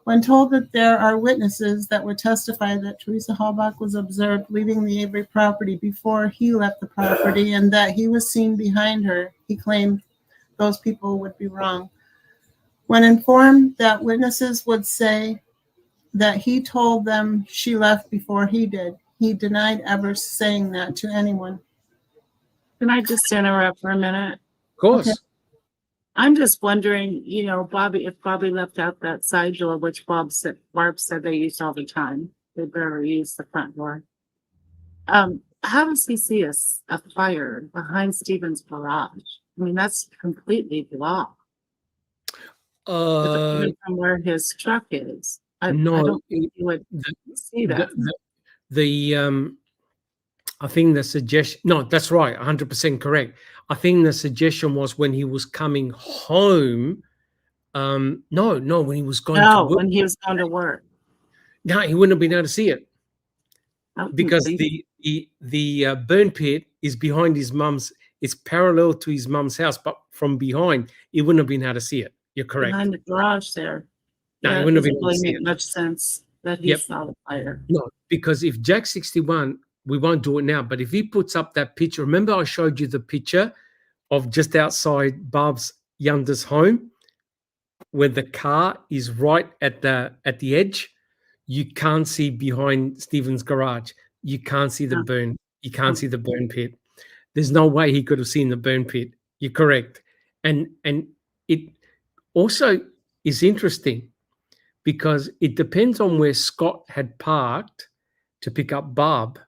When told that there are witnesses that would testify that Teresa Halbach was observed leaving the Avery property before he left the property and that he was seen behind her, he claimed those people would be wrong. When informed that witnesses would say that he told them she left before he did, he denied ever saying that to anyone. Can I just interrupt for a minute? Of course. Okay. I'm just wondering, Bobby, if Bobby left out that side door, which Barb said they used all the time. They barely use the front door. How does he see a fire behind Stephen's garage? I mean, that's completely blocked. From where his truck is. I don't think you would see that. I think the suggestion, no, that's right, 100% correct. I think the suggestion was when he was coming home. When he was going to work. When he was going to work. No, he wouldn't have been able to see it because the burn pit is behind his mum's. It's parallel to his mum's house, but from behind, he wouldn't have been able to see it. You're correct. Behind the garage there. No, he wouldn't have been able to see make it. Much sense that he saw the fire. No, because if Jack 61, we won't do it now, but if he puts up that picture, remember I showed you the picture of just outside Barb's Yunda's home, where the car is right at the edge. You can't see behind Stephen's garage. You can't see the burn. You can't see the burn pit. There's no way he could have seen the burn pit. You're correct. And it also is interesting because it depends on where Scott had parked to pick up Barb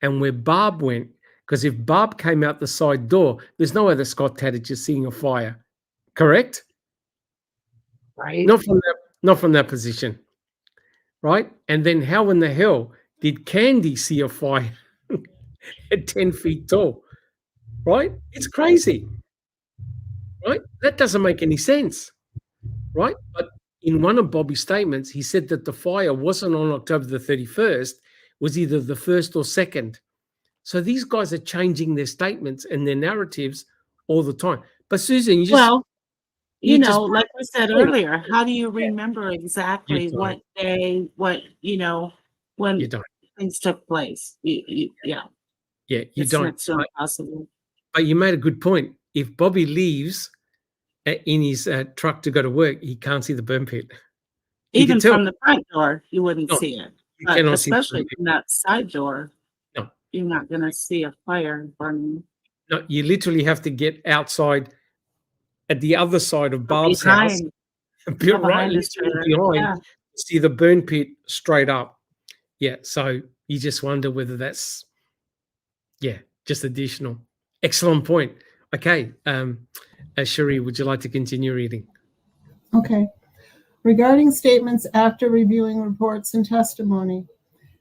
and where Barb went. Because if Barb came out the side door, there's no way that Scott had just seeing a fire. Correct? Right. Not from that position. Right? And then how in the hell did Candy see a fire at 10 feet tall? Right? It's crazy. Right? That doesn't make any sense. Right? But in one of Bobby's statements, he said that the fire wasn't on October the 31st, was either the 1st or 2nd. So these guys are changing their statements and their narratives all the time. But Susan, like I said earlier, how do you remember exactly what day, when things took place? You don't. It's so impossible. But you made a good point. If Bobby leaves in his truck to go to work, he can't see the burn pit. Even from the front door, you wouldn't see it. But especially from that side door, you're not going to see a fire burning. No, you literally have to get outside at the other side of Barb's house. Behind, see the burn pit straight up. Yeah, so you just wonder whether that's, just additional. Excellent point. Okay, Cherie, would you like to continue reading? Okay. Regarding statements after reviewing reports and testimony,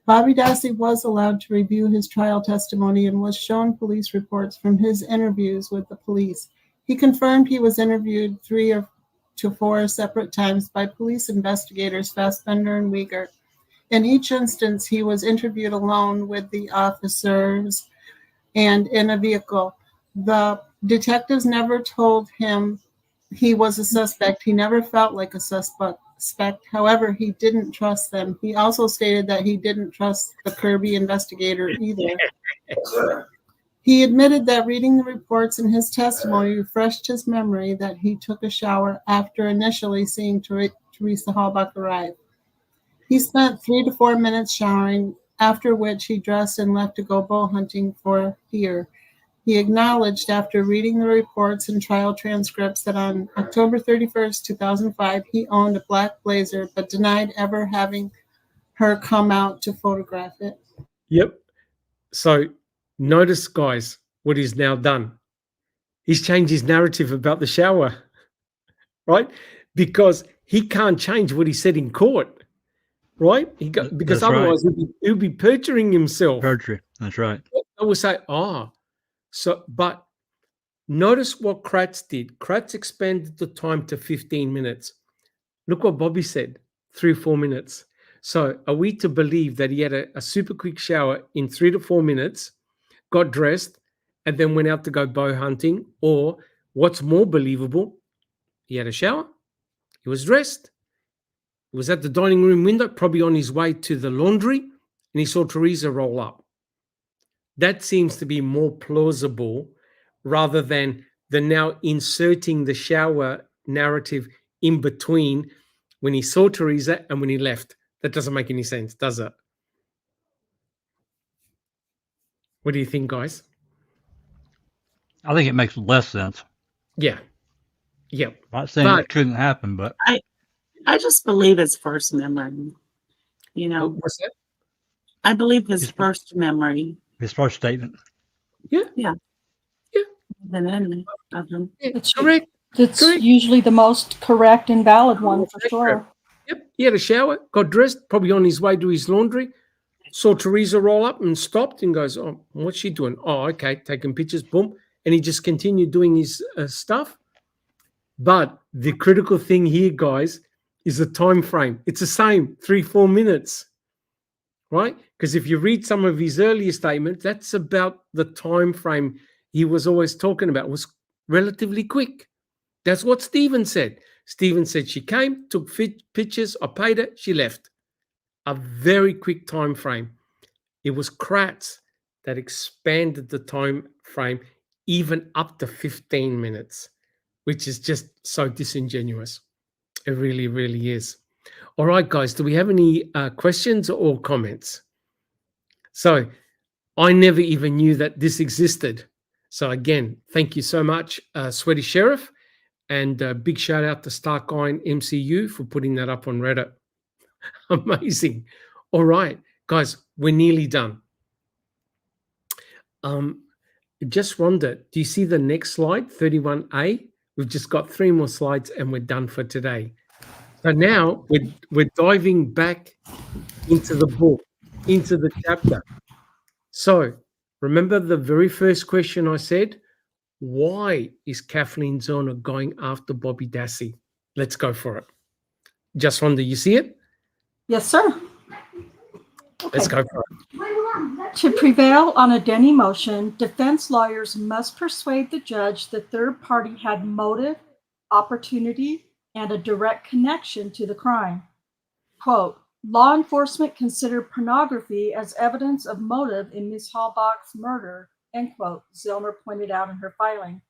Bobby Dassey was allowed to review his trial testimony and was shown police reports from his interviews with the police. He confirmed he was interviewed 3 to 4 separate times by police investigators Fassbender and Uyghur. In each instance, he was interviewed alone with the officers and in a vehicle. The detectives never told him he was a suspect. He never felt like a suspect. However, he didn't trust them. He also stated that he didn't trust the Kirby investigator either. He admitted that reading the reports in his testimony refreshed his memory that he took a shower after initially seeing Teresa Halbach arrive. He spent 3 to 4 minutes showering, after which he dressed and left to go bow hunting for deer. He acknowledged after reading the reports and trial transcripts that on October 31st, 2005, he owned a black Blazer, but denied ever having her come out to photograph it. Yep. So notice, guys, what he's now done. He's changed his narrative about the shower, right? Because he can't change what he said in court, right? Because That's otherwise right. he'll be perjuring himself. Perjury. That's right. I will say, but notice what Kratz did. Kratz expanded the time to 15 minutes. Look what Bobby said, 3 or 4 minutes. So are we to believe that he had a super quick shower in 3 to 4 minutes, got dressed, and then went out to go bow hunting? Or what's more believable, he had a shower, he was dressed, he was at the dining room window, probably on his way to the laundry, and he saw Teresa roll up. That seems to be more plausible rather than the now inserting the shower narrative in between when he saw Teresa and when he left. That doesn't make any sense, does it? What do you think, guys? I think it makes less sense. Yeah. Yeah. I'm not saying But- it couldn't happen, but I just believe his first memory. You know, What's that? I believe his His- first memory. his first statement. Than any of them. It's Correct. It's Correct. usually the most correct and valid one for sure. Yep. He had a shower, got dressed, probably on his way to his laundry, saw Teresa roll up and stopped and goes, "Oh, what's she doing?" "Oh, okay," taking pictures, boom. And he just continued doing his stuff. But the critical thing here, guys, is the time frame. It's the same, 3-4 minutes, right? Because if you read some of his earlier statements, that's about the time frame he was always talking about. It was relatively quick. That's what Stephen said. Stephen said she came, took pictures, I paid her, she left. A very quick time frame. It was Kratz that expanded the time frame even up to 15 minutes, which is just so disingenuous. It really, really is. All right, guys, do we have any questions or comments? So I never even knew that this existed. So again, thank you so much, Sweaty Sheriff, and big shout out to Stark Iron MCU for putting that up on Reddit. Amazing. All right, guys, we're nearly done. Just Rhonda, do you see the next slide, 31A? We've just got 3 more slides and we're done for today. So now we're diving back into the book, into the chapter. So remember the very first question I said, why is Kathleen Zellner going after Bobby Dassey? Let's go for it. Just Rhonda, you see it? Yes, sir. Let's go for it. To prevail on a Denny motion, defense lawyers must persuade the judge the third party had motive, opportunity, and a direct connection to the crime. Quote, law enforcement considered pornography as evidence of motive in Ms. Halbach's murder, end quote, Zellner pointed out in her filing.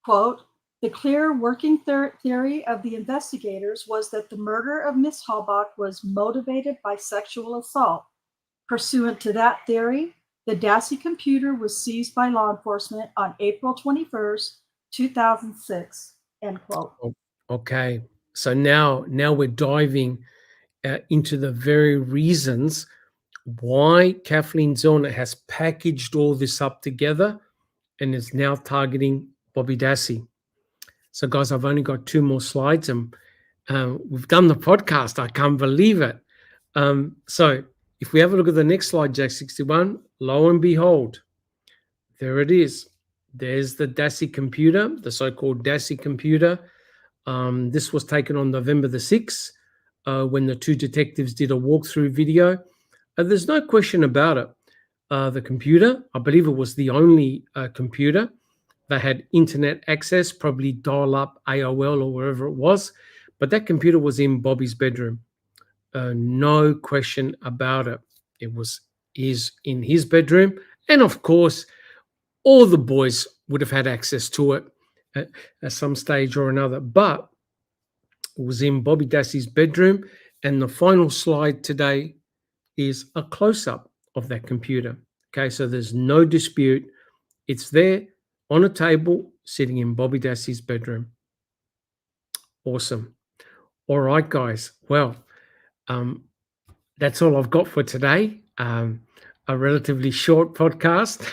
Quote, the clear working theory of the investigators was that the murder of Ms. Halbach was motivated by sexual assault. Pursuant to that theory, the Dassey computer was seized by law enforcement on April 21st, 2006, end quote. Okay, so now we're diving into the very reasons why Kathleen Zellner has packaged all this up together and is now targeting Bobby Dassey. So guys, I've only got 2 more slides and we've done the podcast. I can't believe it. So if we have a look at the next slide, Jack 61, lo and behold, there it is. There's the Dassey computer, the so-called Dassey computer. This was taken on November the 6th when the 2 detectives did a walkthrough video. There's no question about it. the computer. I believe it was the only computer that had internet access, probably dial-up, AOL, or wherever it was. But that computer was in Bobby's bedroom. No question about it. It is in his bedroom. And of course, all the boys would have had access to it at some stage or another. But it was in Bobby Dassey's bedroom. And the final slide today is a close-up of that computer. Okay, so there's no dispute. It's there on a table sitting in Bobby Dassey's bedroom. Awesome. All right, guys. Well, that's all I've got for today. A relatively short podcast,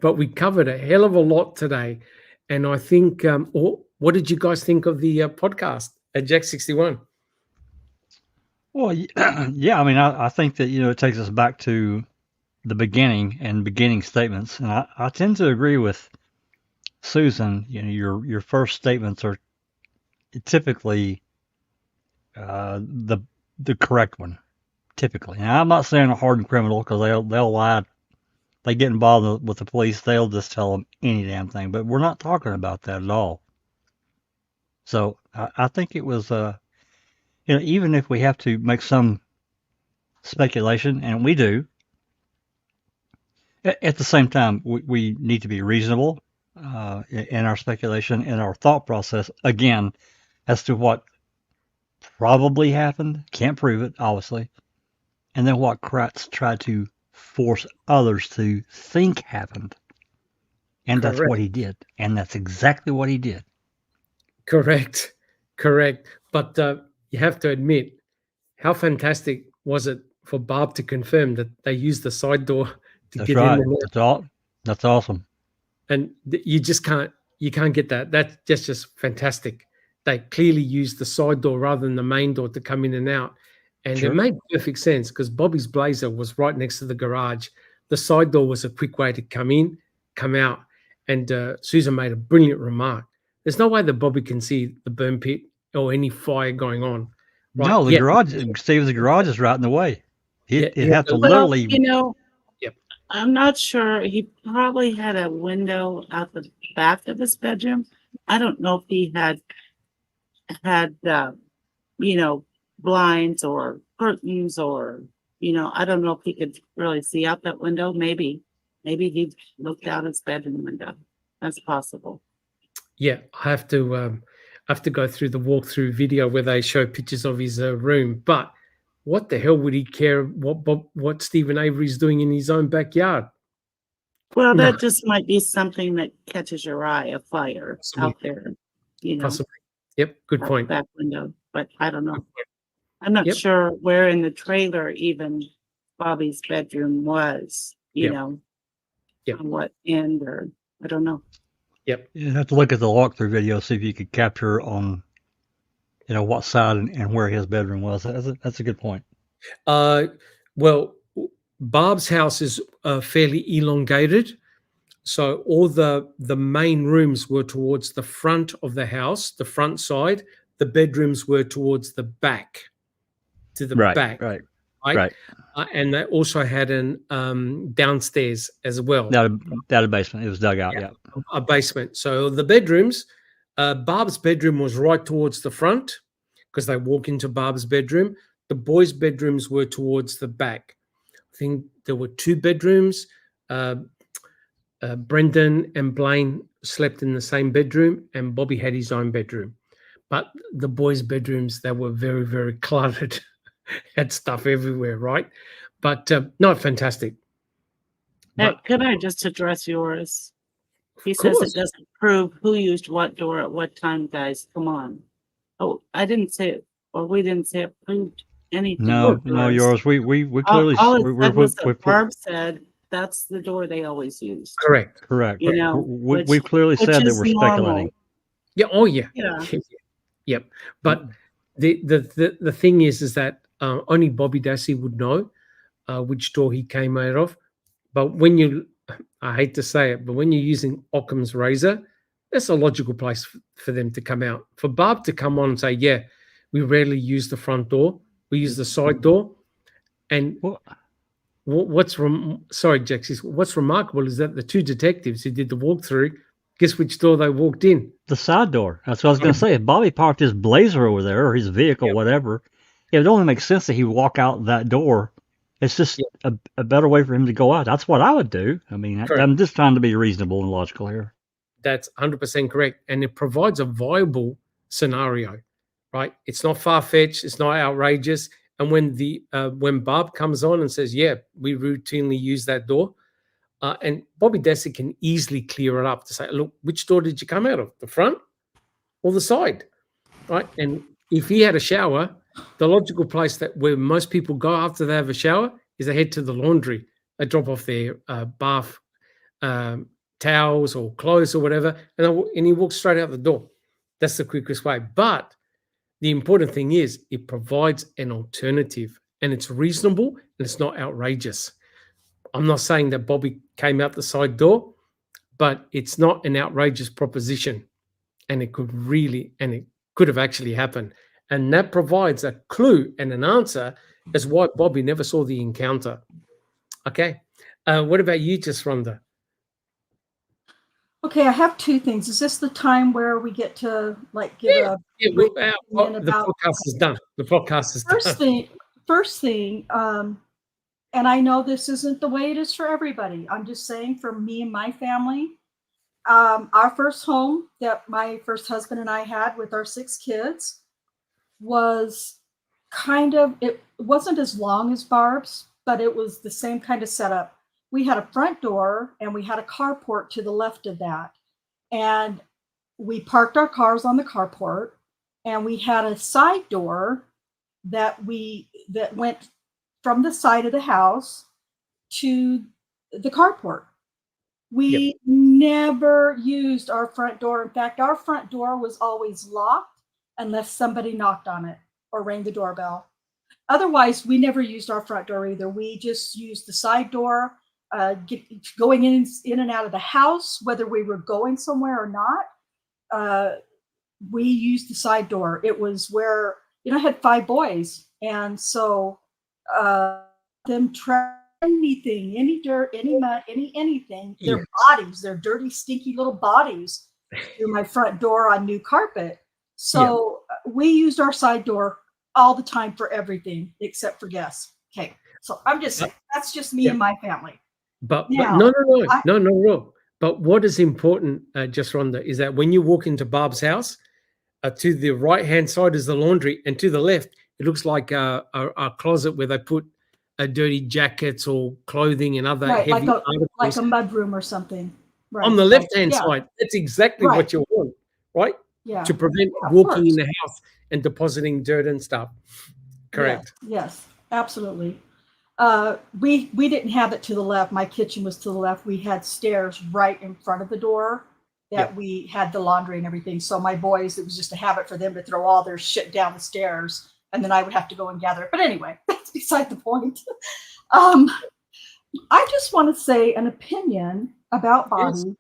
but we covered a hell of a lot today. And I think, what did you guys think of the podcast at Jack 61? Well, yeah, I mean, I think that, it takes us back to the beginning and beginning statements. And I tend to agree with Susan. Your first statements are typically the correct one, typically. Now, I'm not saying a hardened criminal, because they'll lie. They get involved with the police, they'll just tell them any damn thing. But we're not talking about that at all. So I think it was, even if we have to make some speculation, and we do, at the same time, we need to be reasonable in our speculation and our thought process, again, as to what probably happened. Can't prove it, obviously. And then what Kratz tried to force others to think happened. And that's what he did. And that's exactly what he did. Correct. But you have to admit, how fantastic was it for Barb to confirm that they used the side door to That's get right. in there? That's awesome. And you just can't get that. That's just fantastic. They clearly used the side door rather than the main door to come in and out. And Sure. It made perfect sense, because Bobby's Blazer was right next to the garage. The side door was a quick way to come in, come out. And Susan made a brilliant remark. There's no way that Bobby can see the burn pit or any fire going on. Right? No, the garage, Steve, the garage is right in the way. He'd have to literally. Yep. I'm not sure. He probably had a window out the back of his bedroom. I don't know if he had blinds or curtains, or I don't know if he could really see out that window. Maybe he looked out his bedroom window. That's possible. Yeah, I have to go through the walkthrough video where they show pictures of his room. But what the hell would he care what Stephen Avery's doing in his own backyard? Well, that just might be something that catches your eye, a fire out there. Possibly. Yep, good point. Back window, but I don't know. I'm not sure where in the trailer even Bobby's bedroom was. On what end, or I don't know. Yep. You have to look at the walkthrough video, see if you could capture on, what side and where his bedroom was. That's a good point. Well, Barb's house is fairly elongated, so all the main rooms were towards the front of the house, the front side. The bedrooms were towards the back, to the back. Right. And they also had an downstairs as well. That a basement. It was dug out. Yeah. A basement. So the bedrooms, Barb's bedroom was right towards the front, because they walk into Barb's bedroom. The boys' bedrooms were towards the back. I think there were two bedrooms. Brendan and Blaine slept in the same bedroom, and Bobby had his own bedroom. But the boys' bedrooms, they were very, very cluttered. Had stuff everywhere, right? But no, fantastic. Could I just address yours? He says it doesn't prove who used what door at what time, guys. Come on. Oh, I didn't say it, or we didn't say it proved anything. No, yours. We clearly. Barb said that's the door they always use. Correct. We've clearly said that we're speculating. Yeah. Oh, yeah. Yep. But the thing is that only Bobby Dassey would know which door he came out of. But I hate to say it, but when you're using Occam's razor, that's a logical place for them to come out. For Barb to come on and say, yeah, we rarely use the front door, we use the side door. And sorry, Jax, what's remarkable is that the two detectives who did the walkthrough, guess which door they walked in? The side door. That's what I was going to say. If Bobby parked his Blazer over there or his vehicle, Yeah. whatever, it would only make sense that he would walk out that door. It's just a better way for him to go out. That's what I would do. I mean, Correct. I'm just trying to be reasonable and logical here. That's 100% correct. And it provides a viable scenario, right? It's not far-fetched. It's not outrageous. And when Bob comes on and says, yeah, we routinely use that door, and Bobby Dessy can easily clear it up to say, look, which door did you come out of? The front or the side, right? And if he had a shower, the logical place that where most people go after they have a shower is they head to the laundry. They drop off their bath towels or clothes or whatever, and he walks straight out the door. That's the quickest way. But the important thing is it provides an alternative, and it's reasonable and it's not outrageous. I'm not saying that Bobby came out the side door, but it's not an outrageous proposition, and it could have actually happened. And that provides a clue and an answer as why Bobby never saw the encounter. Okay. What about you, just Rhonda? Okay, I have two things. Is this the time where we get to like give a the podcast is done. The podcast is done. First thing, and I know this isn't the way it is for everybody. I'm just saying for me and my family, our first home that my first husband and I had with our 6 kids was it wasn't as long as Barb's, but it was the same kind of setup. We had a front door and we had a carport to the left of that. And we parked our cars on the carport, and we had a side door that went from the side of the house to the carport. We never used our front door. In fact, our front door was always locked unless somebody knocked on it or rang the doorbell. Otherwise, we never used our front door either. We just used the side door. Going in and out of the house, whether we were going somewhere or not, we used the side door. It was where, I had 5 boys. And so them try anything, any dirt, any mud, anything, their bodies, their dirty, stinky little bodies through my front door on new carpet. So we used our side door all the time for everything except for guests. Okay. So I'm just saying, that's just me and my family. But no. But what is important, just Rhonda, is that when you walk into Barb's house, to the right-hand side is the laundry, and to the left, it looks like a closet where they put dirty jackets or clothing and other heavy articles. Like a mudroom or something. Right. On the left-hand side, that's exactly what you want, right? Yeah. To prevent walking in the house and depositing dirt and stuff. Correct. Yes, absolutely. We didn't have it to the left. My kitchen was to the left. We had stairs right in front of the door that we had the laundry and everything. So my boys, it was just a habit for them to throw all their shit down the stairs, and then I would have to go and gather it. But anyway, that's beside the point. I just want to say an opinion about Bobby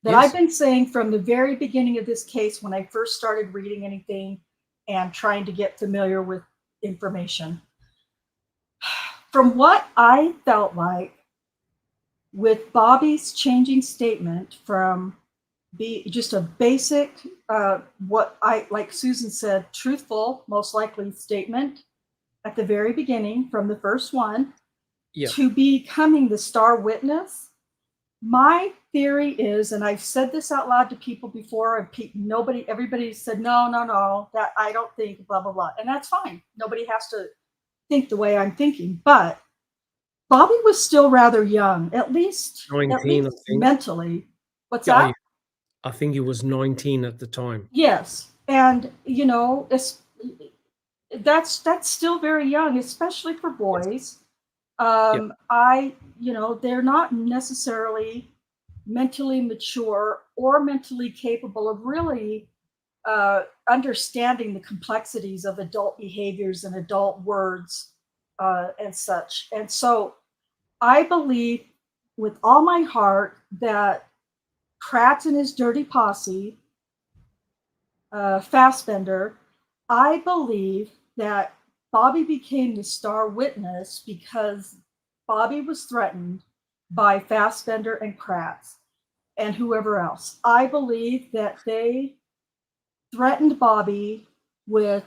that I've been saying from the very beginning of this case when I first started reading anything and trying to get familiar with information. From what I felt like with Bobby's changing statement from just a basic, like Susan said, truthful, most likely statement at the very beginning from the first one to becoming the star witness. My theory is, and I've said this out loud to people before, and everybody said, no, that I don't think, blah, blah, blah. And that's fine. Nobody has to think the way I'm thinking, but Bobby was still rather young, at least mentally. What's that? I think he was 19 at the time. Yes, and that's still very young, especially for boys. They're not necessarily mentally mature or mentally capable of really understanding the complexities of adult behaviors and adult words and such. And so I believe with all my heart that Kratz and his dirty posse, Fassbender, I believe that Bobby became the star witness because Bobby was threatened by Fassbender and Kratz and whoever else. I believe that they threatened Bobby with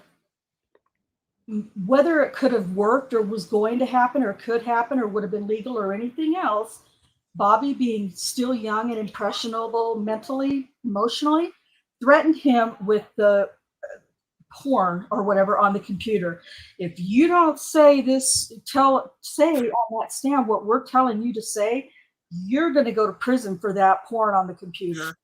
whether it could have worked or was going to happen or could happen or would have been legal or anything else. Bobby, being still young and impressionable mentally, emotionally, threatened him with the porn or whatever on the computer. If you don't say this, say on that stand what we're telling you to say, you're going to go to prison for that porn on the computer.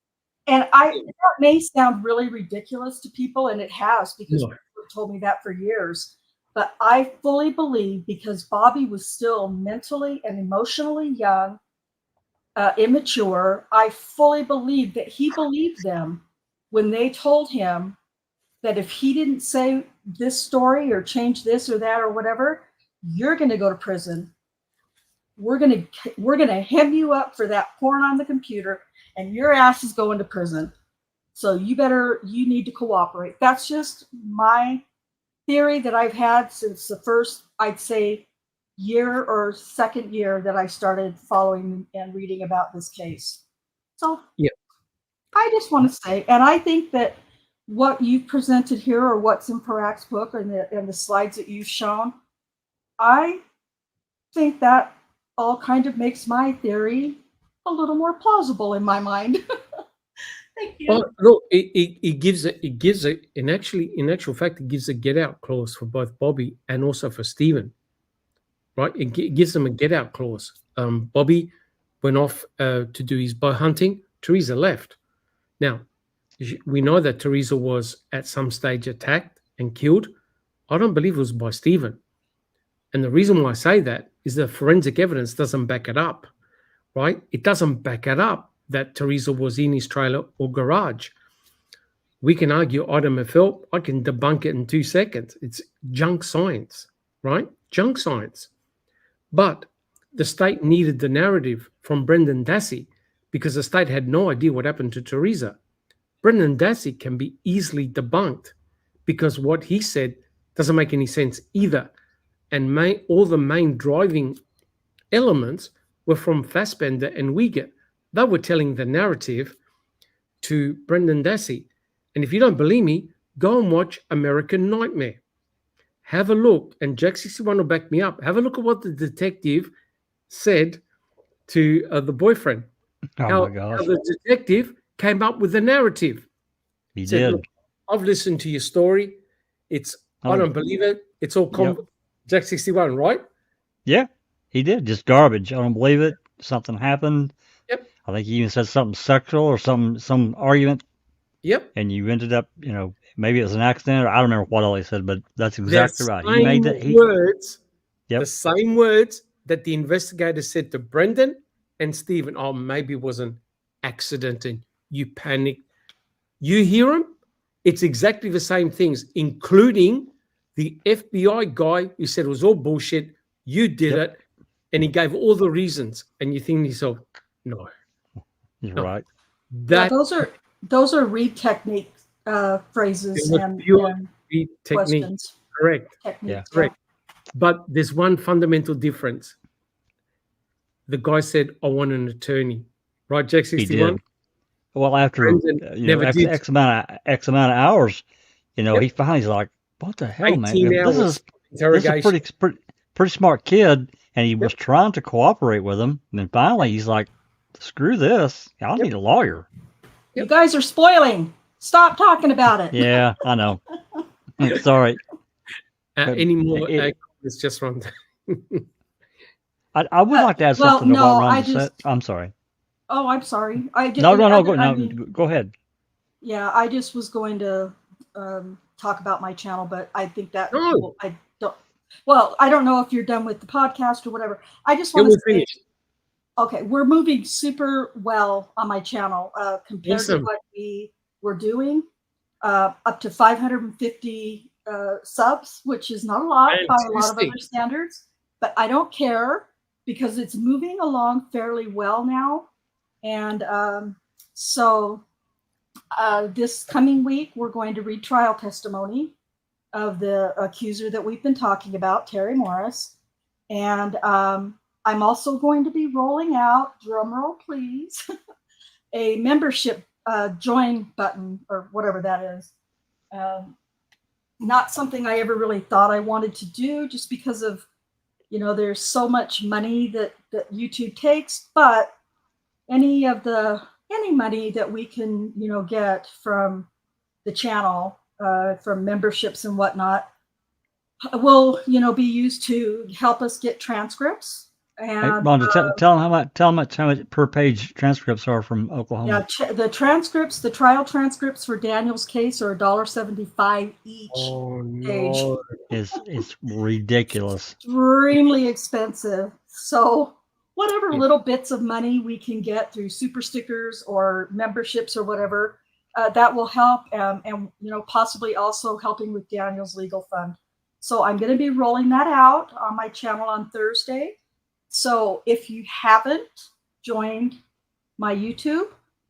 And that may sound really ridiculous to people, and it has, because people have told me that for years. But I fully believe, because Bobby was still mentally and emotionally young, immature, I fully believe that he believed them when they told him that if he didn't say this story or change this or that or whatever, you're going to go to prison. We're going to hem you up for that porn on the computer, and your ass is going to prison. So you need to cooperate. That's just my theory that I've had since the first, I'd say, year or second year that I started following and reading about this case. So I just want to say, and I think that what you've presented here, or what's in Ferak's book and the slides that you've shown, I think that all kind of makes my theory a little more plausible in my mind. Thank you. Well, look, it gives in actual fact, it gives a get out clause for both Bobby and also for Stephen, right? It gives them a get out clause. Bobby went off to do his bow hunting. Teresa left. Now, we know that Teresa was at some stage attacked and killed. I don't believe it was by Stephen. And the reason why I say that is the forensic evidence doesn't back it up, right? It doesn't back it up that Teresa was in his trailer or garage. We can argue item of help. I can debunk it in 2 seconds. It's junk science, right? Junk science. But the state needed the narrative from Brendan Dassey because the state had no idea what happened to Teresa. Brendan Dassey can be easily debunked because what he said doesn't make any sense either. And all the main driving elements were from Fassbender and Uyghur. They were telling the narrative to Brendan Dassey. And if you don't believe me, go and watch American Nightmare. Have a look, and Jack 61 will back me up. Have a look at what the detective said to the boyfriend. Oh my gosh. How the detective came up with the narrative. He Said, did. "Look, I've listened to your story. I don't believe it. It's all Jack 61, right? Yeah, he did. Just garbage. I don't believe it. Something happened. Yep. I think he even said something sexual or some argument. Yep. And you ended up, maybe it was an accident, or I don't remember what all he said, but that's exactly right. He made that words. The same words that the investigator said to Brendan and Stephen. Oh, maybe it was an accident and you panicked. You hear him? It's exactly the same things, including the FBI guy who said it was all bullshit. You did it. And he gave all the reasons. And you think to yourself, no. You're right. Those are read technique phrases and read questions. Correct. Techniques, correct. But there's one fundamental difference. The guy said, I want an attorney. Right, Jack 61? He did. Well, after X amount of hours, he finally's like, what the hell, man? This is a pretty smart kid, and he was trying to cooperate with him. And then finally, he's like, screw this. I need a lawyer. You guys are spoiling. Stop talking about it. Yeah, I know. Sorry. It's just wrong. I would like to add something to what Ron said. I'm sorry. Oh, I'm sorry. Go ahead. Yeah, I just was going to talk about my channel, but I think that I don't. Well, I don't know if you're done with the podcast or whatever. I just want to say, okay, we're moving super well on my channel compared to what we were doing. Up to 550 subs, which is not a lot by a lot of other standards, but I don't care because it's moving along fairly well now. And so this coming week, we're going to read trial testimony of the accuser that we've been talking about, Terry Morris. And I'm also going to be rolling out, drumroll please, a membership join button or whatever that is. Not something I ever really thought I wanted to do just because of, there's so much money that YouTube takes, but any money that we can, get from the channel, from memberships and whatnot, will, be used to help us get transcripts. Hey, And Rhonda, tell them how much per page transcripts are from Oklahoma. the transcripts, the trial transcripts for Daniel's case are $1.75 each Oh page. no. It's ridiculous. Extremely expensive. So whatever little bits of money we can get through super stickers or memberships or whatever, that will help, and possibly also helping with Daniel's legal fund. So I'm going to be rolling that out on my channel on Thursday. So if you haven't joined my YouTube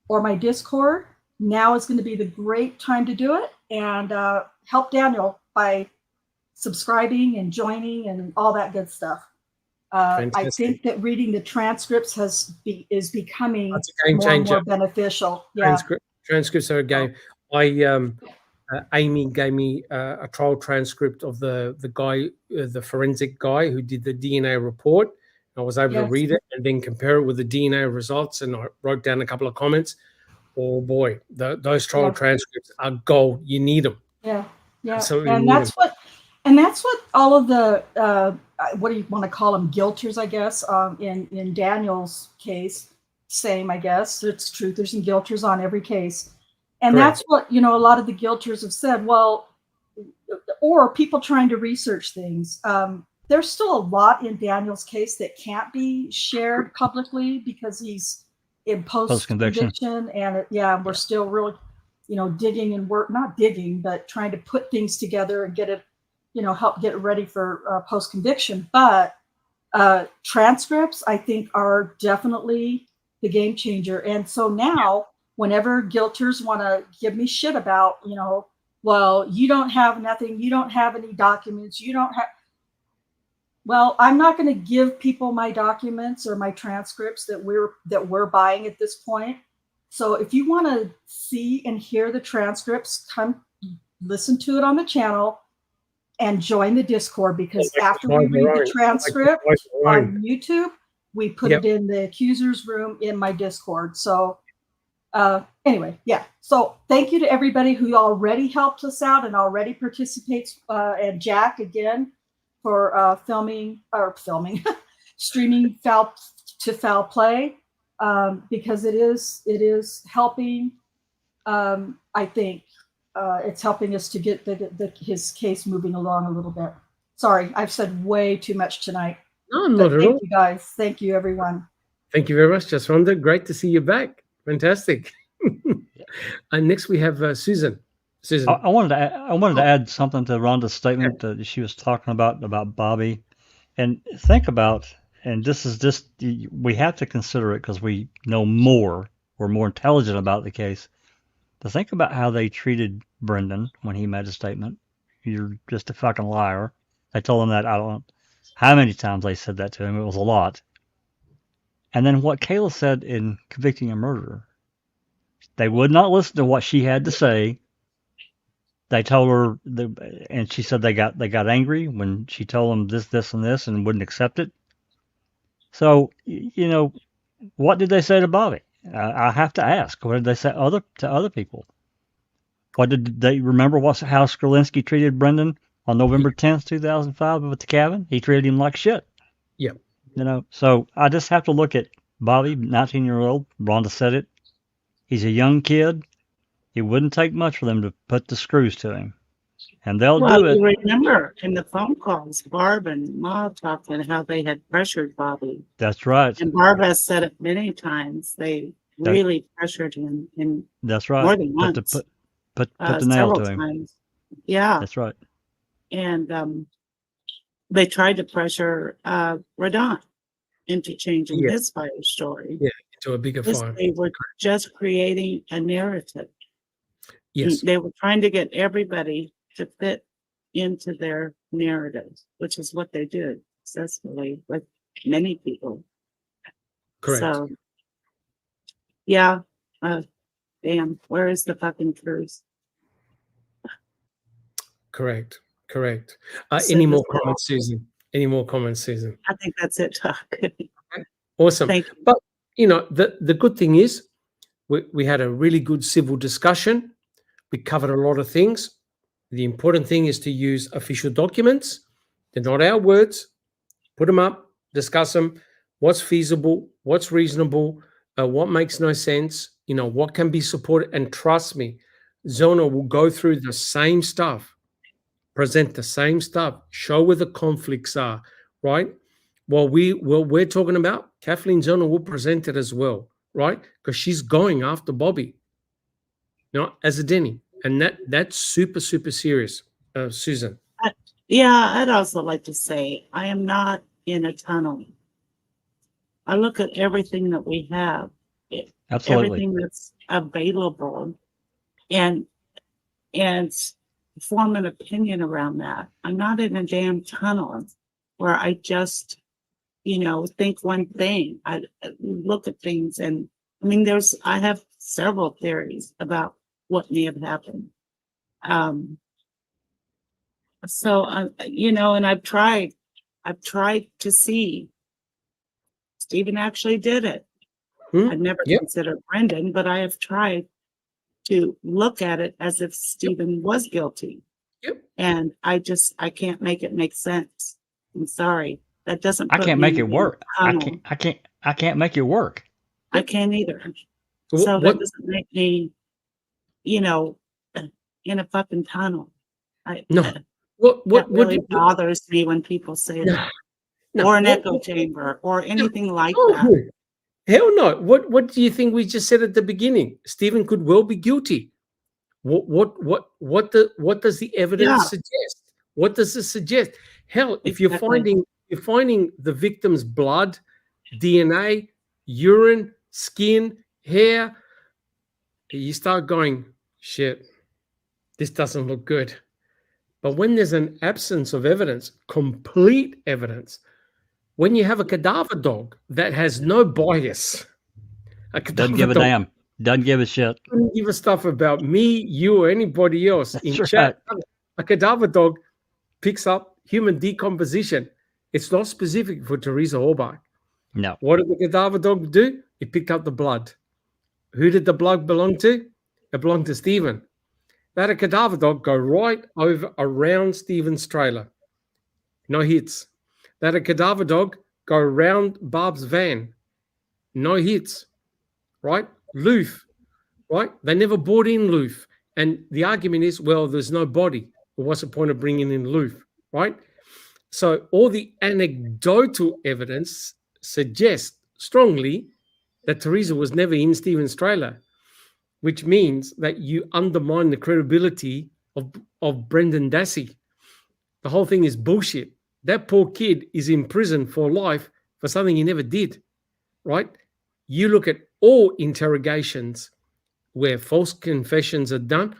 or my Discord, now is going to be the great time to do it, and help Daniel by subscribing and joining and all that good stuff. I think that reading the transcripts is becoming That's a game more and changer. more beneficial. Yeah. Transcripts are a game. Amy gave me a trial transcript of the guy, the forensic guy who did the DNA report. I was able to read it and then compare it with the DNA results, and I wrote down a couple of comments. Oh boy, those trial transcripts are gold. You need them. Yeah, yeah. Absolutely, and that's what all of the what do you want to call them, guilters, I guess, in Daniel's case, same, I guess. It's truthers and guilters on every case. And that's what, a lot of the guilters have said, well, or people trying to research things. There's still a lot in Daniel's case that can't be shared publicly because he's in post-conviction. And we're still really, digging and not digging, but trying to put things together and get it, help get it ready for post-conviction. But transcripts, I think, are definitely the game changer. And so now, whenever guilters want to give me shit about, well, you don't have nothing, you don't have any documents, you don't have. Well, I'm not going to give people my documents or my transcripts that we're buying at this point. So if you want to see and hear the transcripts, come listen to it on the channel and join the Discord, because after we read the transcript on YouTube, we put it in the accuser's room in my Discord. So anyway, so thank you to everybody who already helped us out and already participates, and Jack again for streaming foul play, because it is helping. I think it's helping us to get his case moving along a little bit. Sorry, I've said way too much tonight. No, not at all. Thank you guys. Thank you, everyone. Thank you very much, Rhonda. Great to see you back. Fantastic. And next we have Susan. Susan, I wanted to add something to Rhonda's statement that she was talking about Bobby, and think about, and this is just, we have to consider it because we know more, we're more intelligent about the case. To think about how they treated Brendan when he made a statement. You're just a fucking liar. They told him that, I don't know how many times they said that to him. It was a lot. And then what Kayla said in convicting a murderer. They would not listen to what she had to say. They told her, and she said they got angry when she told them this, and this, and wouldn't accept it. So, what did they say to Bobby? I have to ask. What did they say to other people? What did they remember? How Skralinski treated Brendan on November 10th, 2005 at the cabin? He treated him like shit. Yeah. So I just have to look at Bobby, 19-year-old. Rhonda said it. He's a young kid. It wouldn't take much for them to put the screws to him. And they'll do it. You remember in the phone calls, Barb and Ma talked about how they had pressured Bobby. That's right. And Barb has said it many times. They really pressured him. And that's right. More than once. To put the nail to him. Times. Yeah. That's right. And they tried to pressure Radon into changing his fire story. Yeah, into a bigger fire. They were just creating a narrative. Yes. They were trying to get everybody to fit into their narrative, which is what they did successfully with many people. Correct. So, yeah. Damn, where is the fucking truth? Correct. Correct. So Any this- more comments, Susan? Any more comments, Susan? I think that's it, Doc. Awesome. Thank you. But, you know, the good thing is we had a really good civil discussion. We covered a lot of things. The important thing is to use official documents. They're not our words. Put them up, discuss them. What's feasible? What's reasonable? What makes no sense? You know, what can be supported? And trust me, Zona will go through the same stuff, present the same stuff, show where the conflicts are, right? What we're talking about, Kathleen Zona will present it as well, right? Because she's going after Bobby, you know, as a Denny. And that's super, super serious, Susan. Yeah, I'd also like to say I am not in a tunnel. I look at everything that we have, Absolutely. everything that's available, and form an opinion around that. I'm not in a damn tunnel where I just, think one thing. I look at things, and I mean, I have several theories about what may have happened. So, and I've tried to see Stephen actually did it. I've never considered Brendan, but I have tried to look at it as if Stephen was guilty. Yep. And I can't make it make sense. I'm sorry. That doesn't I put can't me make it in work. a I tunnel. can't make it work. I can't either. So So what- that doesn't make me, in a fucking tunnel. No. That What really bothers me when people say No. that. No, Or an what- echo chamber or anything like Oh, that. hell no. What do you think we just said at the beginning? Stephen could well be guilty. What does the evidence Yeah. suggest? What does it suggest? Hell, if you're Exactly. finding the victim's blood, DNA, urine, skin, hair, you start going, shit, this doesn't look good. But when there's an absence of evidence, complete evidence, when you have a cadaver dog that has no bias, Doesn't give a damn. Doesn't give a shit. Doesn't give a stuff about me, you, or anybody else in That's chat. right. A cadaver dog picks up human decomposition. It's not specific for Teresa Orbach. No. What did the cadaver dog do? It picked up the blood. Who did the blood belong to? It belonged to Stephen. They had a cadaver dog go right over around Stephen's trailer. No hits. They had a cadaver dog go around Barb's van. No hits. Right? Loof. Right? They never brought in Loof. And the argument is, well, there's no body. What's the point of bringing in Loof? Right? So all the anecdotal evidence suggests strongly that Teresa was never in Stephen's trailer, which means that you undermine the credibility of Brendan Dassey. The whole thing is bullshit. That poor kid is in prison for life for something he never did, right? You look at all interrogations where false confessions are done,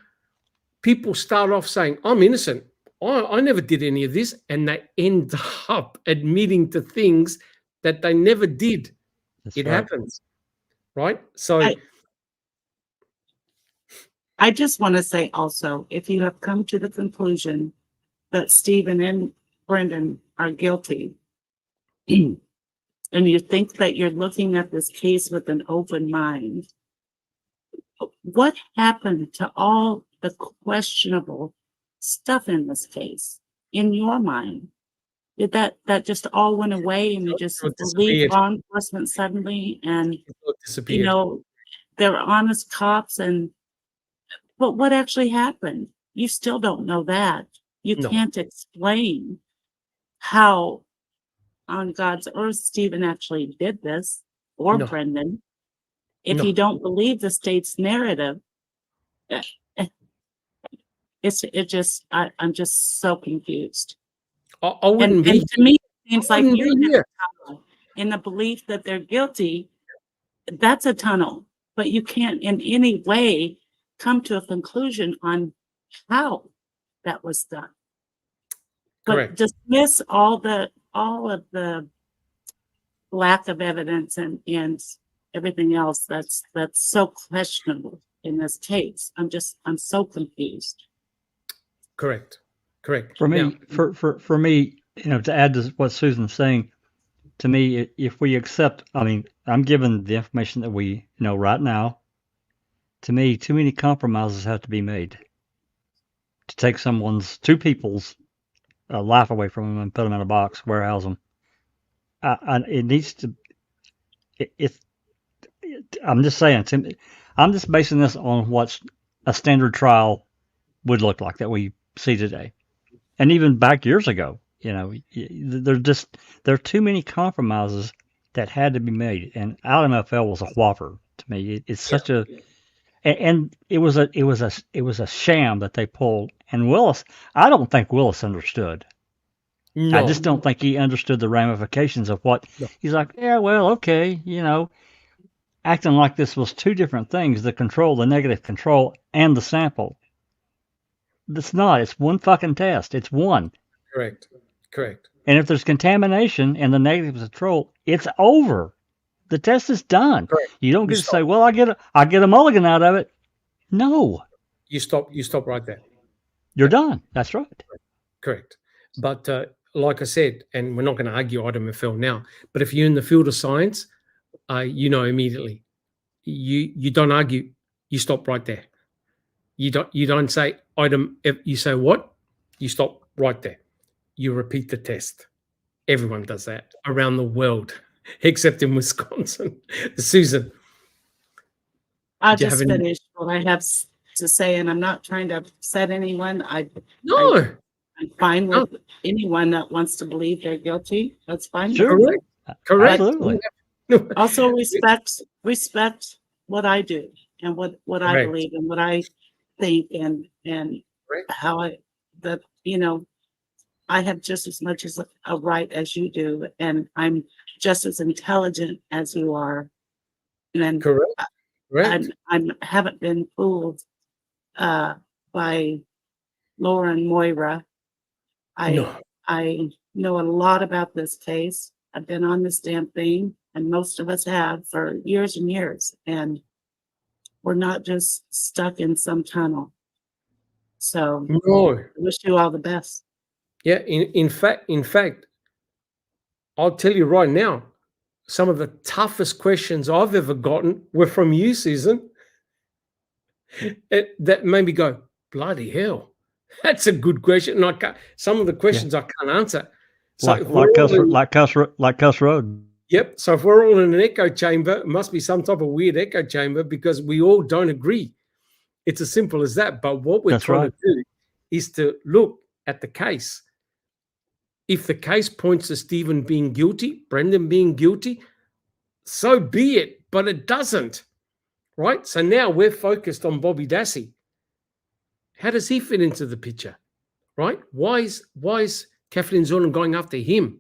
people start off saying, I'm innocent. I never did any of this. And they end up admitting to things that they never did. That's It right. happens, right? So I just want to say also, if you have come to the conclusion that Stephen and Brendan are guilty, and you think that you're looking at this case with an open mind, what happened to all the questionable stuff in this case in your mind? Did that just all went away and you just It believed disappeared. law enforcement suddenly and it disappeared. they're honest cops but what actually happened? You still don't know that. You No. can't explain how on God's earth Stephen actually did this or No. Brendan. If No. you don't believe the state's narrative, I'm just so confused. I wouldn't be And to me, it seems I like wouldn't you're be in a here. tunnel in the belief that they're guilty. That's a tunnel, but you can't in any way come to a conclusion on how that was done. But Correct. dismiss all of the lack of evidence and everything else that's so questionable in this case. I'm so confused. Correct. For Now, me, for me, to add to what Susan's saying, to me, if we accept, I mean, I'm given the information that we know right now. To me, too many compromises have to be made to take two people's life away from them and put them in a box, warehouse them. It needs to. I'm just saying. I'm just basing this on what a standard trial would look like that we see today, and even back years ago. There are too many compromises that had to be made, and LMFL was a whopper to me. It's such a, and it was a sham that they pulled. And Willis, I don't think Willis understood. no, I just don't think he understood the ramifications of what he's like. Yeah, well, okay, acting like this was two different things: the negative control, and the sample. It's not. It's one fucking test. It's one. Correct. And if there's contamination and the negative control, it's over. The test is done. Correct. You don't get to say, "Well, I get a mulligan out of it." No, You stop right there. you're done. That's right. Correct. But like I said, and we're not going to argue IMFL now, but if you're in the field of science, immediately. You don't argue. You stop right there. You don't say item. If you say what, you stop right there. You repeat the test. Everyone does that around the world, except in Wisconsin. Susan, I'll Do you just have any- finish what I have to say, and I'm not trying to upset anyone. I'm fine with anyone that wants to believe they're guilty. That's fine. Sure. Correct. Absolutely. Also respect what I do and what I Correct. believe and what I think and Correct. how I have just as much as a right as you do, and I'm just as intelligent as you are. And Correct. I haven't been fooled by Laura and Moira. No. I know a lot about this case. I've been on this damn thing, and most of us have for years and years, and we're not just stuck in some tunnel. So No. I wish you all the best. Yeah. In fact, I'll tell you right now, some of the toughest questions I've ever gotten were from you, Susan. That made me go, bloody hell. That's a good question. And some of the questions I can't answer. So Like Cuss Road. Yep. So if we're all in an echo chamber, it must be some type of weird echo chamber because we all don't agree. It's as simple as that. But what we're trying to do is to look at the case. If the case points to Stephen being guilty, Brendan being guilty, so be it. But it doesn't. Right? So now we're focused on Bobby Dassey. How does he fit into the picture? Right? Why is Kathleen Zorn going after him?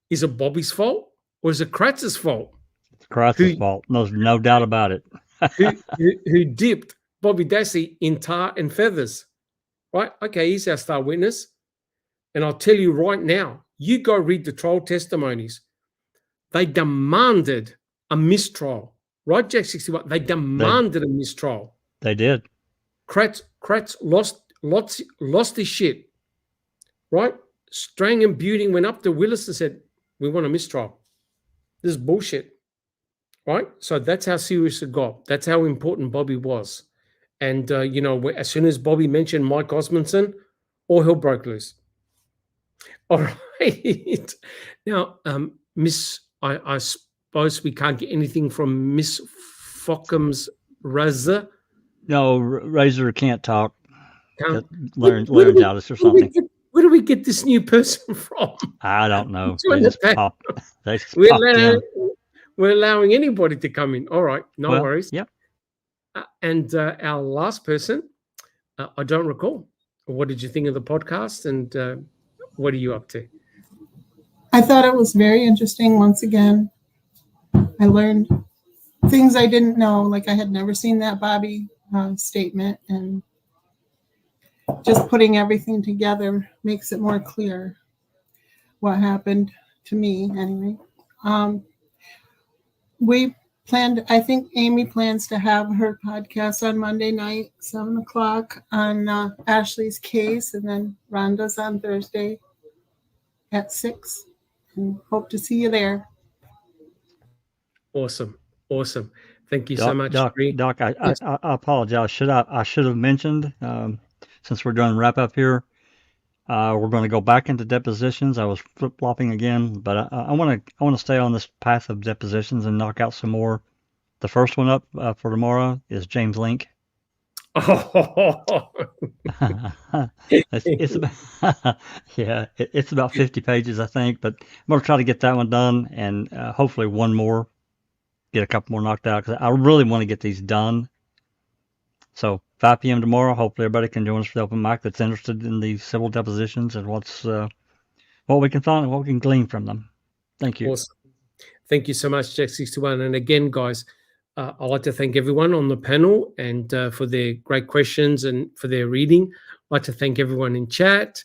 Is it Bobby's fault or is it Kratz's fault? It's Kratz's fault. No doubt about it. who dipped Bobby Dassey in tar and feathers? Right? Okay, he's our star witness. And I'll tell you right now, you go read the trial testimonies. They demanded a mistrial. Right, Jack 61? They demanded a mistrial. They did. Kratz lost his shit. Right? Strang and Buting went up to Willis and said, we want a mistrial. This is bullshit. Right? So that's how serious it got. That's how important Bobby was. And, as soon as Bobby mentioned Mike Osmondson, all hell broke loose. All right. Now, Miss, I suppose we can't get anything from Miss Fockham's Razor. No, Razor can't talk. Learn Where Dallas or something. Where do we get this new person from? I don't know. Join They just the popped. They just We're popped in. allowing anybody to come in. All right, no worries. Yep. And our last person, I don't recall. What did you think of the podcast, and what are you up to? I thought it was very interesting. Once again, I learned things I didn't know, like I had never seen that Bobby statement, and just putting everything together makes it more clear what happened to me anyway. we planned, I think Amy plans to have her podcast on Monday night, 7 o'clock, on Ashley's case, and then Rhonda's on Thursday at 6. And hope to see you there. Awesome. Thank you so much, Bree. Doc, I Yes. apologize. I should have mentioned, since we're doing wrap up here, we're going to go back into depositions. I was flip flopping again, but I want to stay on this path of depositions and knock out some more. The first one up for tomorrow is James Link. Oh, it's about, yeah, it's about 50 pages, I think, but I'm going to try to get that one done, and hopefully one more, get a couple more knocked out, because I really want to get these done. So 5 p.m. tomorrow, hopefully everybody can join us for the open mic that's interested in these civil depositions and what we can find and what we can glean from them. Thank you. awesome. Thank you so much, Jack 61. And again, guys, I'd like to thank everyone on the panel and for their great questions and for their reading. I'd like to thank everyone in chat.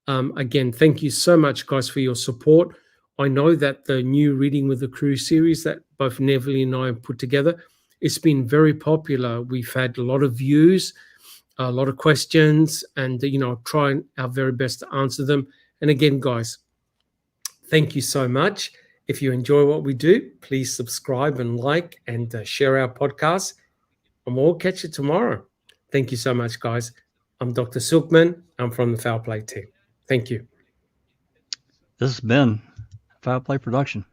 Again, thank you so much, guys, for your support. I know that the new Reading with the Crew series that both Neville and I have put together, it's been very popular. We've had a lot of views, a lot of questions, and, trying our very best to answer them. And again, guys, thank you so much. If you enjoy what we do, please subscribe and like and share our podcast. And we'll catch you tomorrow. Thank you so much, guys. I'm Dr. Silkman. I'm from the Foul Play team. Thank you. This has been a Foul Play production.